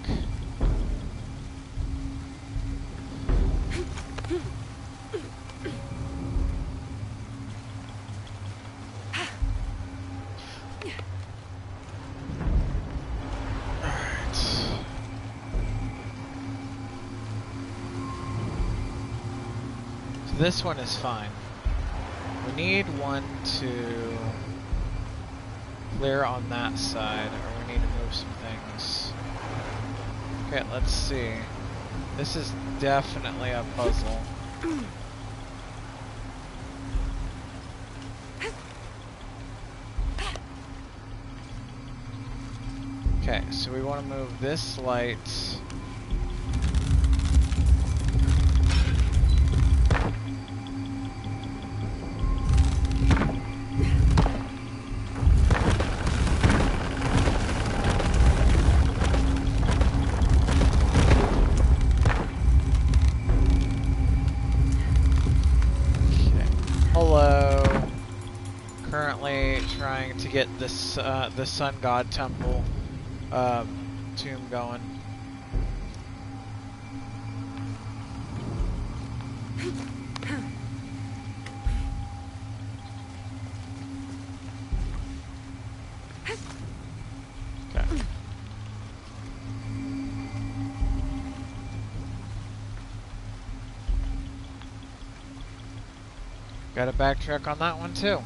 This one is fine. We need one to clear on that side, or we need to move some things. Okay, let's see. This is definitely a puzzle. Okay, so we want to move this light. To get this the Sun God Temple tomb going. Okay. Got to backtrack on that one too.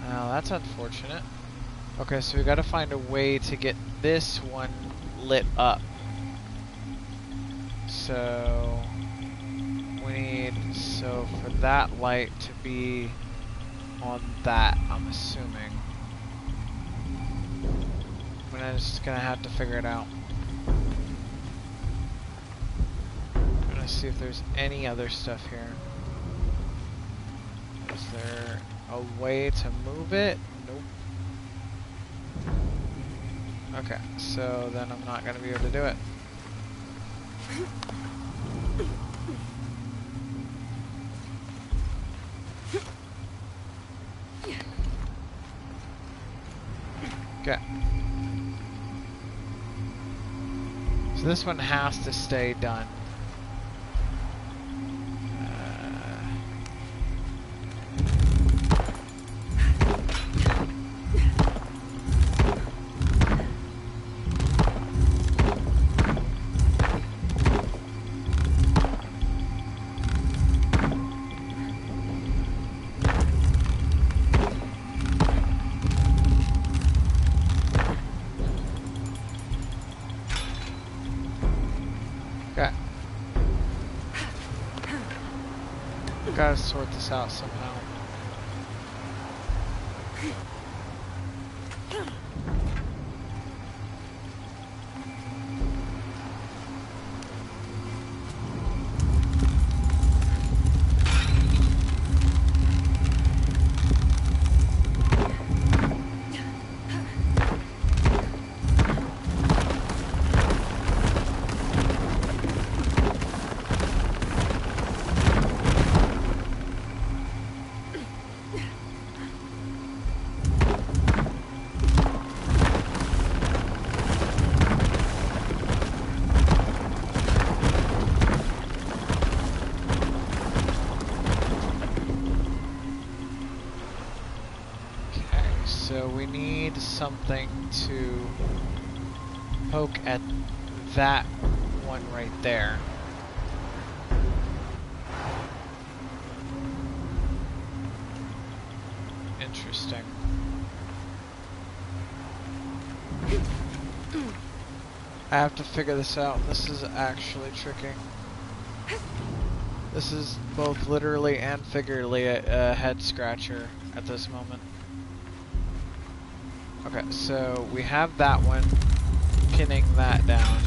Now that's unfortunate. Okay, so we gotta find a way to get this one lit up. So we need, so for that light to be on that, I'm assuming. I'm just gonna have to figure it out. I'm gonna see if there's any other stuff here. Is there a way to move it? Nope. Okay, so then I'm not gonna be able to do it. Okay. So this one has to stay done. Gotta sort this out somehow. something to poke at that one right there. Interesting. I have to figure this out. This is actually tricky. This is both literally and figuratively a head scratcher at this moment. Okay, so we have that one pinning that down.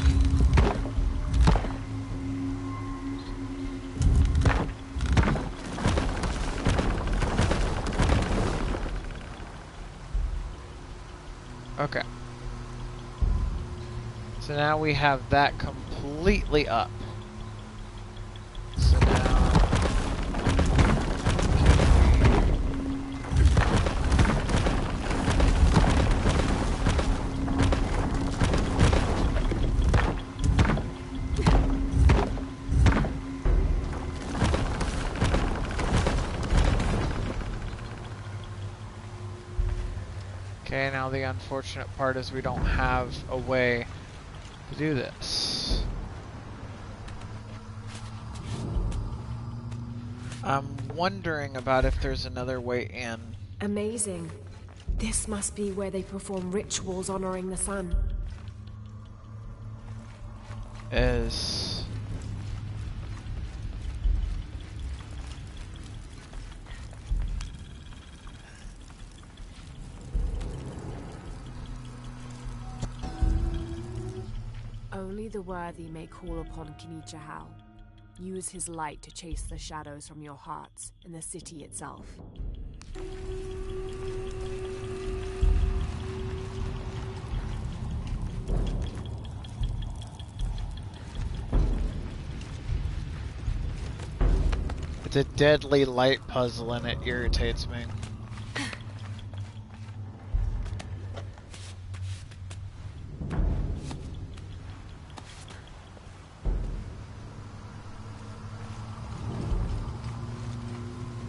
Okay. So now we have that completely up. So now... Okay, now the unfortunate part is we don't have a way to do this. I'm wondering about if there's another way in. Amazing. This must be where they perform rituals honoring the sun. Is... Only the worthy may call upon Kinichahal. Use his light to chase the shadows from your hearts in the city itself. It's a deadly light puzzle and it irritates me.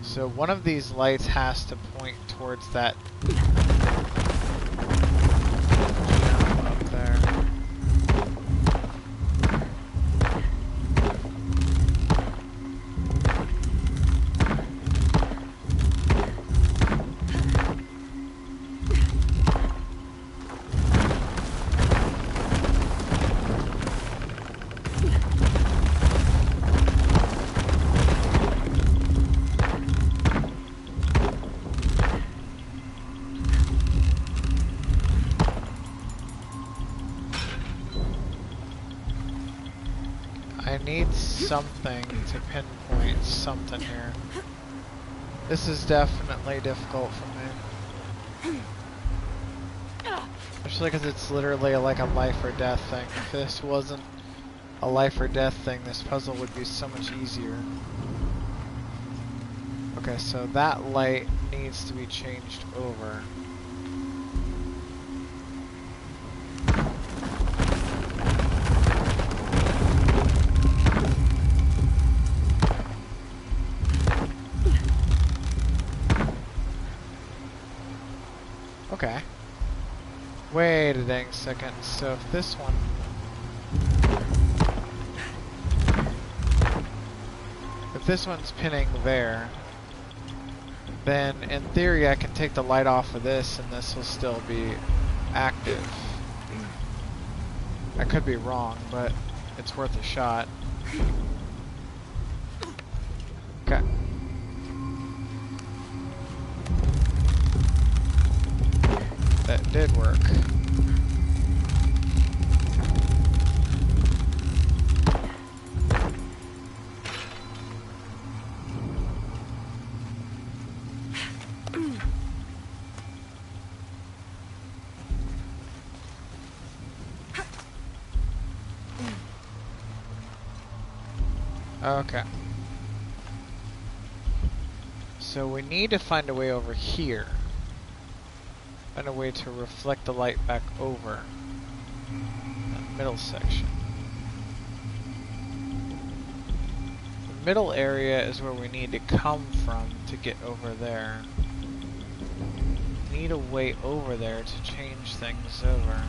So one of these lights has to point towards that gem up there. I need something to pinpoint something here. This is definitely difficult for me. Especially because it's literally like a life or death thing. If this wasn't a life or death thing, this puzzle would be so much easier. Okay, so that light needs to be changed over. Okay. Wait a dang second. So if this one... If this one's pinning there, then in theory I can take the light off of this and this will still be active. I could be wrong, but it's worth a shot. Okay. That did work. Okay. So we need to find a way over here. Find a way to reflect the light back over that middle section. The middle area is where we need to come from to get over there. We need a way over there to change things over.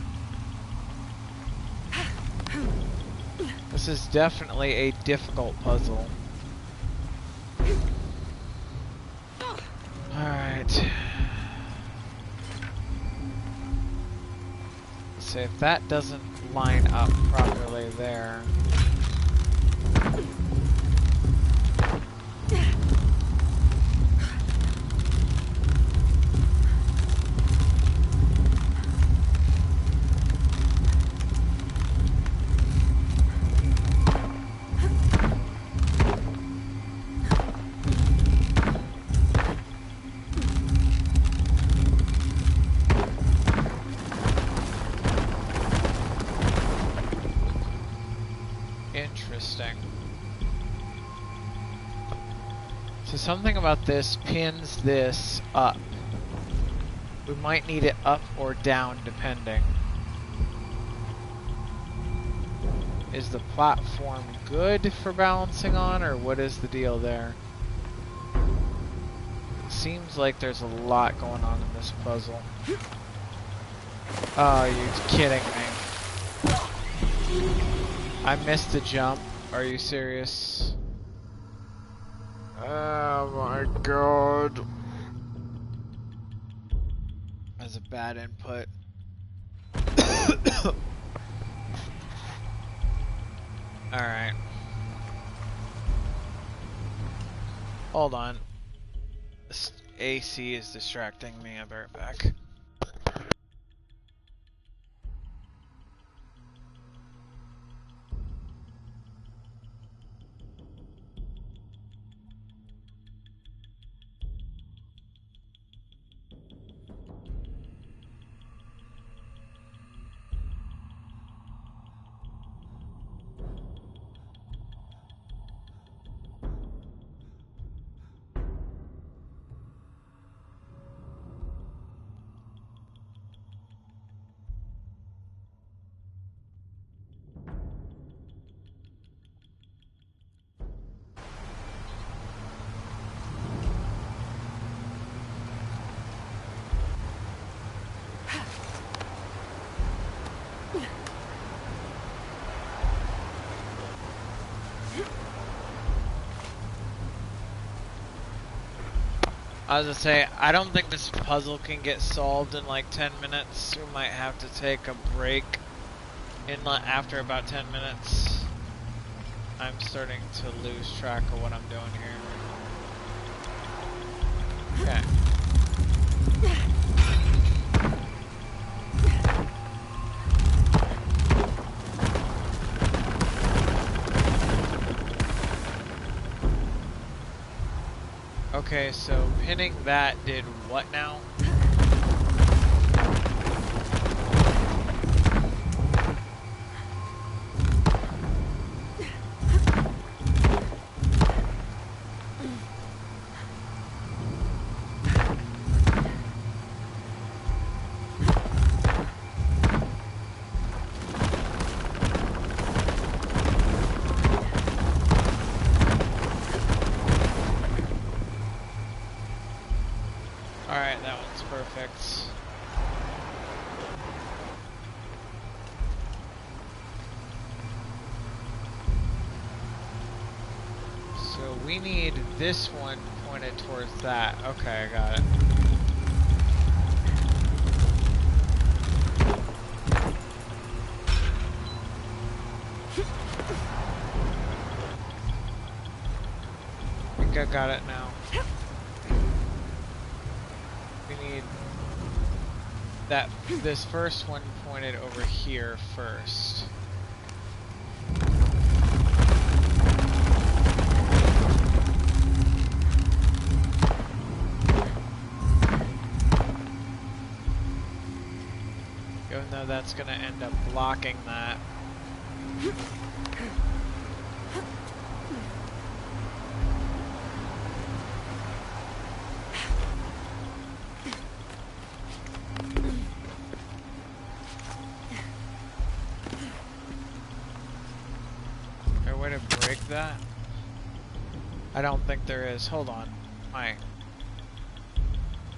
This is definitely a difficult puzzle. Alright. So if that doesn't line up properly there... Interesting. So something about this pins this up. We might need it up or down depending. Is the platform good for balancing on, or what is the deal there? It seems like there's a lot going on in this puzzle. Oh, you're kidding me. I missed the jump. Are you serious? Oh my god. That's a bad input. Alright. Hold on. This AC is distracting me. I'll be right back. I was gonna say, I don't think this puzzle can get solved in like 10 minutes. We might have to take a break in after about 10 minutes. I'm starting to lose track of what I'm doing here. Okay. Okay, so pinning that did what now? Alright, that one's perfect. So we need this one pointed towards that. Okay, I got it. I think I got it now. We need this first one pointed over here first. Even though that's gonna end up blocking that. That? I don't think there is. Hold on.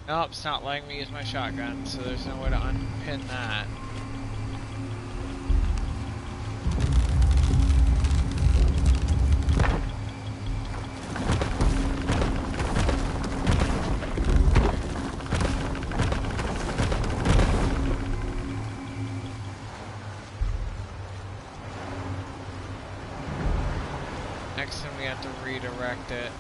Nope, it's not letting me use my shotgun, so there's no way to unpin that. Next time we have to redirect it.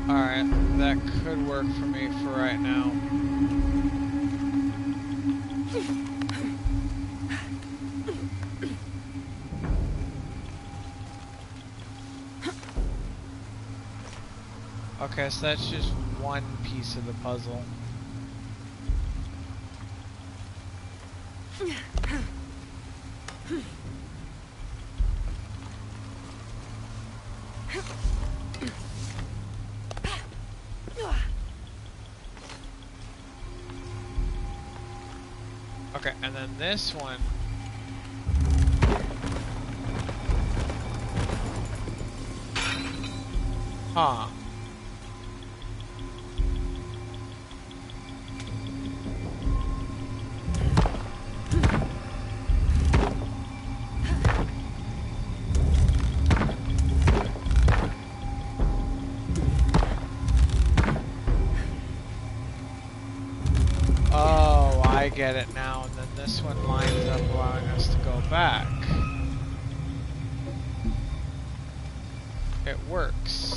Alright, that could work for me for right now. Okay, so that's just one piece of the puzzle. Okay, and then this one. Huh. Oh, I get it now, and then this one lines up allowing us to go back. It works.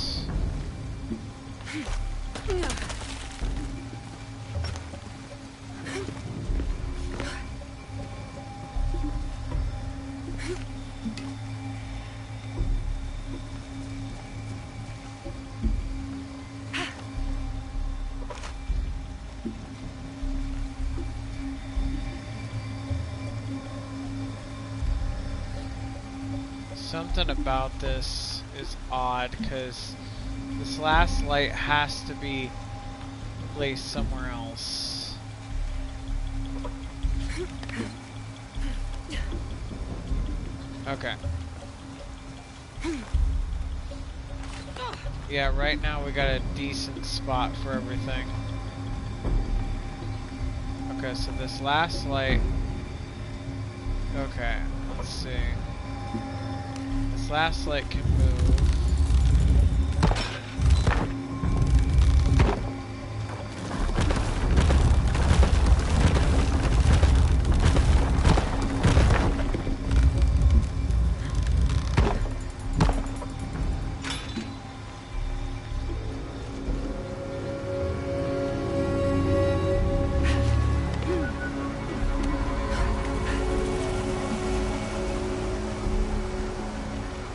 Something about this is odd because this last light has to be placed somewhere else. Okay. Yeah, right now we got a decent spot for everything. Okay, so this last light. Okay, let's see. This last light can move.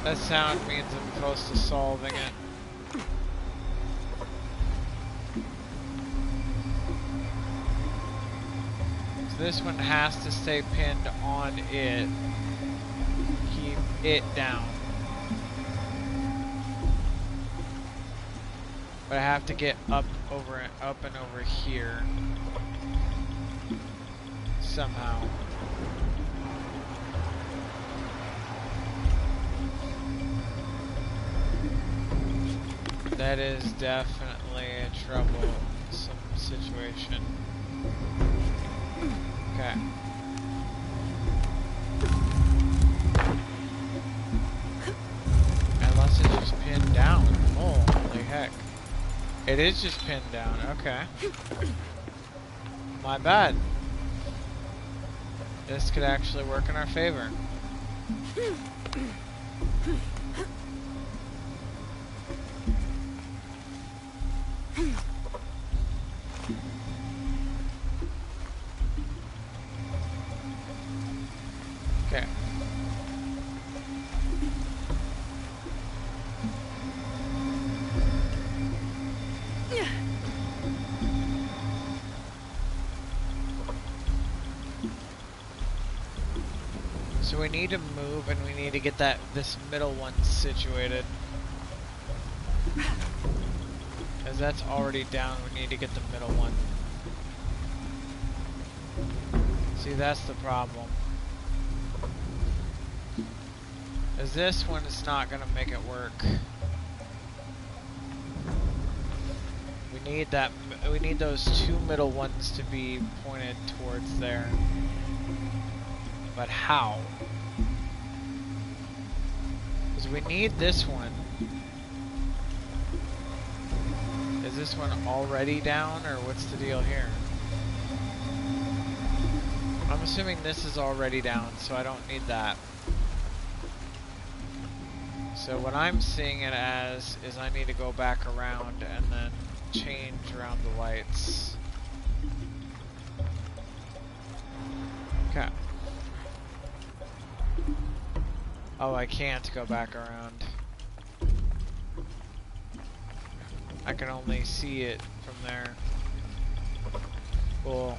That sound means I'm close to solving it. So this one has to stay pinned on it. Keep it down. But I have to get up and over here. Somehow. That is definitely a troublesome situation. Okay. Unless it's just pinned down. Holy heck. It is just pinned down. Okay. My bad. This could actually work in our favor. Okay. So we need to move and we need to get this middle one situated. As that's already down, we need to get the middle one. See, that's the problem. As this one is not gonna make it work. We need those two middle ones to be pointed towards there. But how? Because we need this one. Is this one already down, or what's the deal here? I'm assuming this is already down, so I don't need that. So what I'm seeing it as is I need to go back around and then change around the lights. Okay. Oh, I can't go back around. I can only see it from there. Cool.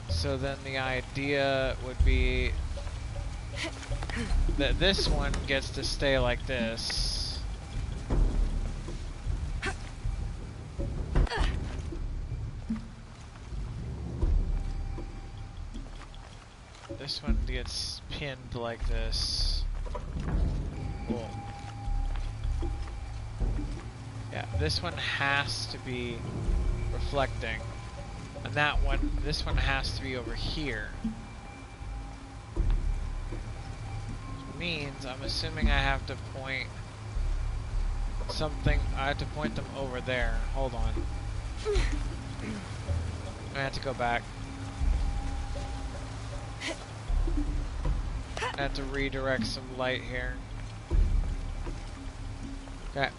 So then the idea would be that this one gets to stay like this. This one gets pinned like this. Cool. Yeah, this one has to be reflecting. And that one, this one has to be over here. Which means, I'm assuming I have to point something, I have to point them over there. Hold on. I have to go back. I have to redirect some light here. Okay.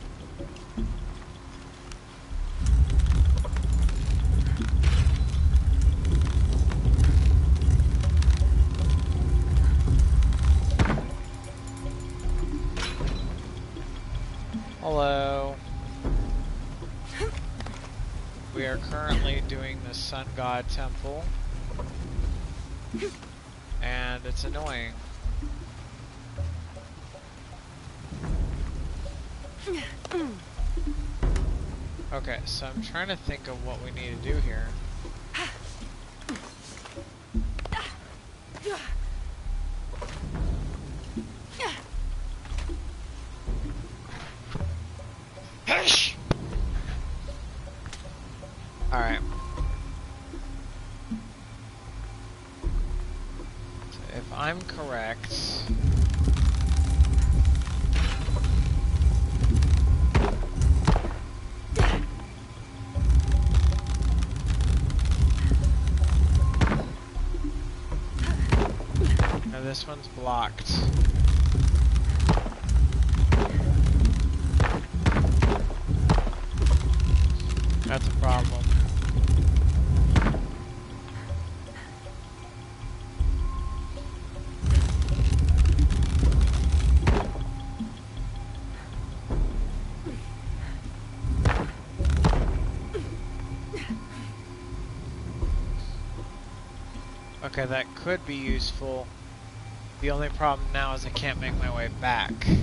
Hello. We are currently doing the Sun God Temple. And it's annoying. Okay, so I'm trying to think of what we need to do here. Alright. So if I'm correct... Now this one's blocked. That's a problem. Okay, that could be useful. The only problem now is I can't make my way back. Okay,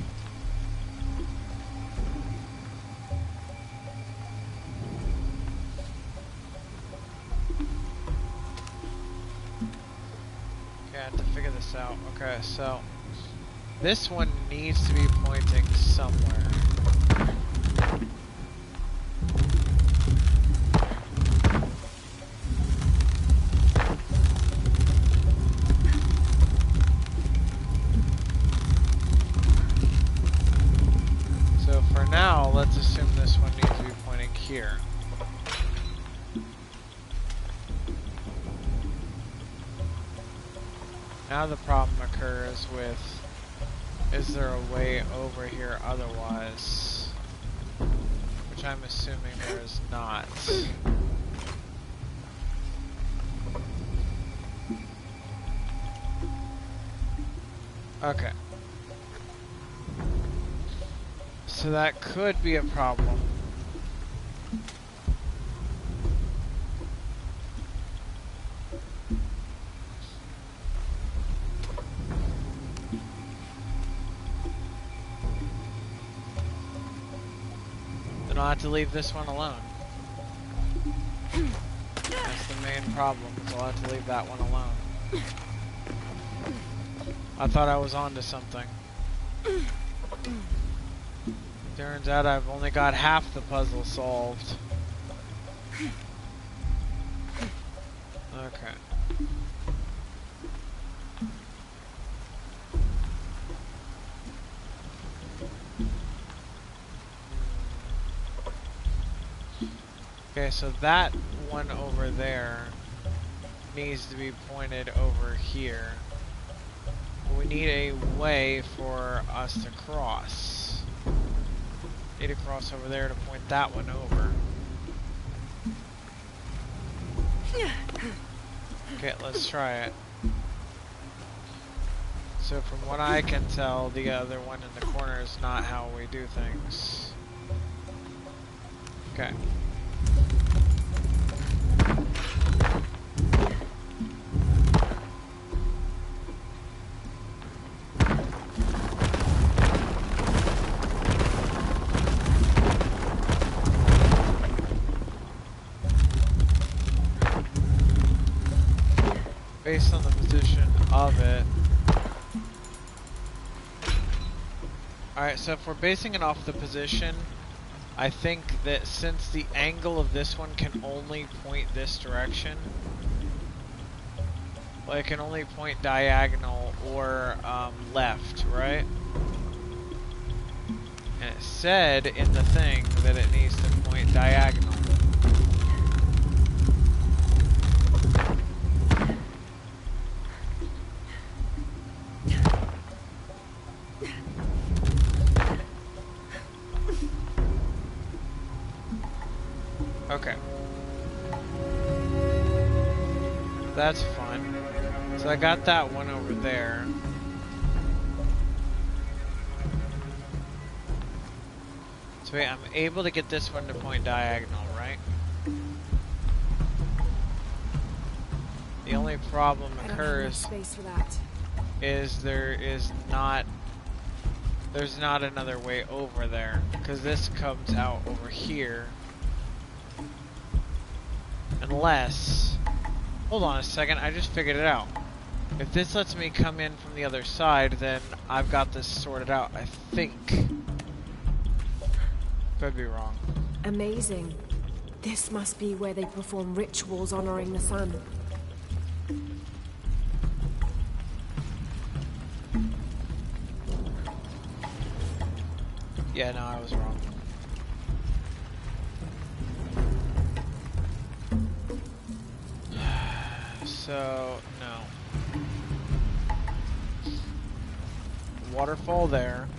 I have to figure this out. Okay, so this one needs to be pointing somewhere. So for now, let's assume this one needs to be pointing here. Now the problem occurs with, is there a way over here otherwise? Which I'm assuming there is not. Okay. So that could be a problem. Then I'll have to leave this one alone. That's the main problem, is I'll have to leave that one alone. I thought I was onto something. Turns out I've only got half the puzzle solved. Okay. Okay, so that one over there needs to be pointed over here. We need a way for us to cross. Need to cross over there to point that one over. Okay, let's try it. So from what I can tell, the other one in the corner is not how we do things. Okay. Based on the position of it. Alright, so if we're basing it off the position, I think that since the angle of this one can only point this direction, well, it can only point diagonal or left, right? And it said in the thing that it needs to point diagonal. Okay. That's fun. So I got that one over there. So wait, I'm able to get this one to point diagonal, right? The only problem occurs is there's not another way over there, because this comes out over here. Unless, hold on a second, I just figured it out. If this lets me come in from the other side, then I've got this sorted out, I think. Could be wrong. Amazing. This must be where they perform rituals honoring the sun. Yeah, no, I was wrong. So, no. Waterfall there.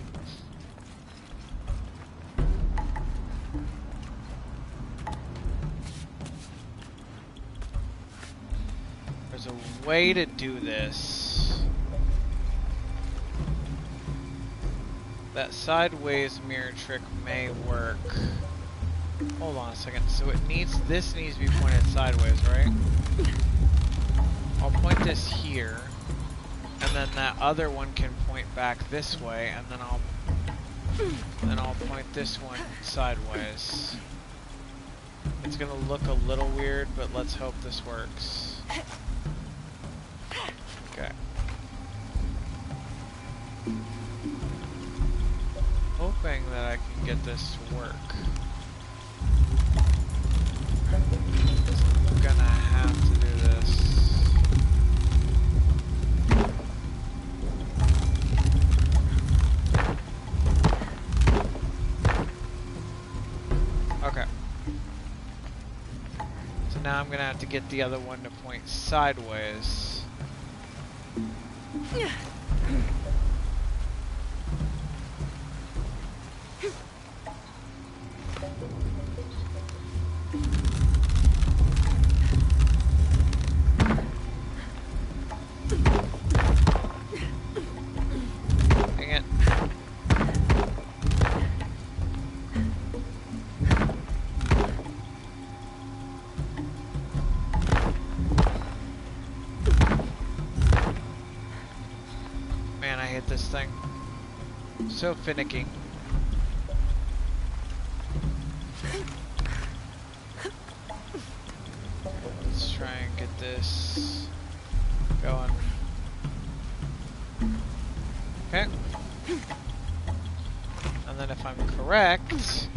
There's a way to do this. That sideways mirror trick may work. Hold on a second. So this needs to be pointed sideways, right? I'll point this here, and then that other one can point back this way, and then I'll point this one sideways. It's gonna look a little weird, but let's hope this works. Okay. Hoping that I can get this to work. I'm gonna have to do this. Okay. So now I'm gonna have to get the other one to point sideways. at this thing. So finicky. Let's try and get this going. Okay. And then if I'm correct,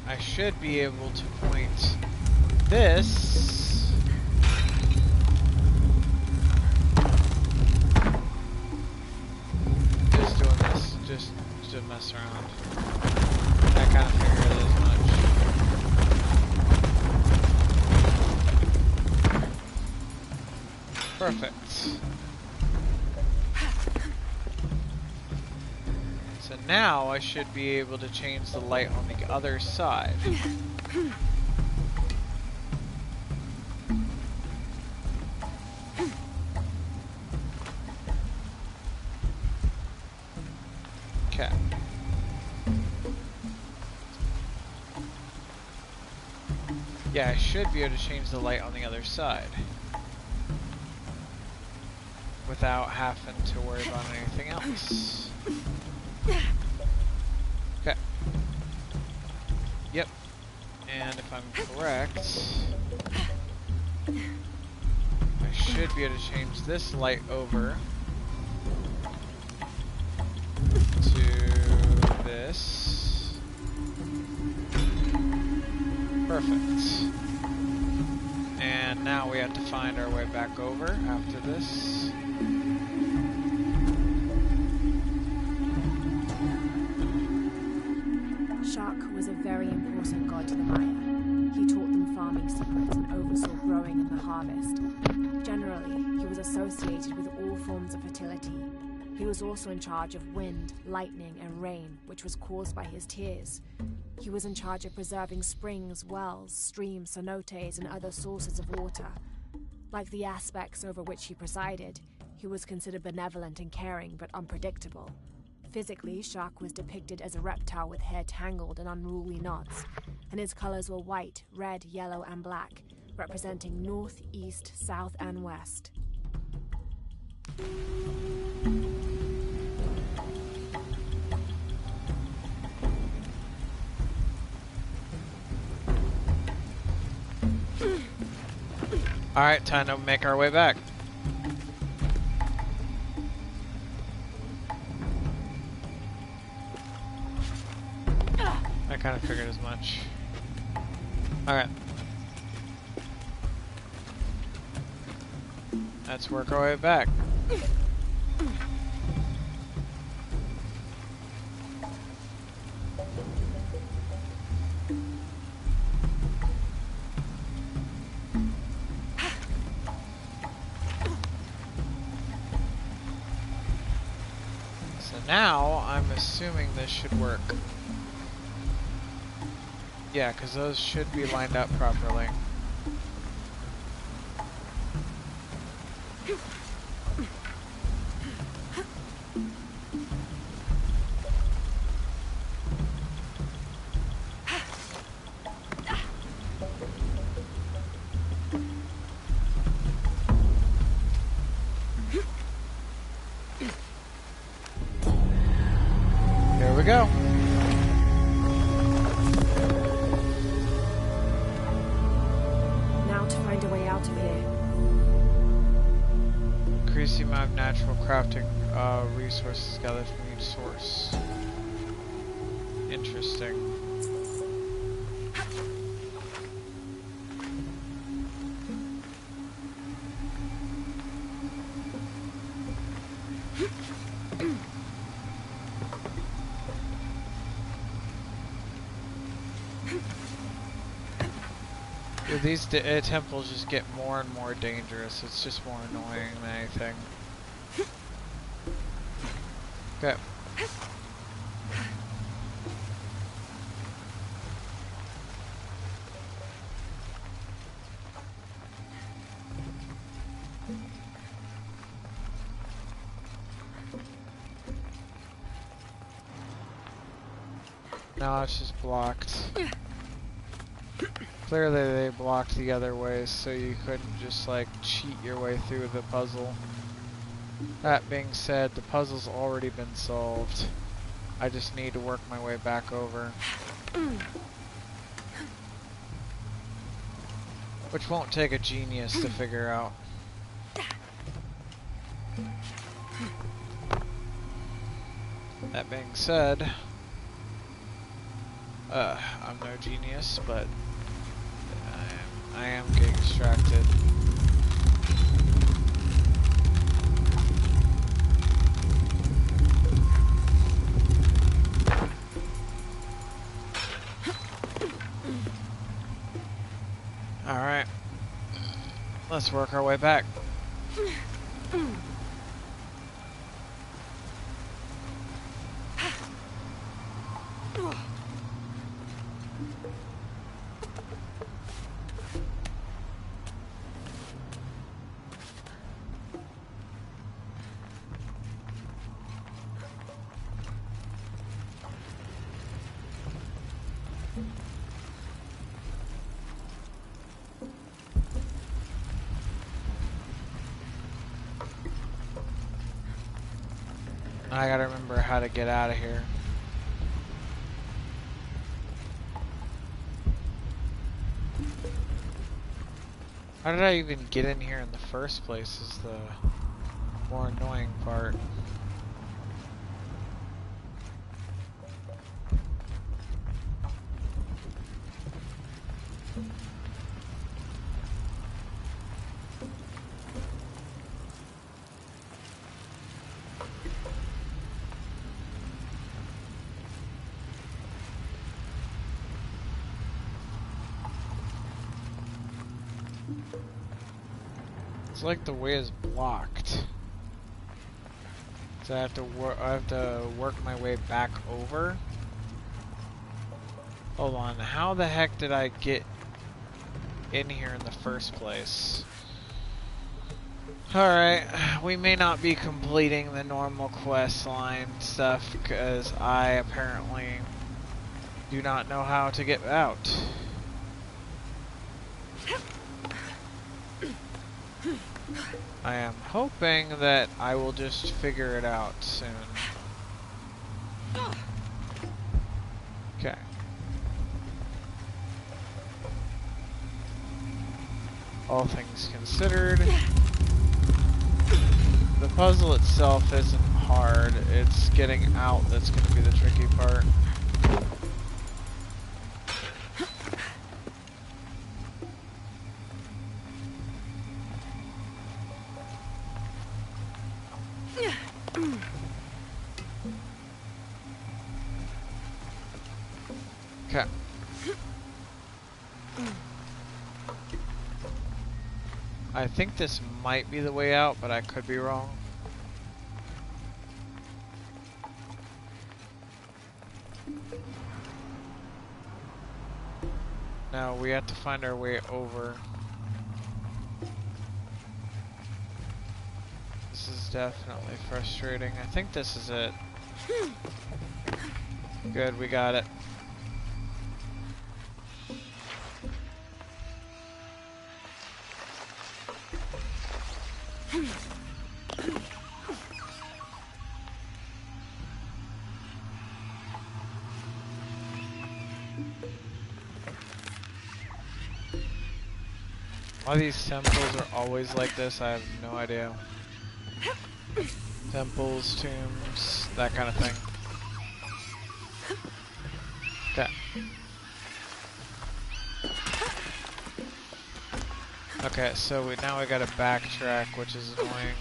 I should be able to point this just doing this, just to mess around. I kind of figured as much. Perfect. So now I should be able to change the light on the other side. Okay. Yeah, I should be able to change the light on the other side without having to worry about anything else. Okay. Yep. And if I'm correct, I should be able to change this light over to this. Perfect. And now we have to find our way back over after this. Shark was a very important god to the Maya. He taught them farming secrets and oversaw growing and the harvest. Generally, he was associated with all forms of fertility. He was also in charge of wind, lightning, and rain, which was caused by his tears. He was in charge of preserving springs, wells, streams, cenotes, and other sources of water. Like the aspects over which he presided, he was considered benevolent and caring, but unpredictable. Physically, Shark was depicted as a reptile with hair tangled in unruly knots, and his colors were white, red, yellow, and black, representing north, east, south, and west. Alright, time to make our way back. I kind of figured as much. Alright. Let's work our way back. So now, I'm assuming this should work. Yeah, because those should be lined up properly. Here we go. Increase the amount of natural crafting resources gathered from each source. Interesting. These temples just get more and more dangerous. It's just more annoying than anything. Okay. Now it's just blocked. Clearly they blocked the other way, so you couldn't just like cheat your way through the puzzle. That being said, the puzzle's already been solved. I just need to work my way back over. Which won't take a genius to figure out. That being said, I'm no genius, but I am getting distracted. Alright. Let's work our way back. I gotta remember how to get out of here. How did I even get in here in the first place is the more annoying part. It's like the way is blocked. So I have to work my way back over. Hold on, how the heck did I get in here in the first place? Alright, we may not be completing the normal quest line stuff because I apparently do not know how to get out. I am hoping that I will just figure it out soon. Okay. All things considered, the puzzle itself isn't hard. It's getting out that's going to be the tricky part. Okay. I think this might be the way out, but I could be wrong. No, we have to find our way over. This is definitely frustrating. I think this is it. Good, we got it. Why these temples are always like this, I have no idea. Temples, tombs, that kind of thing. Okay. Okay, so now we gotta backtrack, which is annoying.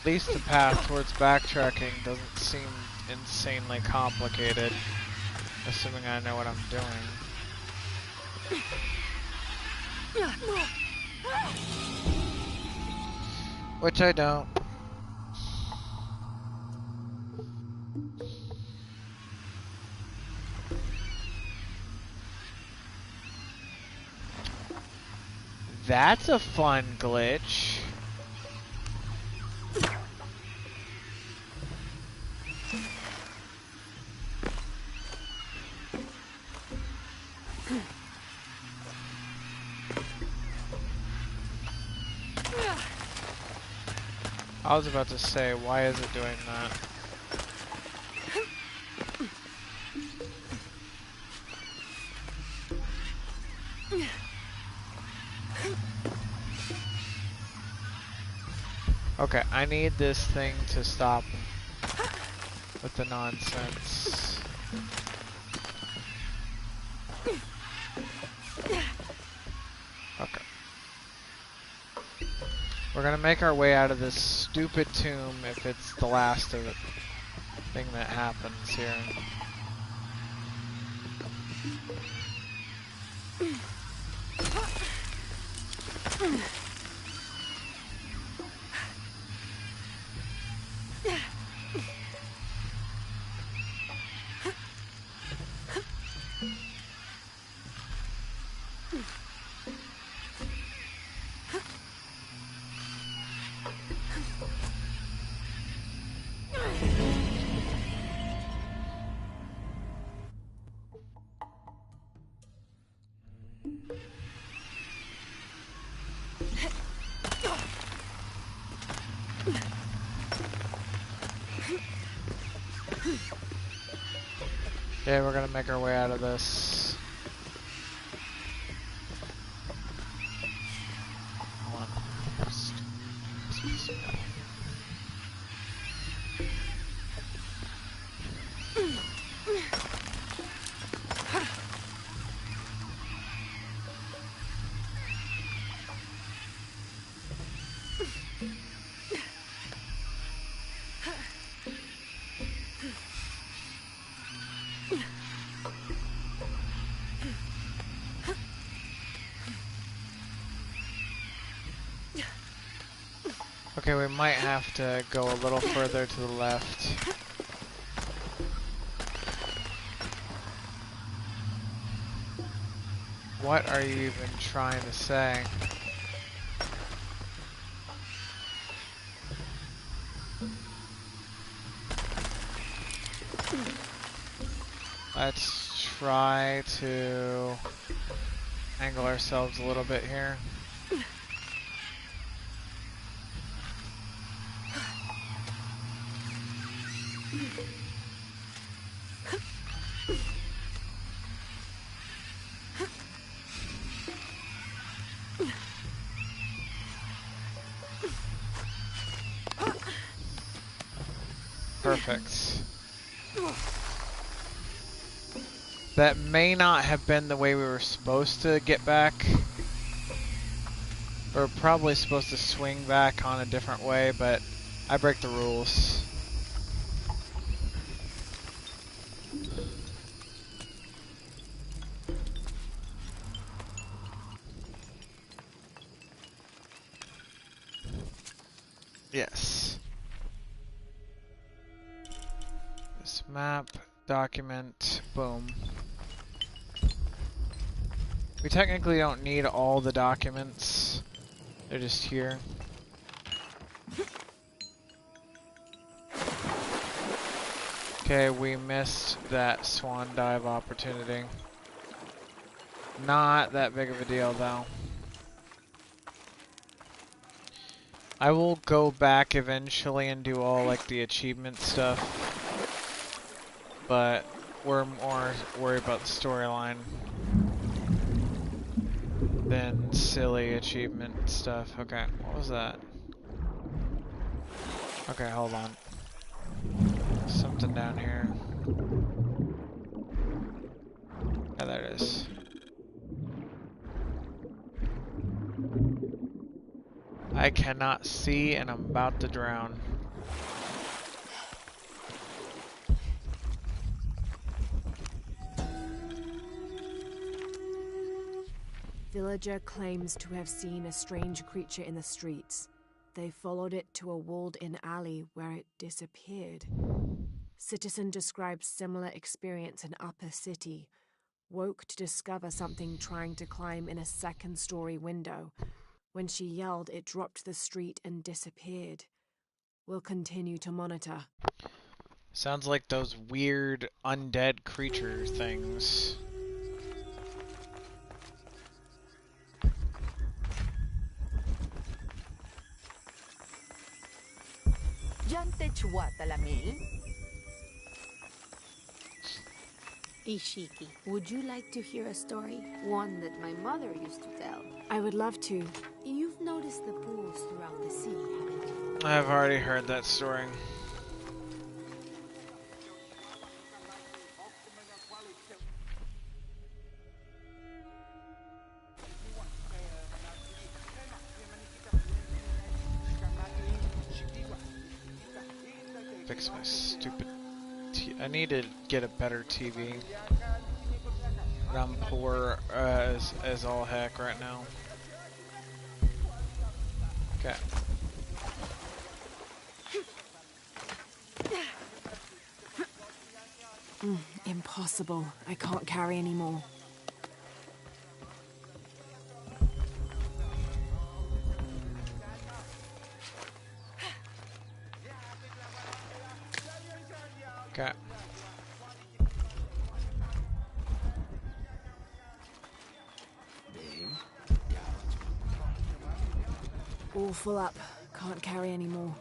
At least the path towards backtracking doesn't seem insanely complicated, assuming I know what I'm doing. Which I don't. That's a fun glitch. I was about to say, why is it doing that? Okay, I need this thing to stop with the nonsense. Okay. We're gonna make our way out of this stupid tomb if it's the last of it thing that happens here. Okay, we're gonna make our way out of this. Hold on. Okay, we might have to go a little further to the left. What are you even trying to say? Let's try to angle ourselves a little bit here. Perfect. That may not have been the way we were supposed to get back. We're probably supposed to swing back on a different way, but I break the rules. Yes. This map, document, boom. We technically don't need all the documents. They're just here. Okay, we missed that swan dive opportunity. Not that big of a deal though. I will go back eventually and do all like the achievement stuff, but we're more worried about the storyline than silly achievement stuff. Okay, what was that? Okay, hold on. Something down here. Yeah, there it is. I cannot see and I'm about to drown. Villager claims to have seen a strange creature in the streets. They followed it to a walled-in alley where it disappeared. Citizen describes similar experience in Upper City. Woke to discover something trying to climb in a second-story window. When she yelled, it dropped to the street and disappeared. We'll continue to monitor. Sounds like those weird undead creature things. Chua Talamil? Ishiki, would you like to hear a story? One that my mother used to tell. I would love to. You've noticed the pools throughout the city, haven't you? I've already heard that story. Fix my stupid I need to get a better TV. But I'm poor as all heck right now. Okay. Impossible. I can't carry anymore. Okay. All full up. Can't carry anymore.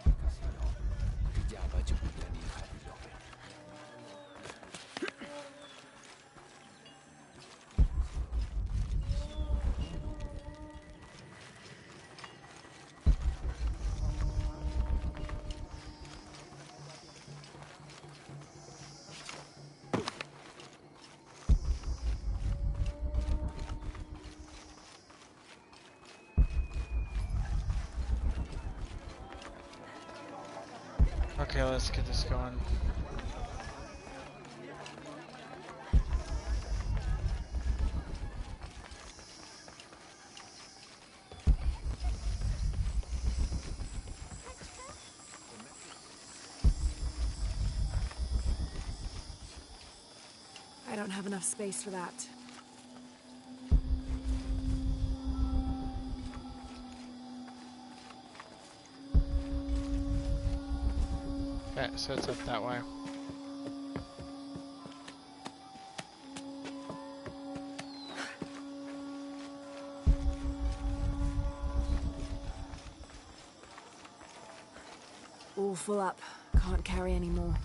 Okay, let's get this going. I don't have enough space for that. Okay, so it's up that way. All full up. Can't carry anymore.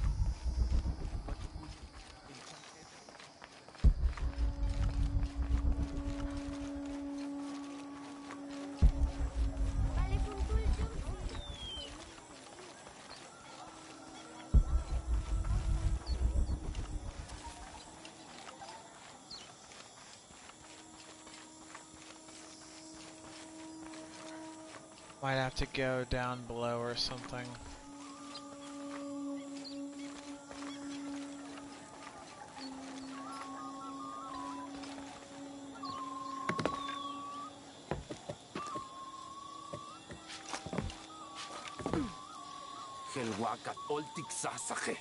Might have to go down below or something. Helwakat oltik sasake.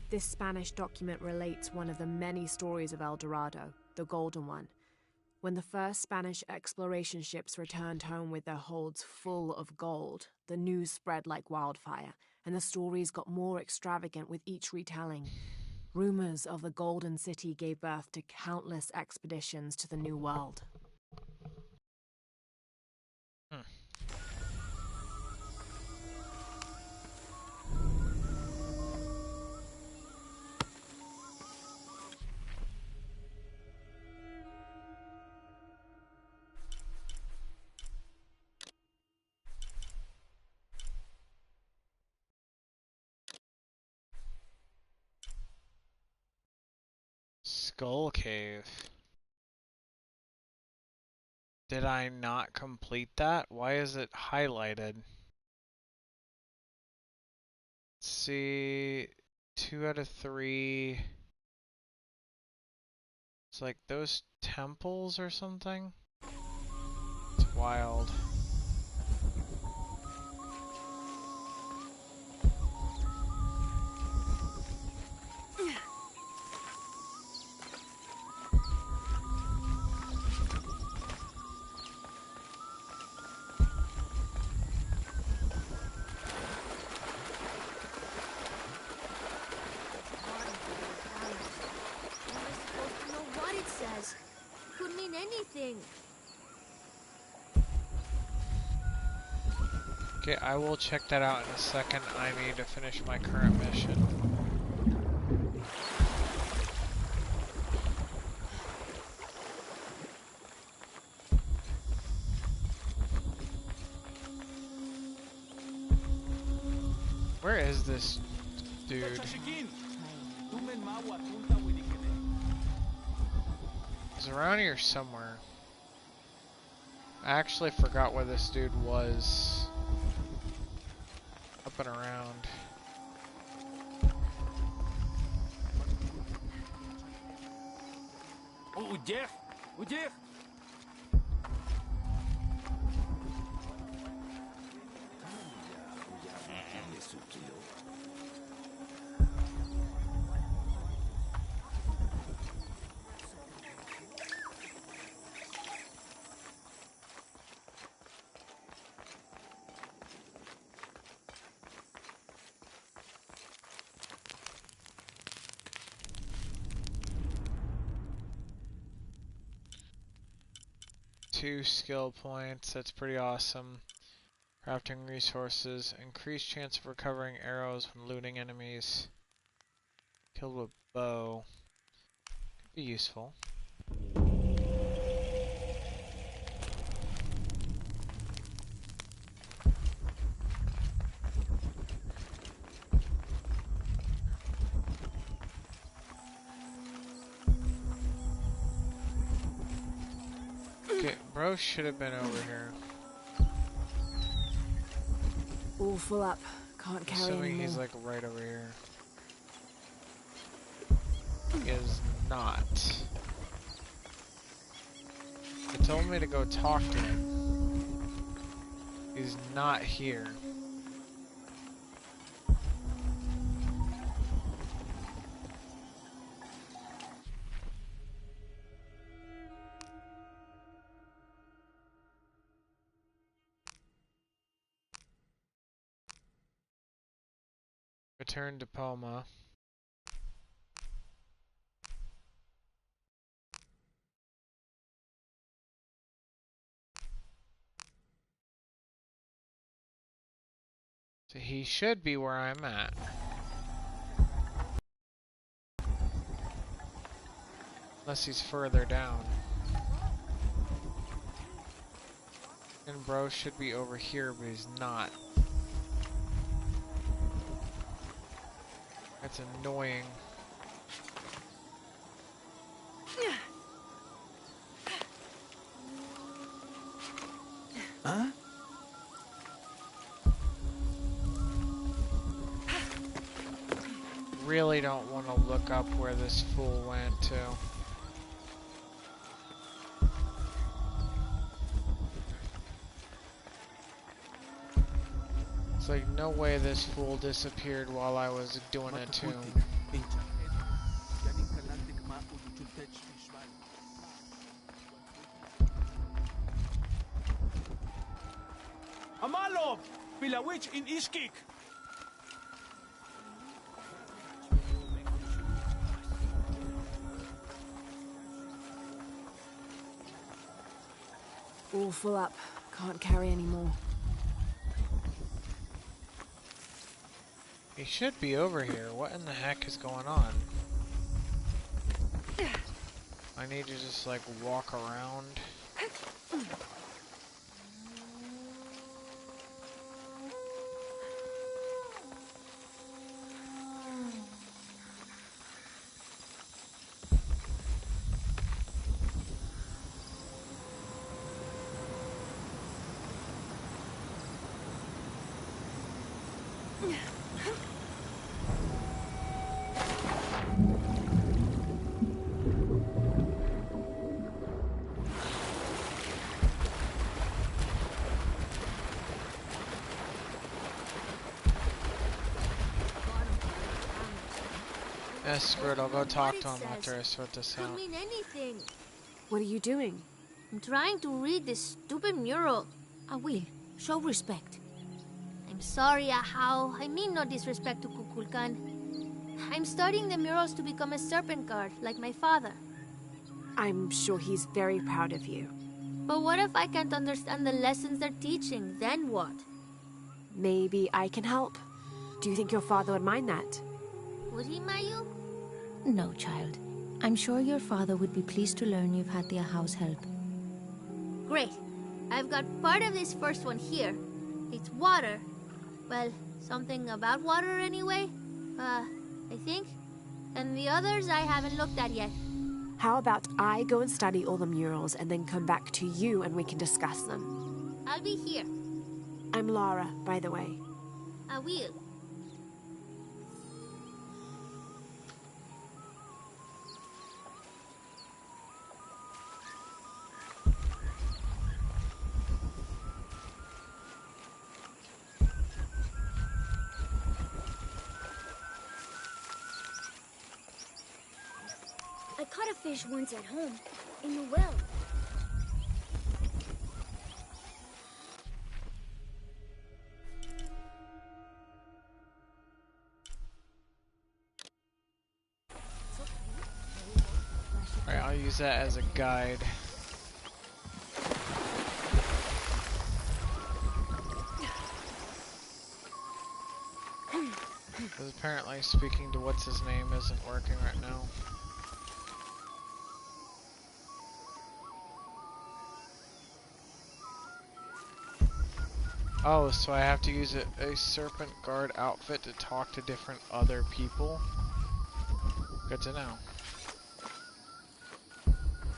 This Spanish document relates one of the many stories of El Dorado, the Golden One. When the first Spanish exploration ships returned home with their holds full of gold, the news spread like wildfire, and the stories got more extravagant with each retelling. Rumors of the Golden City gave birth to countless expeditions to the New World. Skull Cave. Did I not complete that? Why is it highlighted? Let's see, 2 out of 3. It's like those temples or something? It's wild. says. Could mean anything. Okay, I will check that out in a second. I need to finish my current mission. Where is this dude? He's around here somewhere. I actually forgot where this dude was. Up and around. Two skill points, that's pretty awesome. Crafting resources, increased chance of recovering arrows when looting enemies. Killed with bow. Could be useful. Okay, bro should have been over here. All full up. Can't carry Assuming anymore. he's like right over here. He is not. It told me to go talk to him. He's not here. Return to Palma. So he should be where I'm at. Unless he's further down. And bro should be over here, but he's not. That's annoying. Huh? Really don't want to look up where this fool went to. It's like no way this fool disappeared while I was doing a tomb. Amalov! Pilawich in Ishkik! All full up. Can't carry anymore. He should be over here. What in the heck is going on? I need to just like walk around. Yeah, screw it, I'll go talk to him after I sort this Could out. mean anything. What are you doing? I'm trying to read this stupid mural. I will. Show respect. I'm sorry, Ahau. I mean no disrespect to Kukulkan. I'm studying the murals to become a serpent guard, like my father. I'm sure he's very proud of you. But what if I can't understand the lessons they're teaching? Then what? Maybe I can help. Do you think your father would mind that? Would he, Mayu? No, child. I'm sure your father would be pleased to learn you've had the house help. Great. I've got part of this first one here. It's water. Well, something about water anyway. I think. And the others I haven't looked at yet. How about I go and study all the murals and then come back to you and we can discuss them? I'll be here. I'm Laura, by the way. I will. I caught a fish once at home, in the well. Alright, I'll use that as a guide. Because apparently speaking to what's his name isn't working right now. Oh, so I have to use a serpent guard outfit to talk to different other people? Good to know.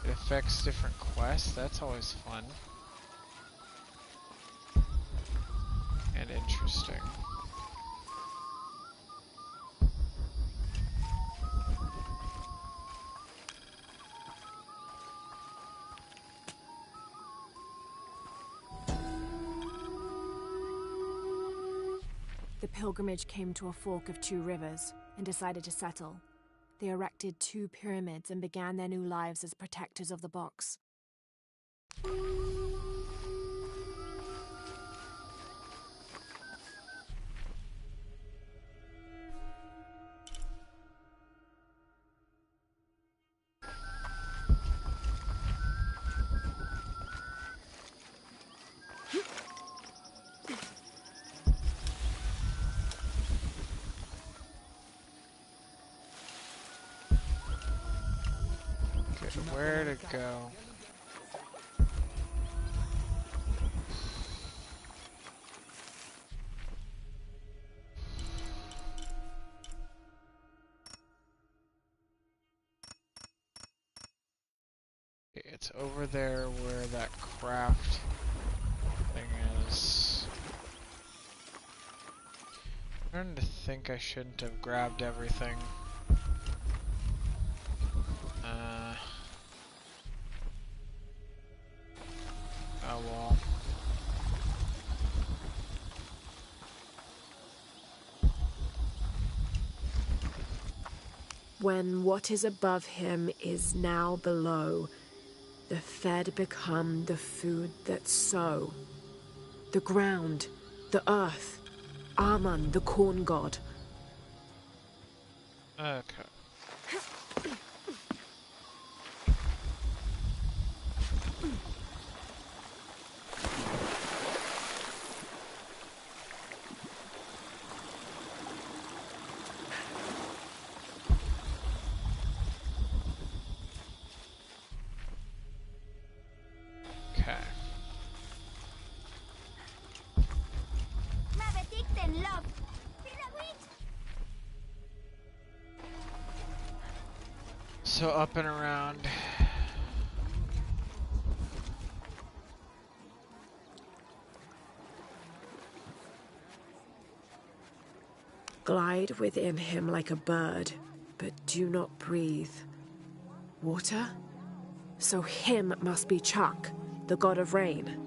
It affects different quests, that's always fun. And interesting. The pilgrimage came to a fork of 2 rivers and decided to settle. They erected 2 pyramids and began their new lives as protectors of the box. Where to go? It's over there where that craft thing is. I'm starting to think I shouldn't have grabbed everything. Oh well. When what is above him is now below, the fed become the food that sow. The ground, the earth, Amun, the corn god. Okay. So up and around. Glide within him like a bird, but do not breathe. Water? So him must be Chuck, the god of rain.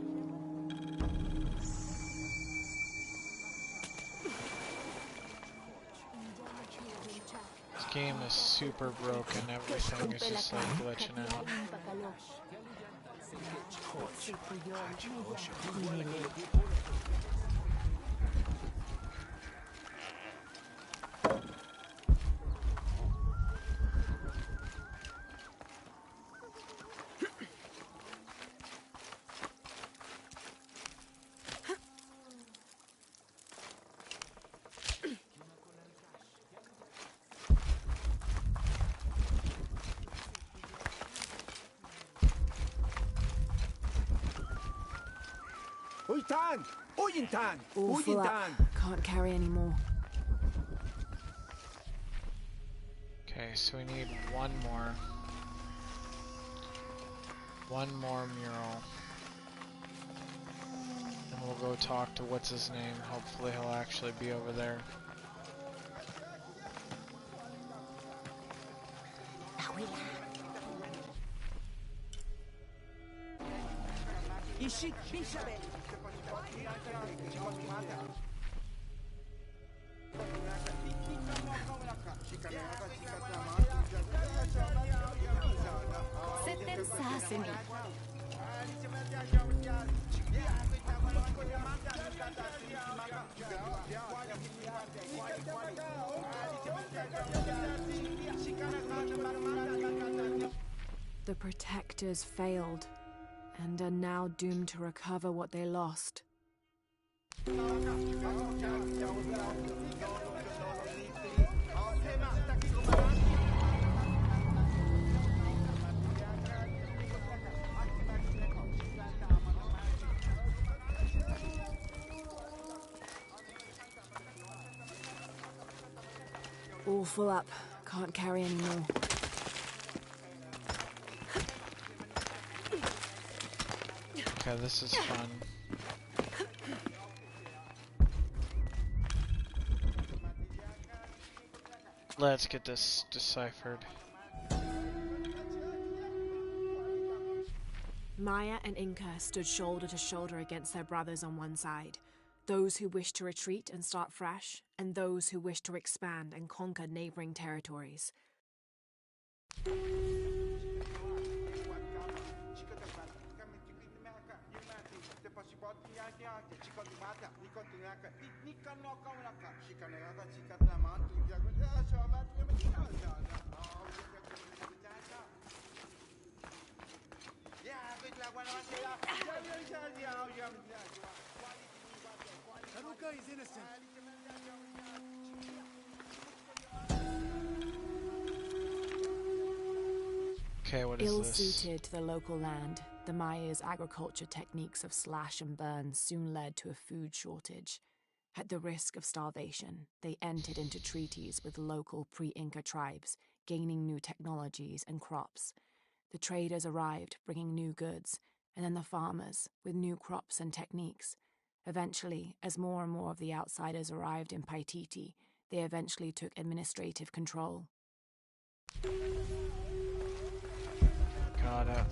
This game is super broken, everything is just like glitching out. All full up. Can't carry anymore. Okay, so we need one more. One more mural. And we'll go talk to what's his name. Hopefully he'll actually be over there. The protectors failed, and are now doomed to recover what they lost. All full up. Can't carry anymore. Okay, this is fun. Let's get this deciphered. Maya and Inca stood shoulder to shoulder against their brothers on one side. Those who wished to retreat and start fresh, and those who wished to expand and conquer neighboring territories. Haruka is innocent. Okay, what is this? Ill-suited to the local land, the Maya's agriculture techniques of slash and burn soon led to a food shortage. At the risk of starvation, they entered into treaties with local pre-Inca tribes, gaining new technologies and crops. The traders arrived, bringing new goods, and then the farmers, with new crops and techniques. Eventually, as more and more of the outsiders arrived in Paititi, they eventually took administrative control. Got it.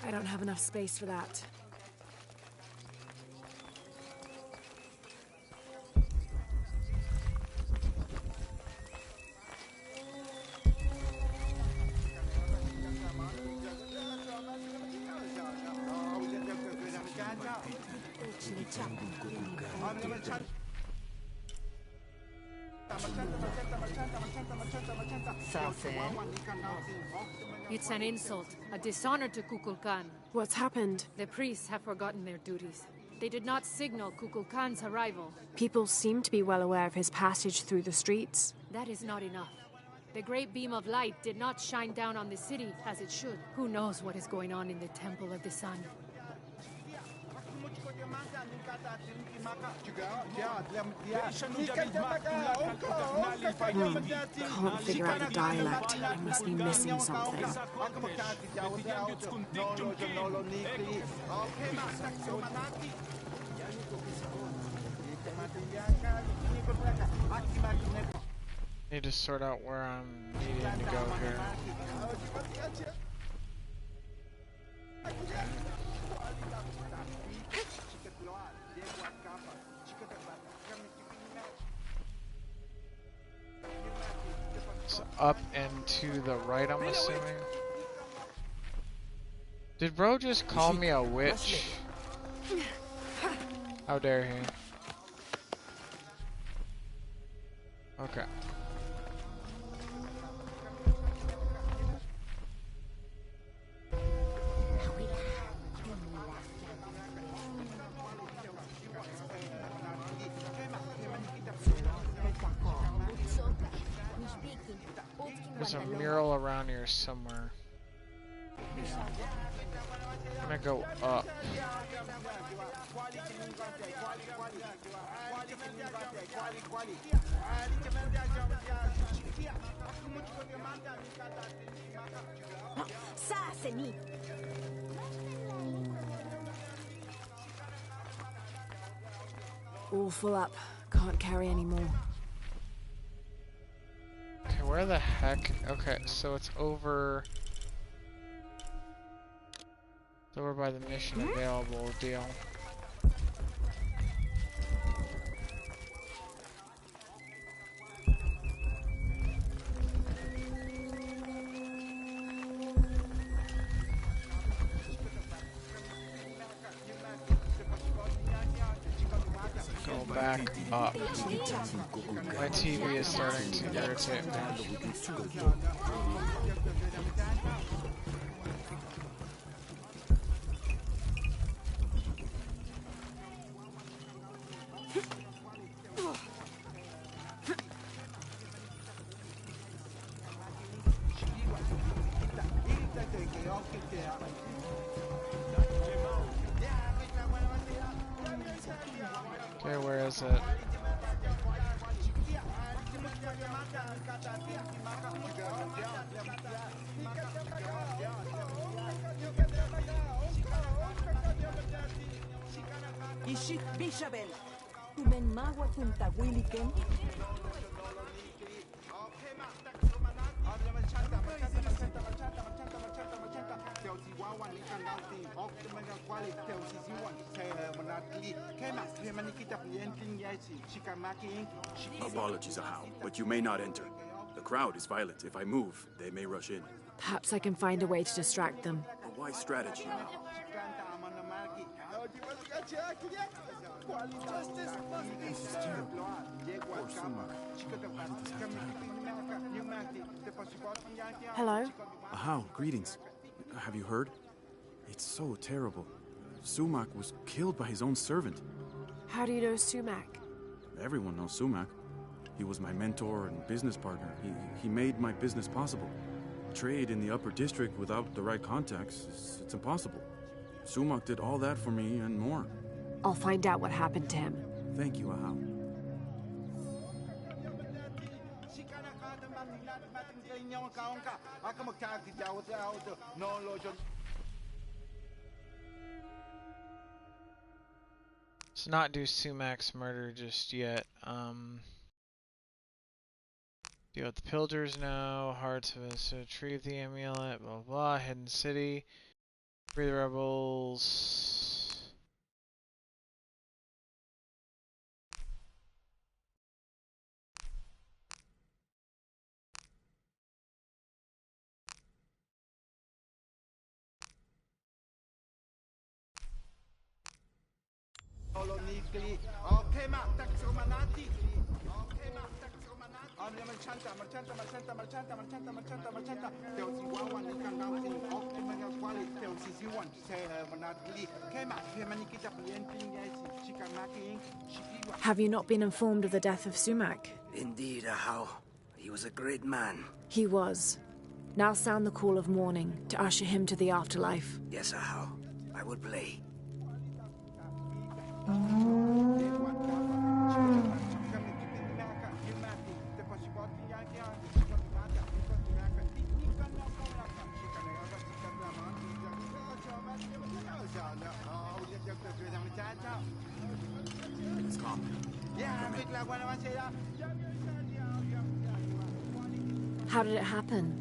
I don't have enough space for that. It's an insult, a dishonor to Kukulkan. What's happened? The priests have forgotten their duties. They did not signal Kukulkan's arrival. People seem to be well aware of his passage through the streets. That is not enough. The great beam of light did not shine down on the city as it should. Who knows what is going on in the Temple of the Sun? Can't figure out the dialect. I must be missing something. Need to sort out where I'm needing to go here. So up and to the right, I'm assuming. Did bro just call me a witch? How dare he? Okay. There's a mural around here somewhere. I'm gonna go up. All full up. Can't carry anymore. Okay, where the heck? Okay, so it's over. It's over by the mission available deal. Go back up. My TV is starting to irritate me. Okay, where is it? Ishik Bishabel. Tumen magwa tunta Willy Ken. Apologies, Ahau, but you may not enter. The crowd is violent. If I move, they may rush in. Perhaps I can find a way to distract them. A wise strategy, Ahau. This is terrible. Poor Suma. Why did this have to happen? Hello? Ahau, greetings. Have you heard? It's so terrible. Sumac was killed by his own servant. How do you know Sumac? Everyone knows Sumac. He was my mentor and business partner. He made my business possible. Trade in the upper district without the right contacts, it's impossible. Sumac did all that for me and more. I'll find out what happened to him. Thank you, Ahau. Let's not do Sumac's murder just yet. Deal with the pillagers now. Hearts of us. Retrieve the amulet. Blah blah blah. Hidden city. Free the rebels. Have you not been informed of the death of Sumac? Indeed, Ahau. He was a great man. He was. Now sound the call of mourning to usher him to the afterlife. Yes, Ahau. I will play. It's calm. How did it happen?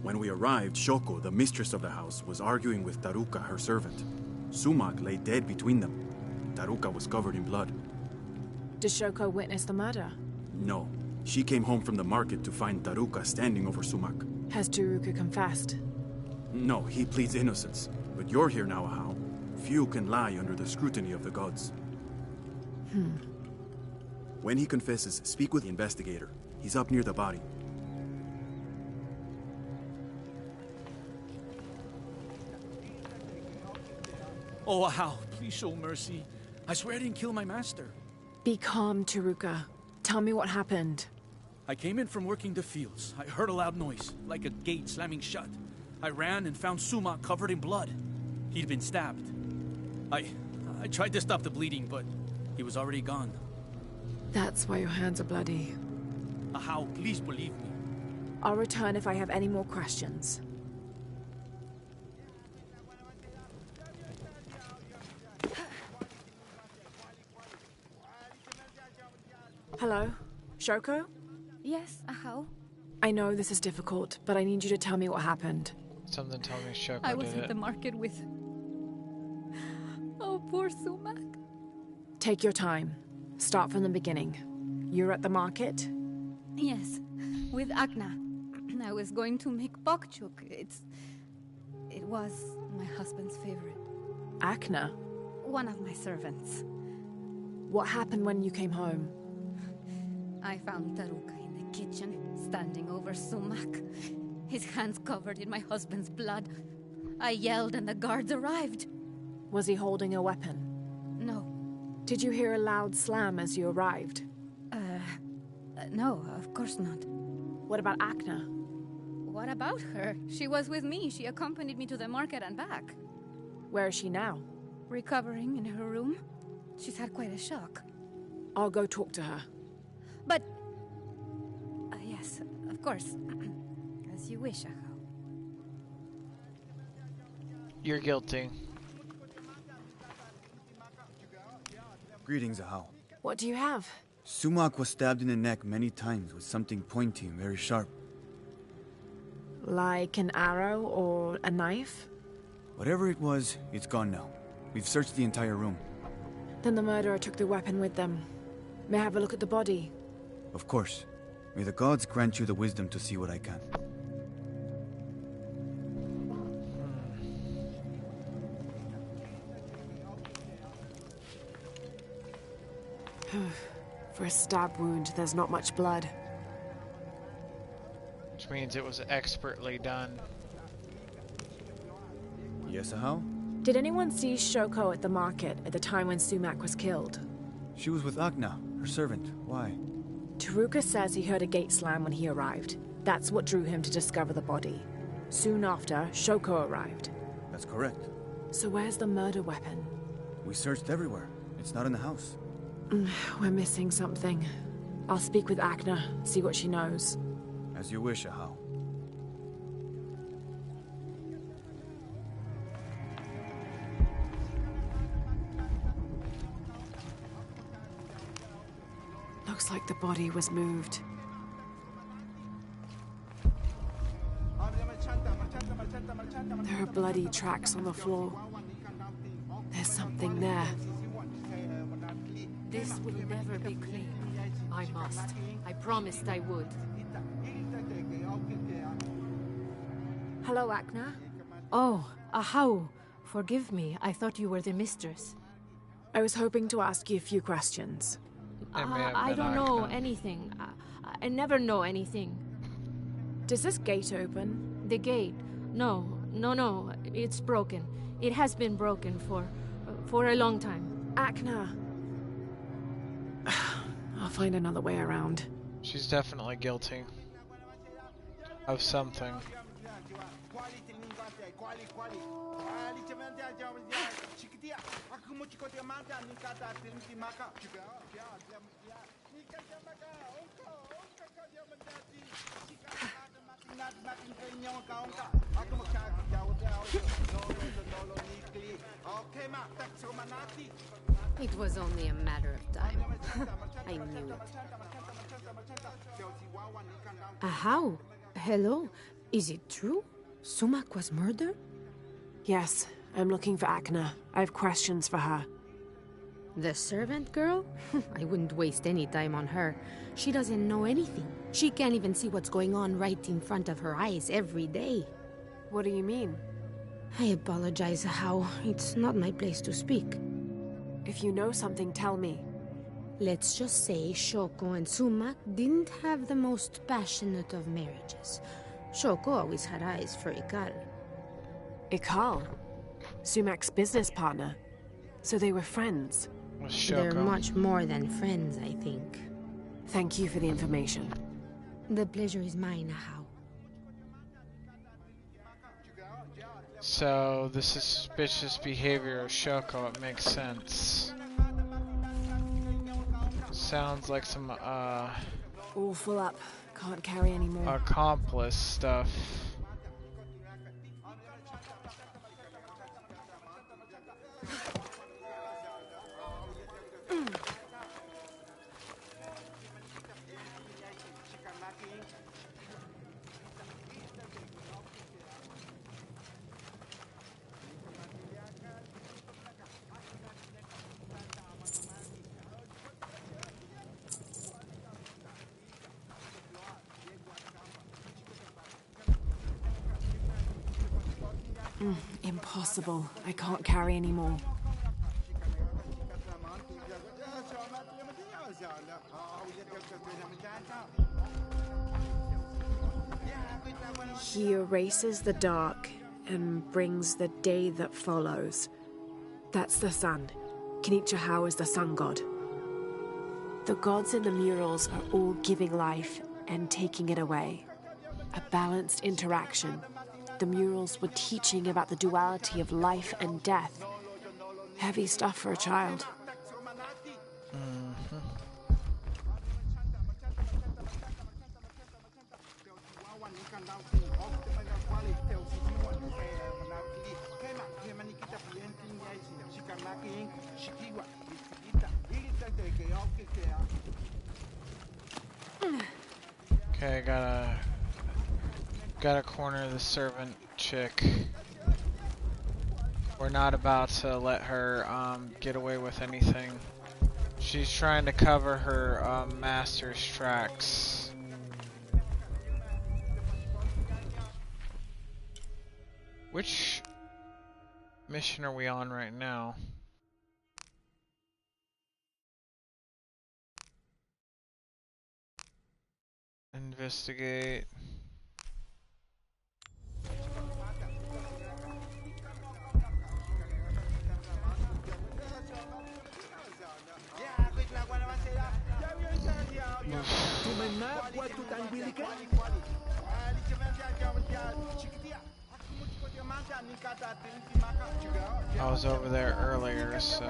When we arrived, Shoko, the mistress of the house, was arguing with Taruka, her servant. Sumac lay dead between them. Taruka was covered in blood. Did Shoko witness the murder? No. She came home from the market to find Taruka standing over Sumac. Has Taruka confessed? No, he pleads innocence. But you're here now, Ahau. Few can lie under the scrutiny of the gods. When he confesses, speak with the investigator. He's up near the body. Oh, Ahau, please show mercy. I swear I didn't kill my master. Be calm, Taruka. Tell me what happened. I came in from working the fields. I heard a loud noise, like a gate slamming shut. I ran and found Sumac covered in blood. He'd been stabbed. I tried to stop the bleeding, but he was already gone. That's why your hands are bloody. Ahau, please believe me. I'll return if I have any more questions. Hello? Shoko? Yes, how? I know this is difficult, but I need you to tell me what happened. Something told me Shoko I was did at it. the market with... Oh, poor Sumac. Take your time. Start from the beginning. You're at the market? Yes, with Akna. I was going to make bokchuk. It was my husband's favorite. Akna? One of my servants. What happened when you came home? I found Taruka in the kitchen, standing over Sumac. His hands covered in my husband's blood. I yelled and the guards arrived. Was he holding a weapon? No. Did you hear a loud slam as you arrived? No, of course not. What about Akna? What about her? She was with me. She accompanied me to the market and back. Where is she now? Recovering in her room. She's had quite a shock. I'll go talk to her. But... yes, of course. As you wish, Ahau. You're guilty. Greetings, Ahau. What do you have? Sumac was stabbed in the neck many times with something pointy and very sharp. Like an arrow or a knife? Whatever it was, it's gone now. We've searched the entire room. Then the murderer took the weapon with them. May I have a look at the body? Of course. May the gods grant you the wisdom to see what I can. For a stab wound, there's not much blood. Which means it was expertly done. Yes, Ahau? Did anyone see Shoko at the market at the time when Sumac was killed? She was with Akna, her servant. Why? Taruka says he heard a gate slam when he arrived. That's what drew him to discover the body. Soon after, Shoko arrived. That's correct. So where's the murder weapon? We searched everywhere. It's not in the house. We're missing something. I'll speak with Akna, see what she knows. As you wish, Ahau. Looks like the body was moved. There are bloody tracks on the floor. There's something there. This will never be clean. I must. I promised I would. Hello, Akna. Oh, Ahau. Forgive me. I thought you were the mistress. I was hoping to ask you a few questions. I don't know anything. I never know anything. Does this gate open? The gate? No. It's broken. It has been broken for a long time. Akna. I'll find another way around. She's definitely guilty of something. It was only a matter of time. I knew it. Ahau? Hello? Is it true? Sumac was murdered? Yes, I'm looking for Akna. I have questions for her. The servant girl? I wouldn't waste any time on her. She doesn't know anything. She can't even see what's going on right in front of her eyes every day. What do you mean? I apologize, Ahau. It's not my place to speak. If you know something, tell me. Let's just say Shoko and Sumac didn't have the most passionate of marriages. Shoko always had eyes for Ikal. Ikal? Sumac's business partner. So they were friends. They're much more than friends, I think. Thank you for the information. The pleasure is mine, Ahau. So, this is suspicious behavior of Shoko. It makes sense. Sounds like some, All full up. Can't carry anymore. accomplice stuff. Impossible. I can't carry anymore. He erases the dark and brings the day that follows. That's the sun. Kinichahau is the sun god. The gods in the murals are all giving life and taking it away. A balanced interaction. The murals were teaching about the duality of life and death. Heavy stuff for a child. Okay, gotta corner the servant chick. We're not about to let her get away with anything. She's trying to cover her master's tracks. Which mission are we on right now? Investigate. I was over there earlier, so...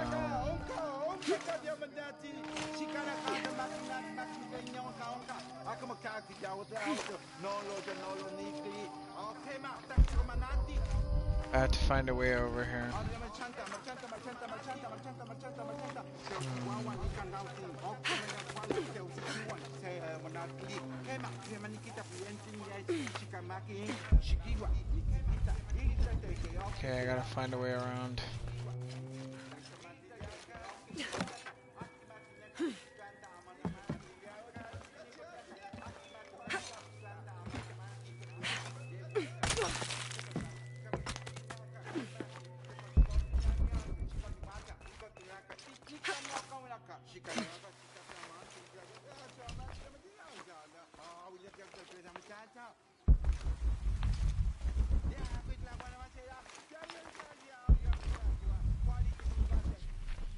I have to find a way over here. Okay, I gotta find a way around.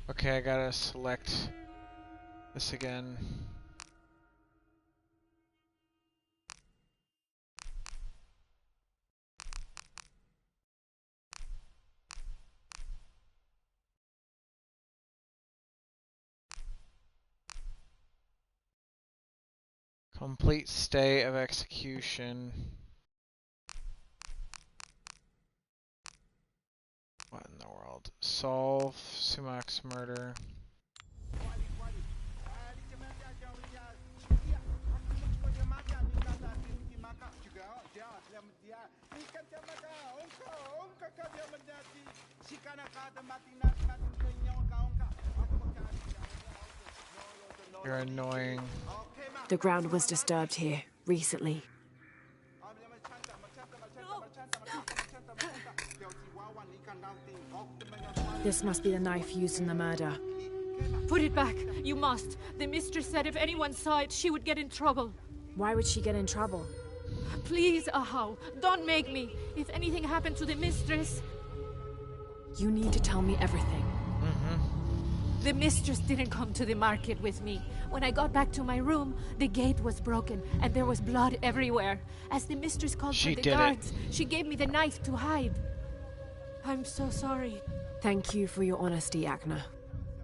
Okay, I gotta select this again. Complete stay of execution. What in the world? Solve Sumak's murder. You're annoying. The ground was disturbed here recently. This must be the knife used in the murder. Put it back. You must. The mistress said if anyone saw it, she would get in trouble. Why would she get in trouble? Please, Ahau, don't make me. If anything happened to the mistress... You need to tell me everything. The mistress didn't come to the market with me. When I got back to my room, the gate was broken and there was blood everywhere. As the mistress called for the guards, she gave me the knife to hide. I'm so sorry. Thank you for your honesty, Agna.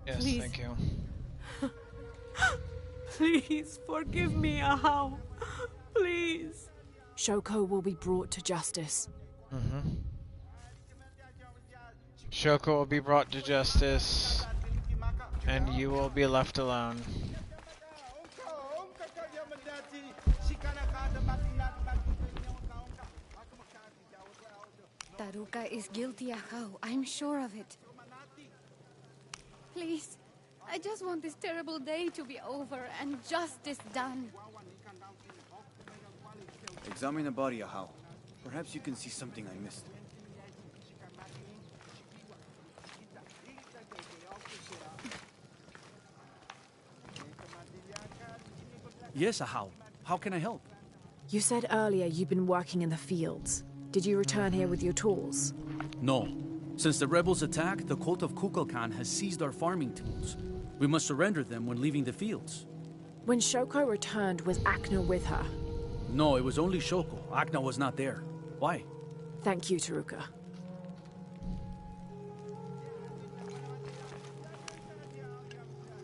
Yes, Please. thank you. Please forgive me, Ahau. Please. Shoko will be brought to justice. Shoko will be brought to justice, and you will be left alone. Taruka is guilty, Ahau. I'm sure of it. Please, I just want this terrible day to be over and justice done. Examine the body, Ahau. Perhaps you can see something I missed. Yes, Ahau. How can I help? You said earlier you'd been working in the fields. Did you return here with your tools? No. Since the rebels attacked, the cult of Kukulkan has seized our farming tools. We must surrender them when leaving the fields. When Shoko returned, was Akna with her? No, it was only Shoko. Akna was not there. Why? Thank you, Taruka.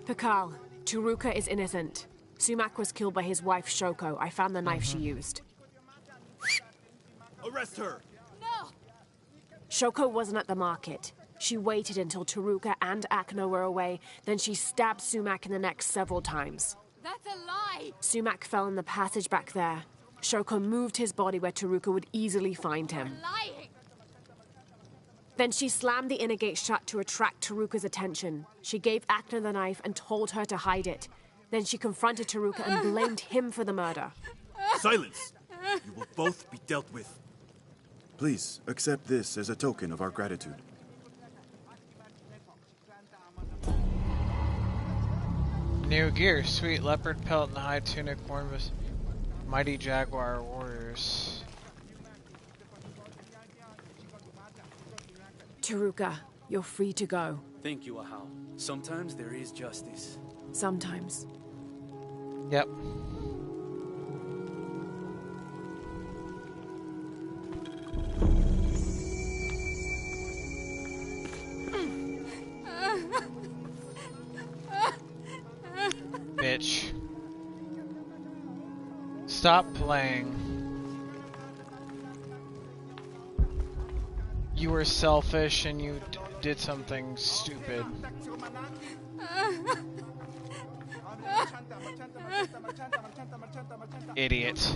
Pakal, Taruka is innocent. Sumac was killed by his wife, Shoko. I found the knife she used. Arrest her! No! Shoko wasn't at the market. She waited until Taruka and Akna were away, then she stabbed Sumac in the neck several times. That's a lie! Sumac fell in the passage back there. Shoko moved his body where Taruka would easily find him. Lying! Then she slammed the inner gate shut to attract Taruka's attention. She gave Akna the knife and told her to hide it. Then she confronted Taruka and blamed him for the murder. Silence! You will both be dealt with. Please, accept this as a token of our gratitude. New gear, sweet leopard pelt and hide tunic worn with mighty jaguar warriors. Taruka, you're free to go. Thank you, Ahau. Sometimes there is justice. Sometimes. Yep. Bitch. Stop playing. You were selfish and you did something stupid. Idiot.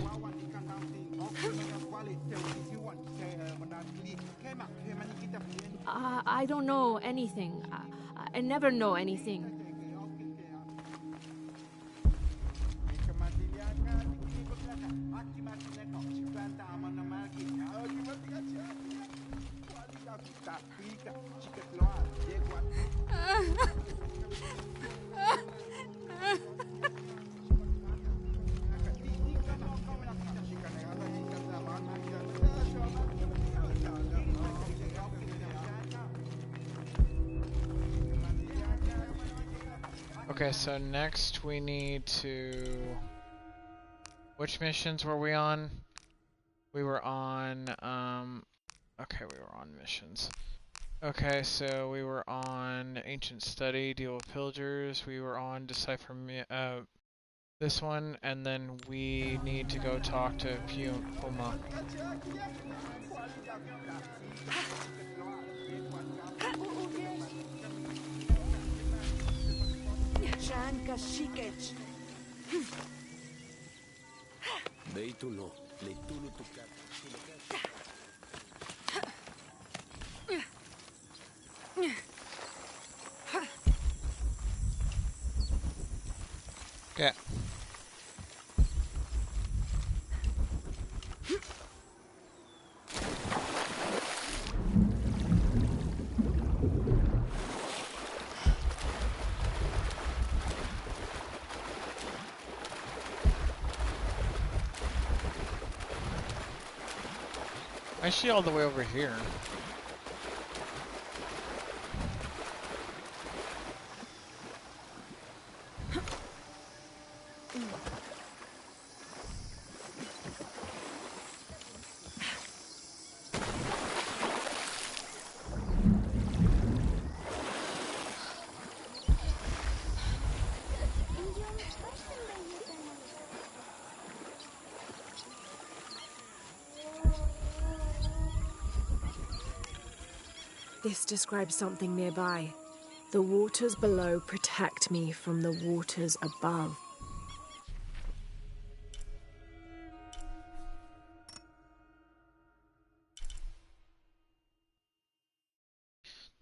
I don't know anything. I never know anything. Okay, so next we need to... Which missions were we on? We were on, okay, we were on missions. Okay, so we were on Ancient Study, Deal with Pillagers, we were on Decipher this one, and then we need to go talk to Puma. Okay. I see all the way over here. This describes something nearby. The waters below protect me from the waters above.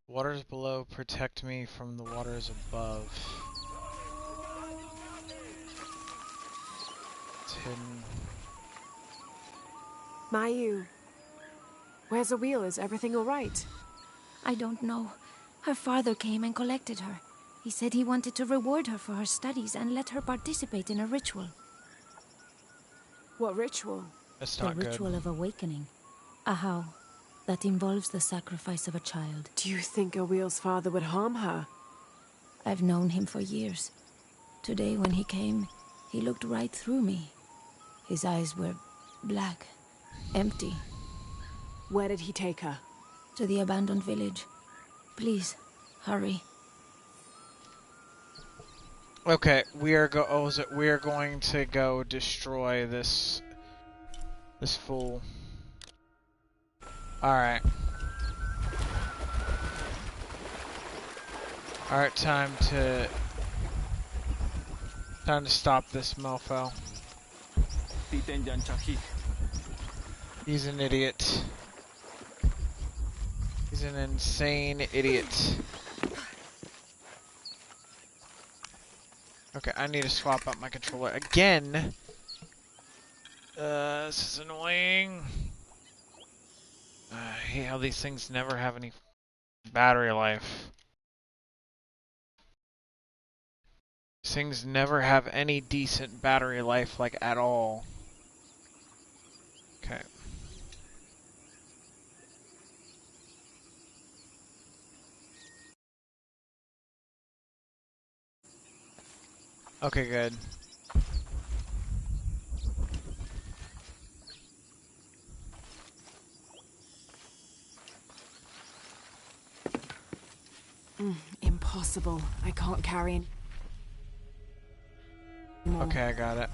Waters below protect me from the waters above. It's hidden. Mayu, where's Awil? Is everything all right? I don't know. Her father came and collected her. He said he wanted to reward her for her studies and let her participate in a ritual. What ritual? That's The not good. ritual of awakening. A how that involves the sacrifice of a child. Do you think Awil's father would harm her? I've known him for years. Today when he came, he looked right through me. His eyes were black, empty. Where did he take her? To the abandoned village. Please, hurry. Okay, we are going to go destroy this fool. Alright. Alright, time to stop this mofo. He's an idiot. He's an insane idiot. Okay, I need to swap out my controller again. This is annoying. I hate how these things never have any battery life. These things never have any decent battery life, like, at all. Okay. Okay, good. Impossible. I can't carry anymore. Okay, I got it.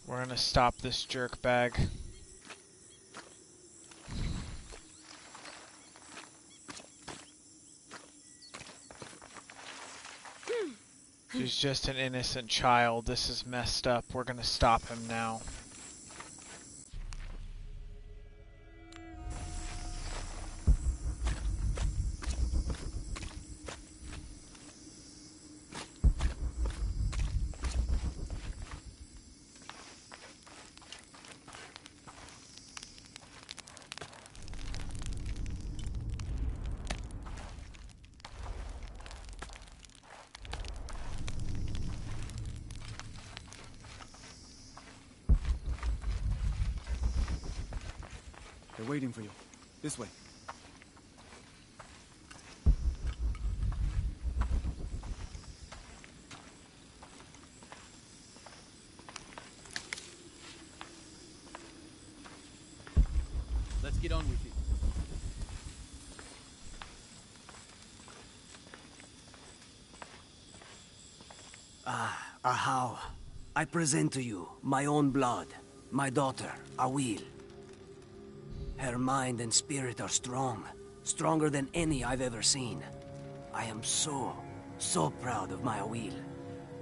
We're gonna stop this jerk bag. He's just an innocent child. This is messed up. We're gonna stop him now. They're waiting for you. This way. Let's get on with it. Ahau, I present to you my own blood, my daughter, Awil. Her mind and spirit are strong, stronger than any I've ever seen. I am so proud of my Awil.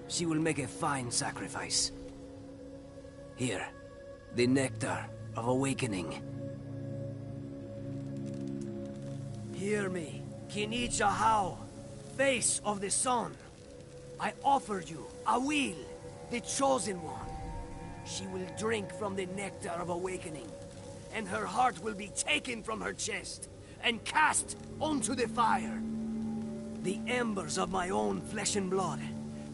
She will make a fine sacrifice. Here, the nectar of awakening. Hear me, Kinich Ahau, face of the sun. I offer you Awil, the chosen one. She will drink from the nectar of awakening, and her heart will be taken from her chest and cast onto the fire. The embers of my own flesh and blood,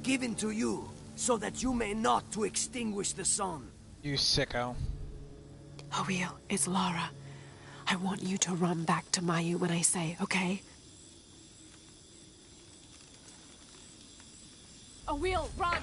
given to you so that you may not to extinguish the sun. You sicko. Awil, it's Lara. I want you to run back to Mayu when I say, okay? Awil, run!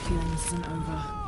feeling this isn't over.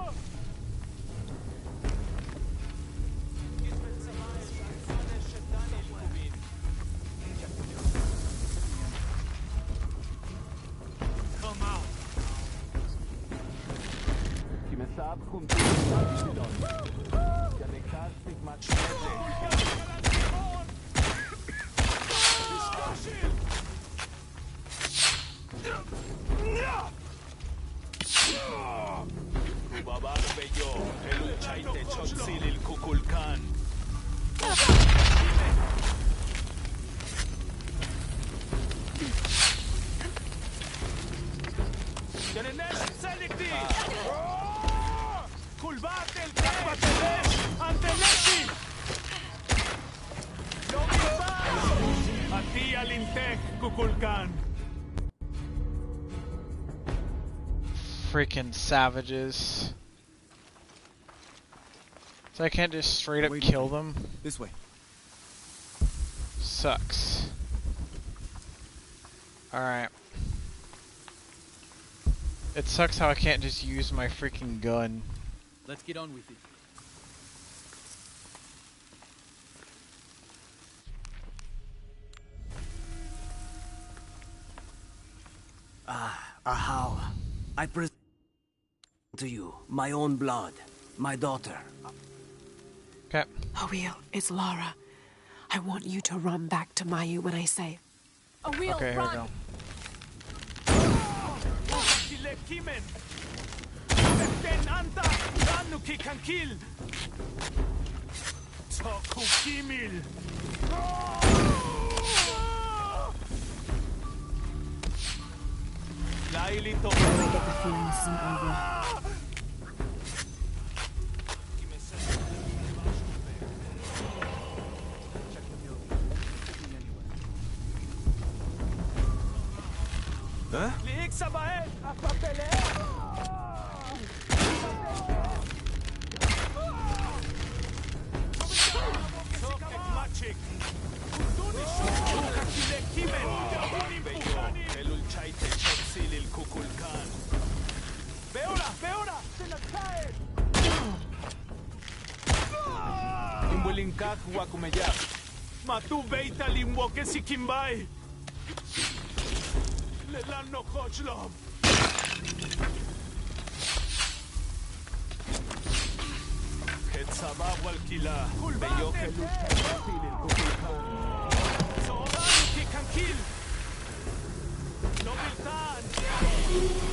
Freaking savages. So I can't just straight up kill them? This way. Sucks. Alright. It sucks how I can't just use my freaking gun. Let's get on with it. How? I present to you my own blood, my daughter. Okay. Awil, it's Lara. I want you to run back to Mayu when I say. Awil, okay, here we go. I get the feeling this isn't over. Matu beita limwoke sikimbai. Lelano kochlov. Ketsabaw al kila. Beyo kelu tilil kukulkan. Sooranu kikankil. Nobiltan.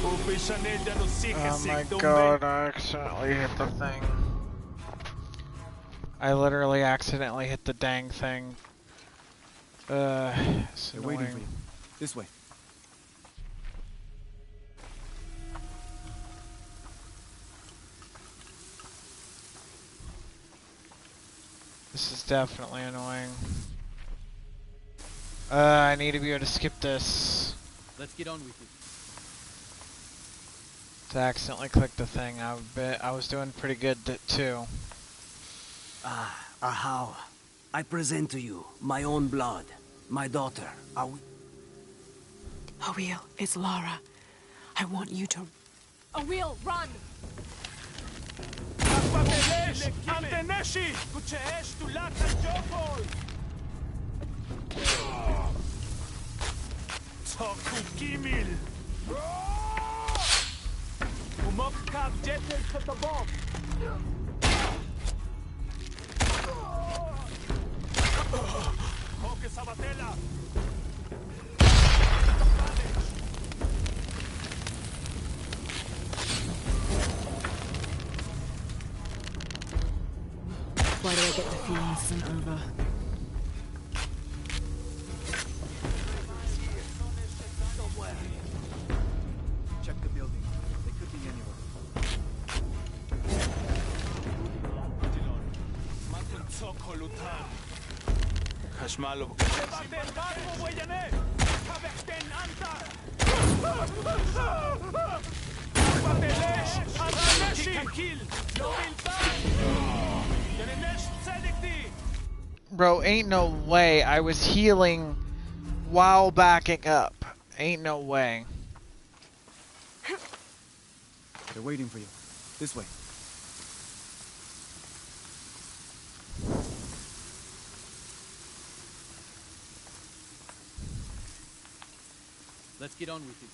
Ufishanel dano sikesik. Oh my god, I accidentally hit the thing. I literally accidentally hit the dang thing. It's They're waiting for you. This way. This is definitely annoying. I need to be able to skip this. Let's get on with it. To accidentally click the thing, I was doing pretty good too. How? I present to you my own blood, my daughter. Awil, it's Lara. I want you to. Awil, run! Anteneshi! Kucheesh tulak al-jokol! Toku Kimil! Umok kav jetel katabok! Hoke Sabatella! Why do I get the feeling this isn't over? Check the building. They could be anywhere. Bro, ain't no way. I was healing while backing up. Ain't no way. They're waiting for you. This way. Let's get on with it.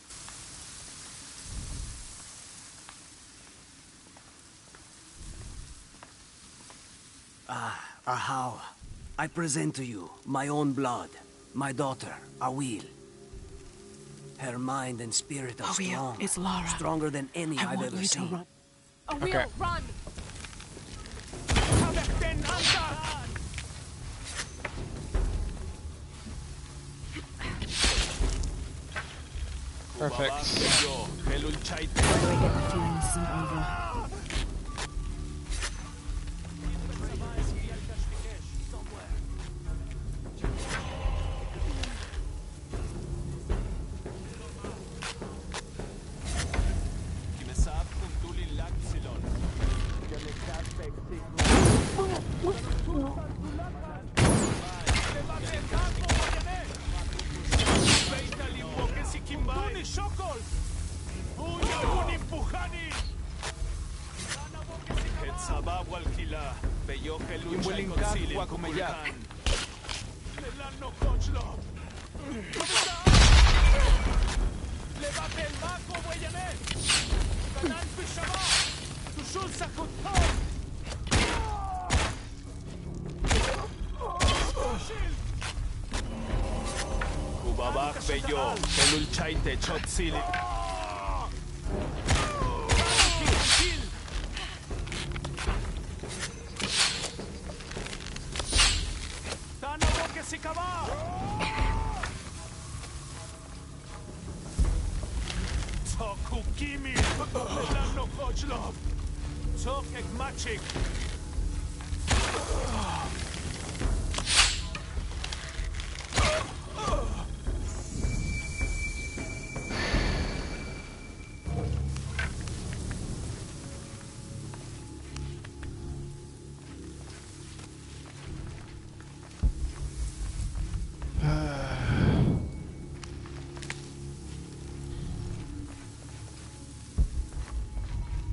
Ahau, I present to you my own blood, my daughter, Awil. Her mind and spirit are Awil, strong. it's Lara. Stronger than any I've ever seen. Run. Awil, Okay. run! Perfect. Why do I get the feeling this isn't over?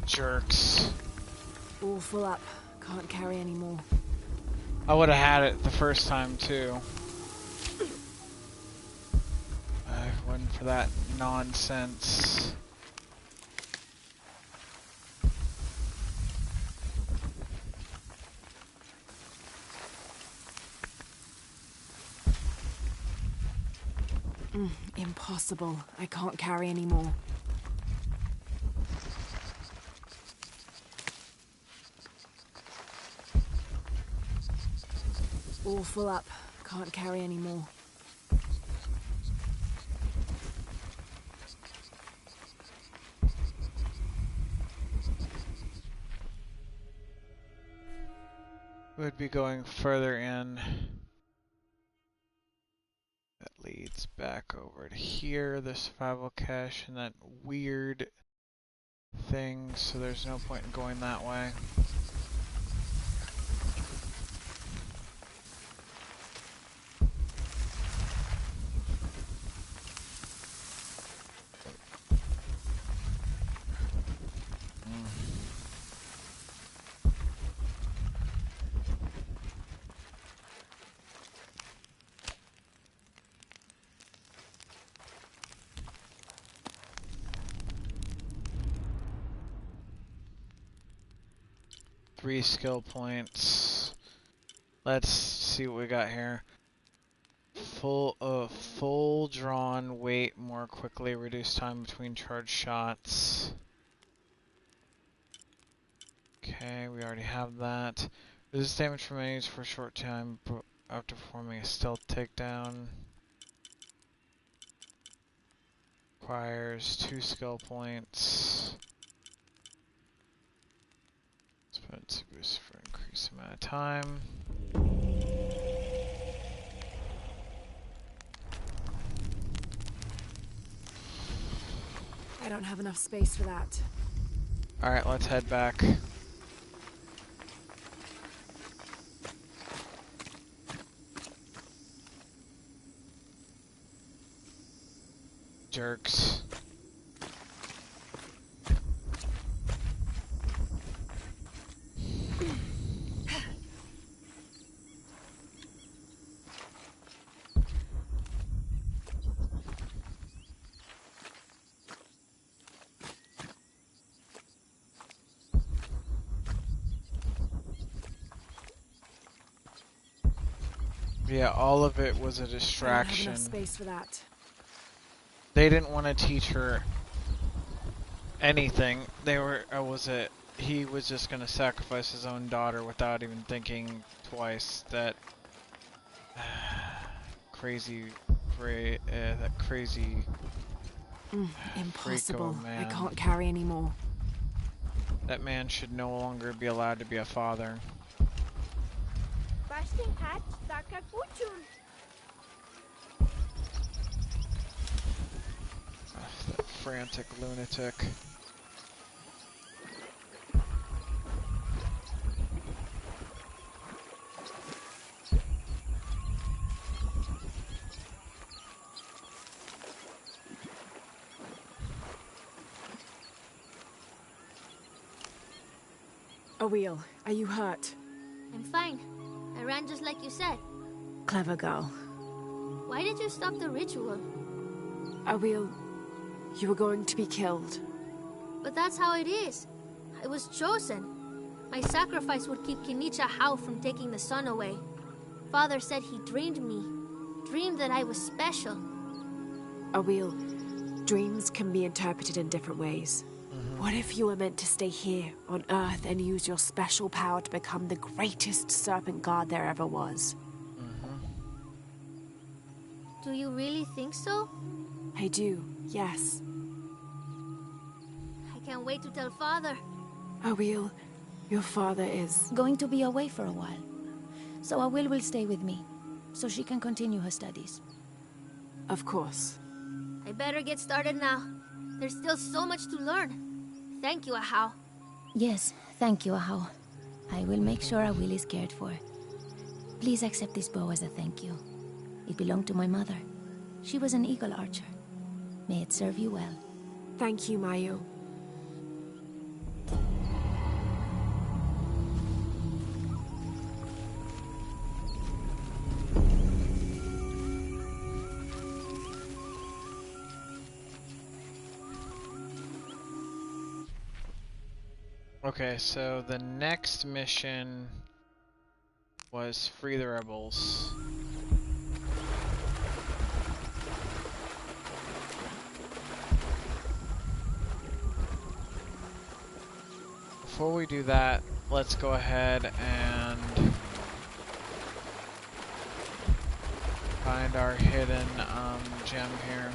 Jerks. All full up. Can't carry any more. I would have had it the first time too. I went for that nonsense. Impossible. I can't carry any more. All full up. Can't carry any more. Would be going further in. That leads back over to here, the survival cache, and that weird thing, so there's no point in going that way. Three skill points. Let's see what we got here. Full drawn weight more quickly, reduce time between charge shots. Okay, we already have that. Resist damage from enemies for a short time after performing a stealth takedown. Requires 2 skill points. Let's boost for increased amount of time. I don't have enough space for that. Alright, let's head back. Jerks. Yeah, all of it was a I don't have distraction. enough space for that. They didn't want to teach her anything. He was just going to sacrifice his own daughter without even thinking twice. That crazy Impossible. freako man. I can't carry anymore. That man should no longer be allowed to be a father. That Frantic lunatic. Awil, are you hurt? I'm fine. I ran just like you said. Clever girl. Why did you stop the ritual? Awil, you were going to be killed. But that's how it is. I was chosen. My sacrifice would keep Kinicha Hao from taking the sun away. Father said he dreamed me. Dreamed that I was special. Awil, dreams can be interpreted in different ways. What if you were meant to stay here, on Earth, and use your special power to become the greatest serpent god there ever was? Do you really think so? I do, yes. I can't wait to tell Father. Awil, your father is... going to be away for a while. So Awil will stay with me, so she can continue her studies. Of course. I better get started now. There's still so much to learn. Thank you, Ahau. Yes, thank you, Ahau. I will make sure Awil is cared for. Please accept this bow as a thank you. It belonged to my mother. She was an eagle archer. May it serve you well. Thank you, Mayu. Okay, so the next mission was free the rebels. Before we do that, let's go ahead and find our hidden gem here.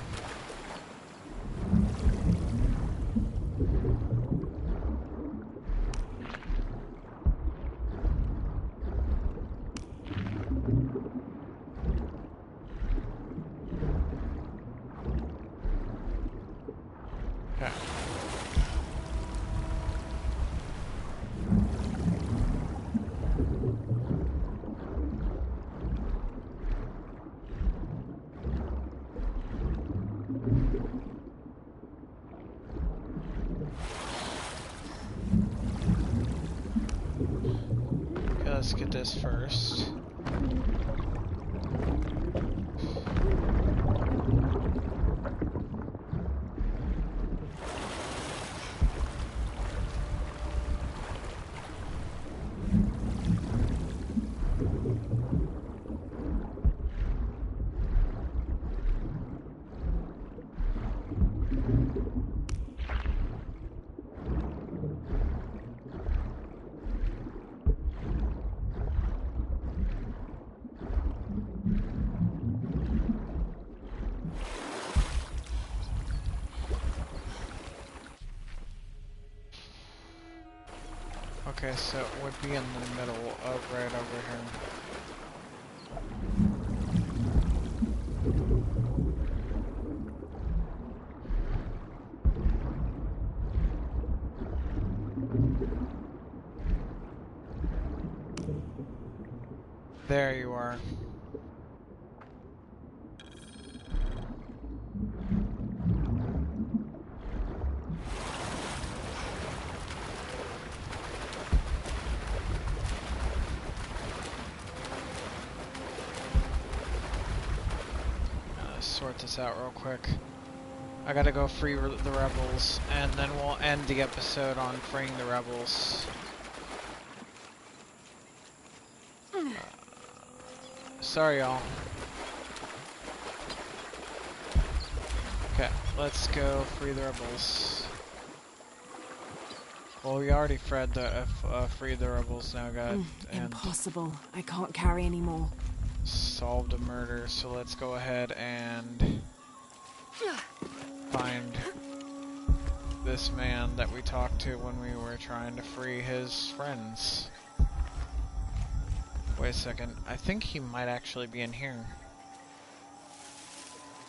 Let's get this first. Okay, so it would be in the middle of right over here. There you are. Sort this out real quick. I gotta go free the rebels, and then we'll end the episode on freeing the rebels. Sorry, y'all. Okay, let's go free the rebels. Well, we already freed the rebels. Now got impossible. I can't carry anymore. Solved a murder, so let's go ahead and find this man that we talked to when we were trying to free his friends. Wait a second, I think he might actually be in here.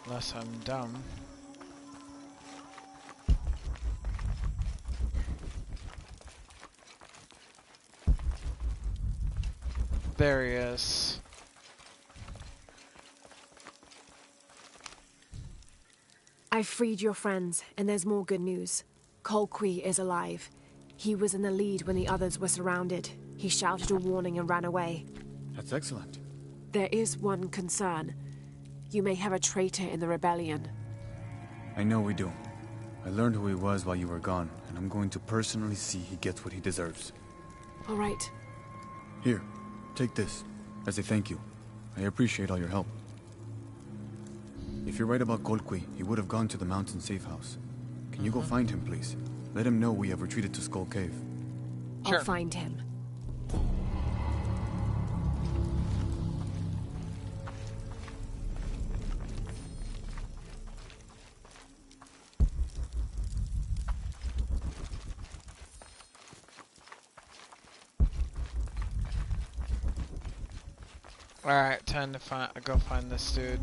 Unless I'm dumb. There he is. I freed your friends, and there's more good news. Colqui is alive. He was in the lead when the others were surrounded. He shouted a warning and ran away. That's excellent. There is one concern. You may have a traitor in the rebellion. I know we do. I learned who he was while you were gone, and I'm going to personally see he gets what he deserves. All right. Here, take this, as a thank you. I appreciate all your help. If you're right about Colqui, he would have gone to the mountain safe house. Can you go find him, please? Let him know we have retreated to Skull Cave. Sure. I'll find him. Alright, time to go find this dude.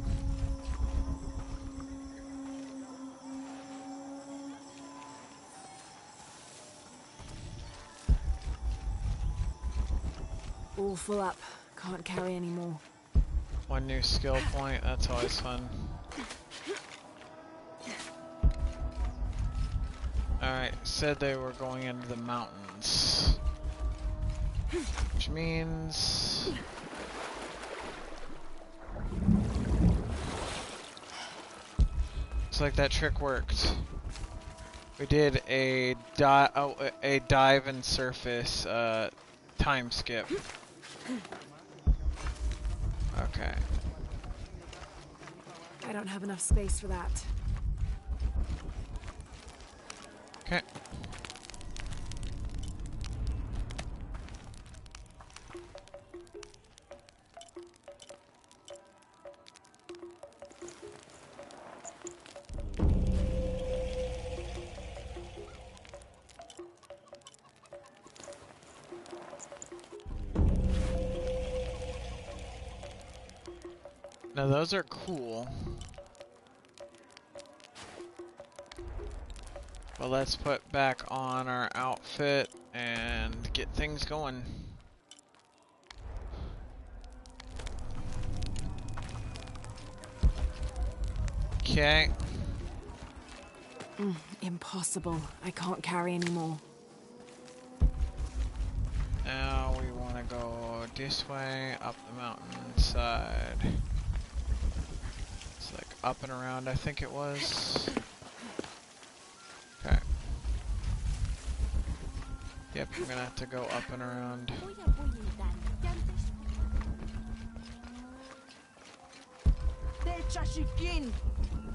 All full up. Can't carry anymore. One new skill point, that's always fun. Alright, said they were going into the mountains. Which means... looks like that trick worked. We did a dive and surface time skip. Okay. I don't have enough space for that. Okay. Now those are cool. But let's put back on our outfit and get things going. Okay. Impossible. I can't carry anymore. Now we want to go this way, up the mountainside. It's like up and around, I think it was. Okay. Yep, I'm gonna have to go up and around.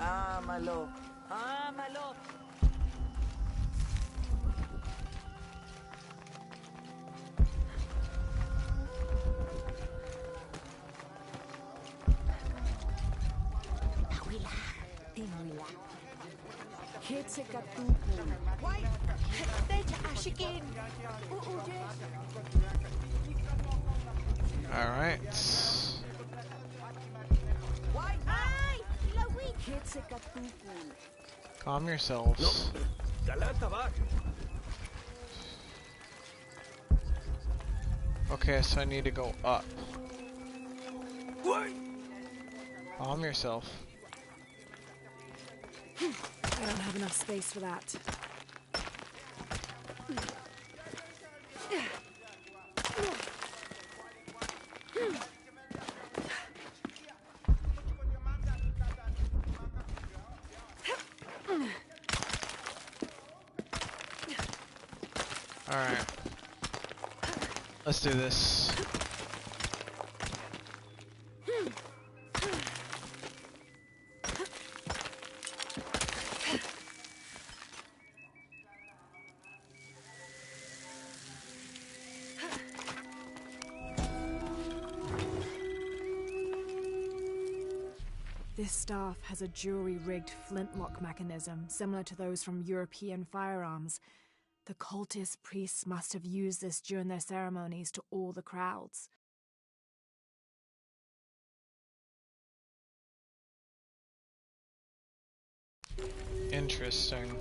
Ah, my love. Ah, my love. Alright. Calm yourselves. Okay, so I need to go up. Calm yourself. I don't have enough space for that. Alright. Let's do this. This staff has a jury-rigged flintlock mechanism similar to those from European firearms. The cultist priests must have used this during their ceremonies to awe the crowds. Interesting.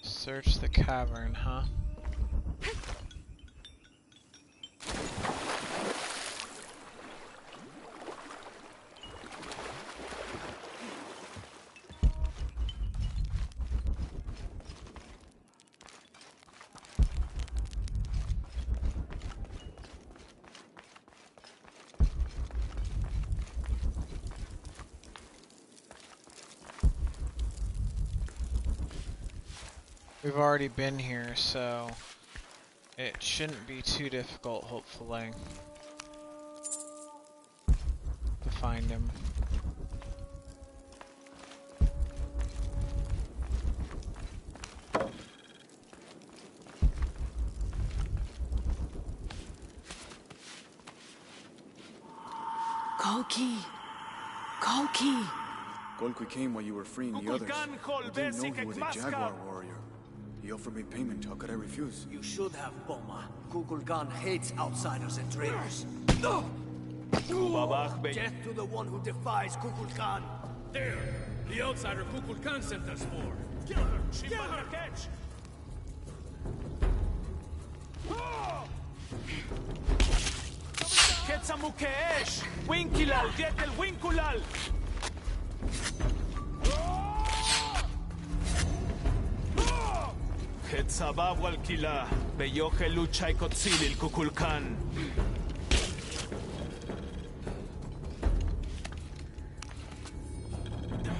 Search the cavern, huh? We've already been here, so it shouldn't be too difficult, hopefully, to find him. Kolki! Kolki! Golki came while you were freeing the others. I didn't know he was a Jaguar warrior. He offered me payment. How could I refuse? You should have, Boma. Kukulkan hates outsiders and traitors. Death to the one who defies Kukulkan. There! The outsider Kukulkan sent us for. Kill her! Kill her! Catch! Ketsamukeesh! Winkilal! Get el Winkulal! Ketsabaw al Kila, Beyoje lucha y Kotzilil Kukulkan.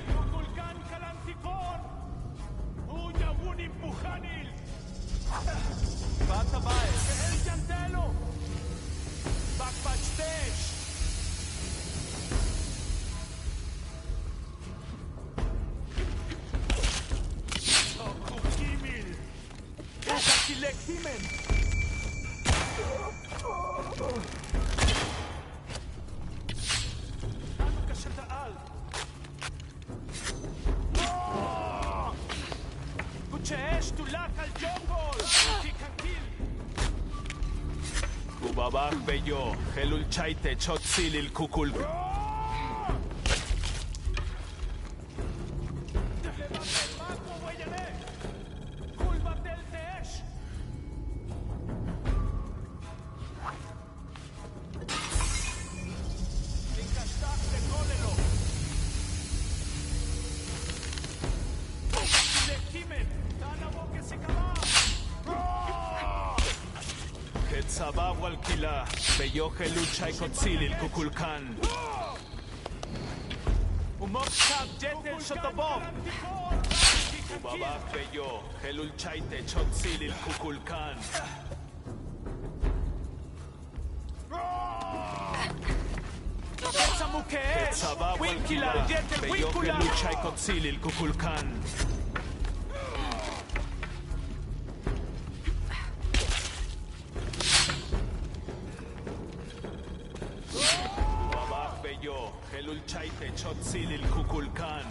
Kukulkan Kalantikon! Uya Wunim Pujanil! Batabay! Kehel Yantelo! Bakbachtesh! Kilektimen! Ano ka siya taal? Kucheesh tulak al jungle! Kikankil! Kubabak beyo, helul chaite chotsilil kukul. Ketsabaw al Kila, Beyoje lucha y Kotzilil Kukulkan. Umokshab jetel shotobob. Kubabak beyo, helul chaite chotzilil Kukulkan. Ketsabaw al Kila, Beyoje lucha y Kotzilil Kukulkan. Helul chaite chotzilil Kukulkan.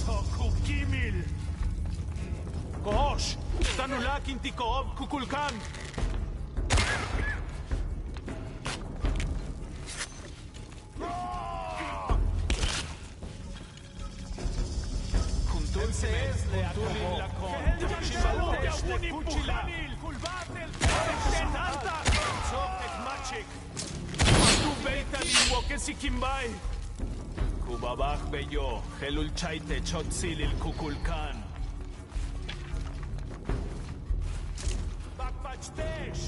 Tokukimil. Kosh, tanulak intikob Kukulkan. Kuntunse es le atulil lakon. Puchilanil, Kulbatel, Senanta, Zotek Machik, Tu Beita Limwoke Sikimbai, Kubabak Beyo, Helul Chaite Chotzilil Kukulkan, Bakbachtesh.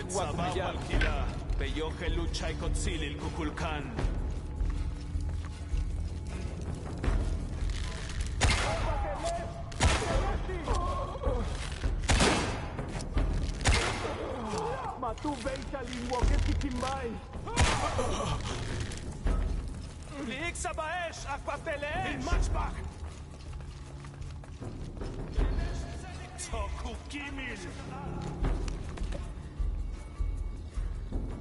Sabaw al-Kila, Beyoche Luchay Kotzilil Kukulkan. Matu Beita Linwoget Kimbay. Liik sa baesh, akpateles! In matchback! Toku Kimil!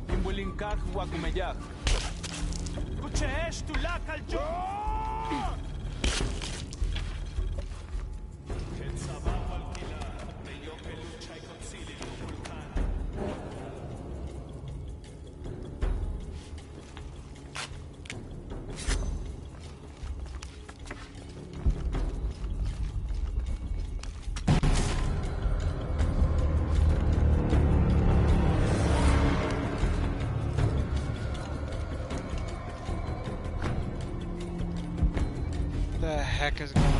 Imbulinkak Wakumeyak. Kucheesh tulak al jo! Sabaw al-Kila, Beyoche Luchay Kotzilil Kukulkan. The heck is going on?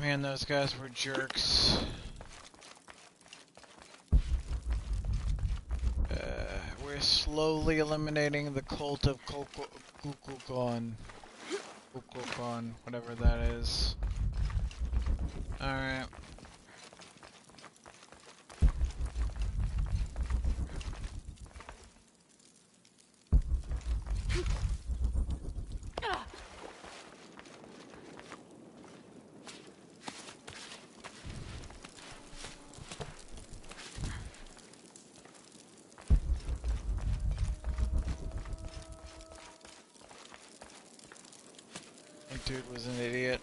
Man, those guys were jerks. We're slowly eliminating the cult of Kukulkan. Kukulkan, whatever that is. Alright. That dude was an idiot.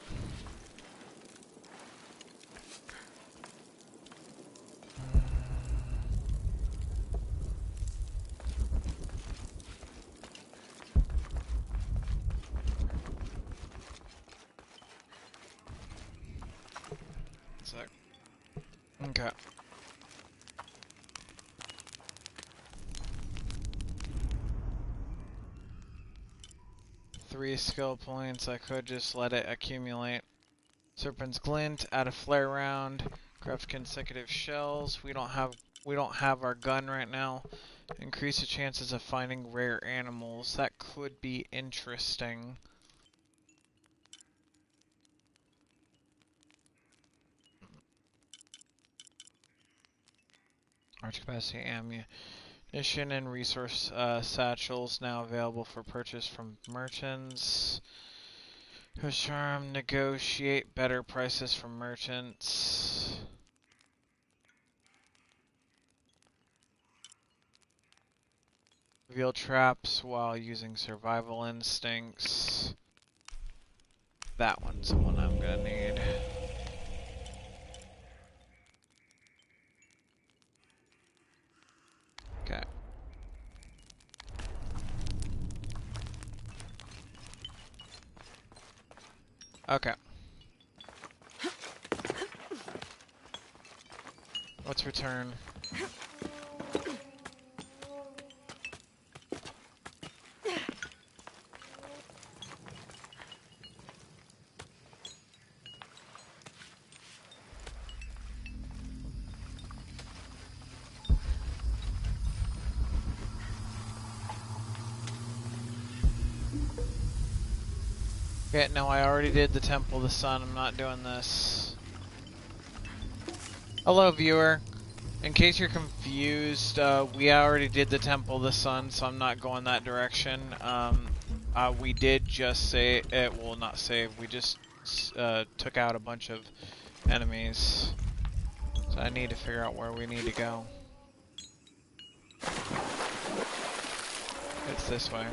Sec. Okay. Three skill points. I could just let it accumulate. Serpent's Glint, add a flare round, craft consecutive shells. We don't have our gun right now. Increase the chances of finding rare animals. That could be interesting. Large capacity ammunition and resource satchels now available for purchase from merchants. Charm, negotiate better prices from merchants. Reveal traps while using survival instincts. That one's the one I'm gonna need. Okay. Okay. Let's return. Okay, no, I already did the Temple of the Sun. I'm not doing this. Hello, viewer. In case you're confused, we already did the Temple of the Sun, so I'm not going that direction. We did just say it. Well, not save. We just took out a bunch of enemies. So I need to figure out where we need to go. It's this way.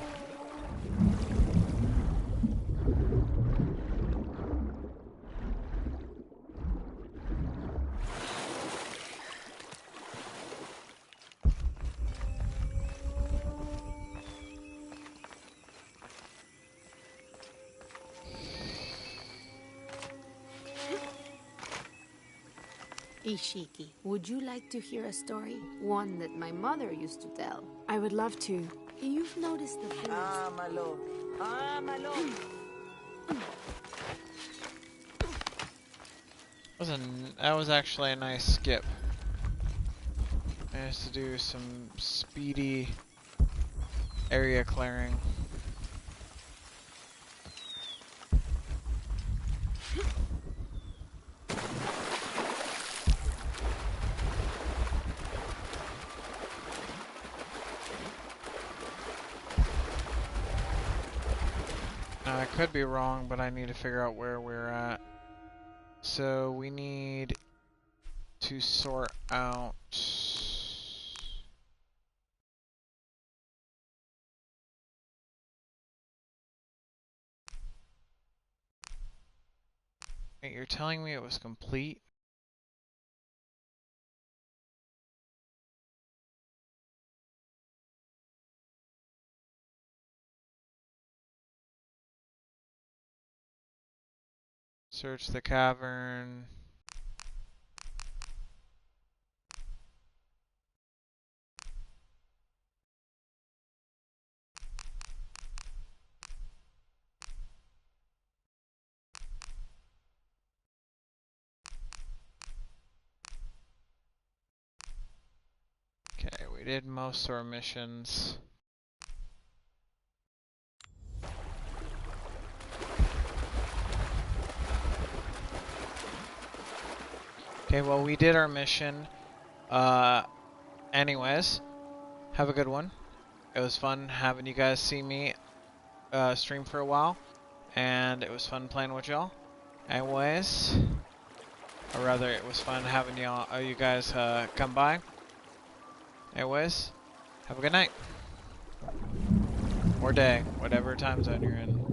Ishiki, would you like to hear a story? One that my mother used to tell. I would love to. You've noticed the fools. Ámalo. Ámalo. That was actually a nice skip. Managed to do some speedy area clearing. Now I could be wrong, but I need to figure out where we're at. So we need to sort out Wait, you're telling me it was complete? Search the cavern. Okay, we did most of our missions. Okay, well, we did our mission. Anyways, have a good one. It was fun having you guys see me stream for a while, and it was fun playing with y'all. Anyways, or rather, it was fun having y'all, you guys come by. Anyways, have a good night. Or day, whatever time zone you're in.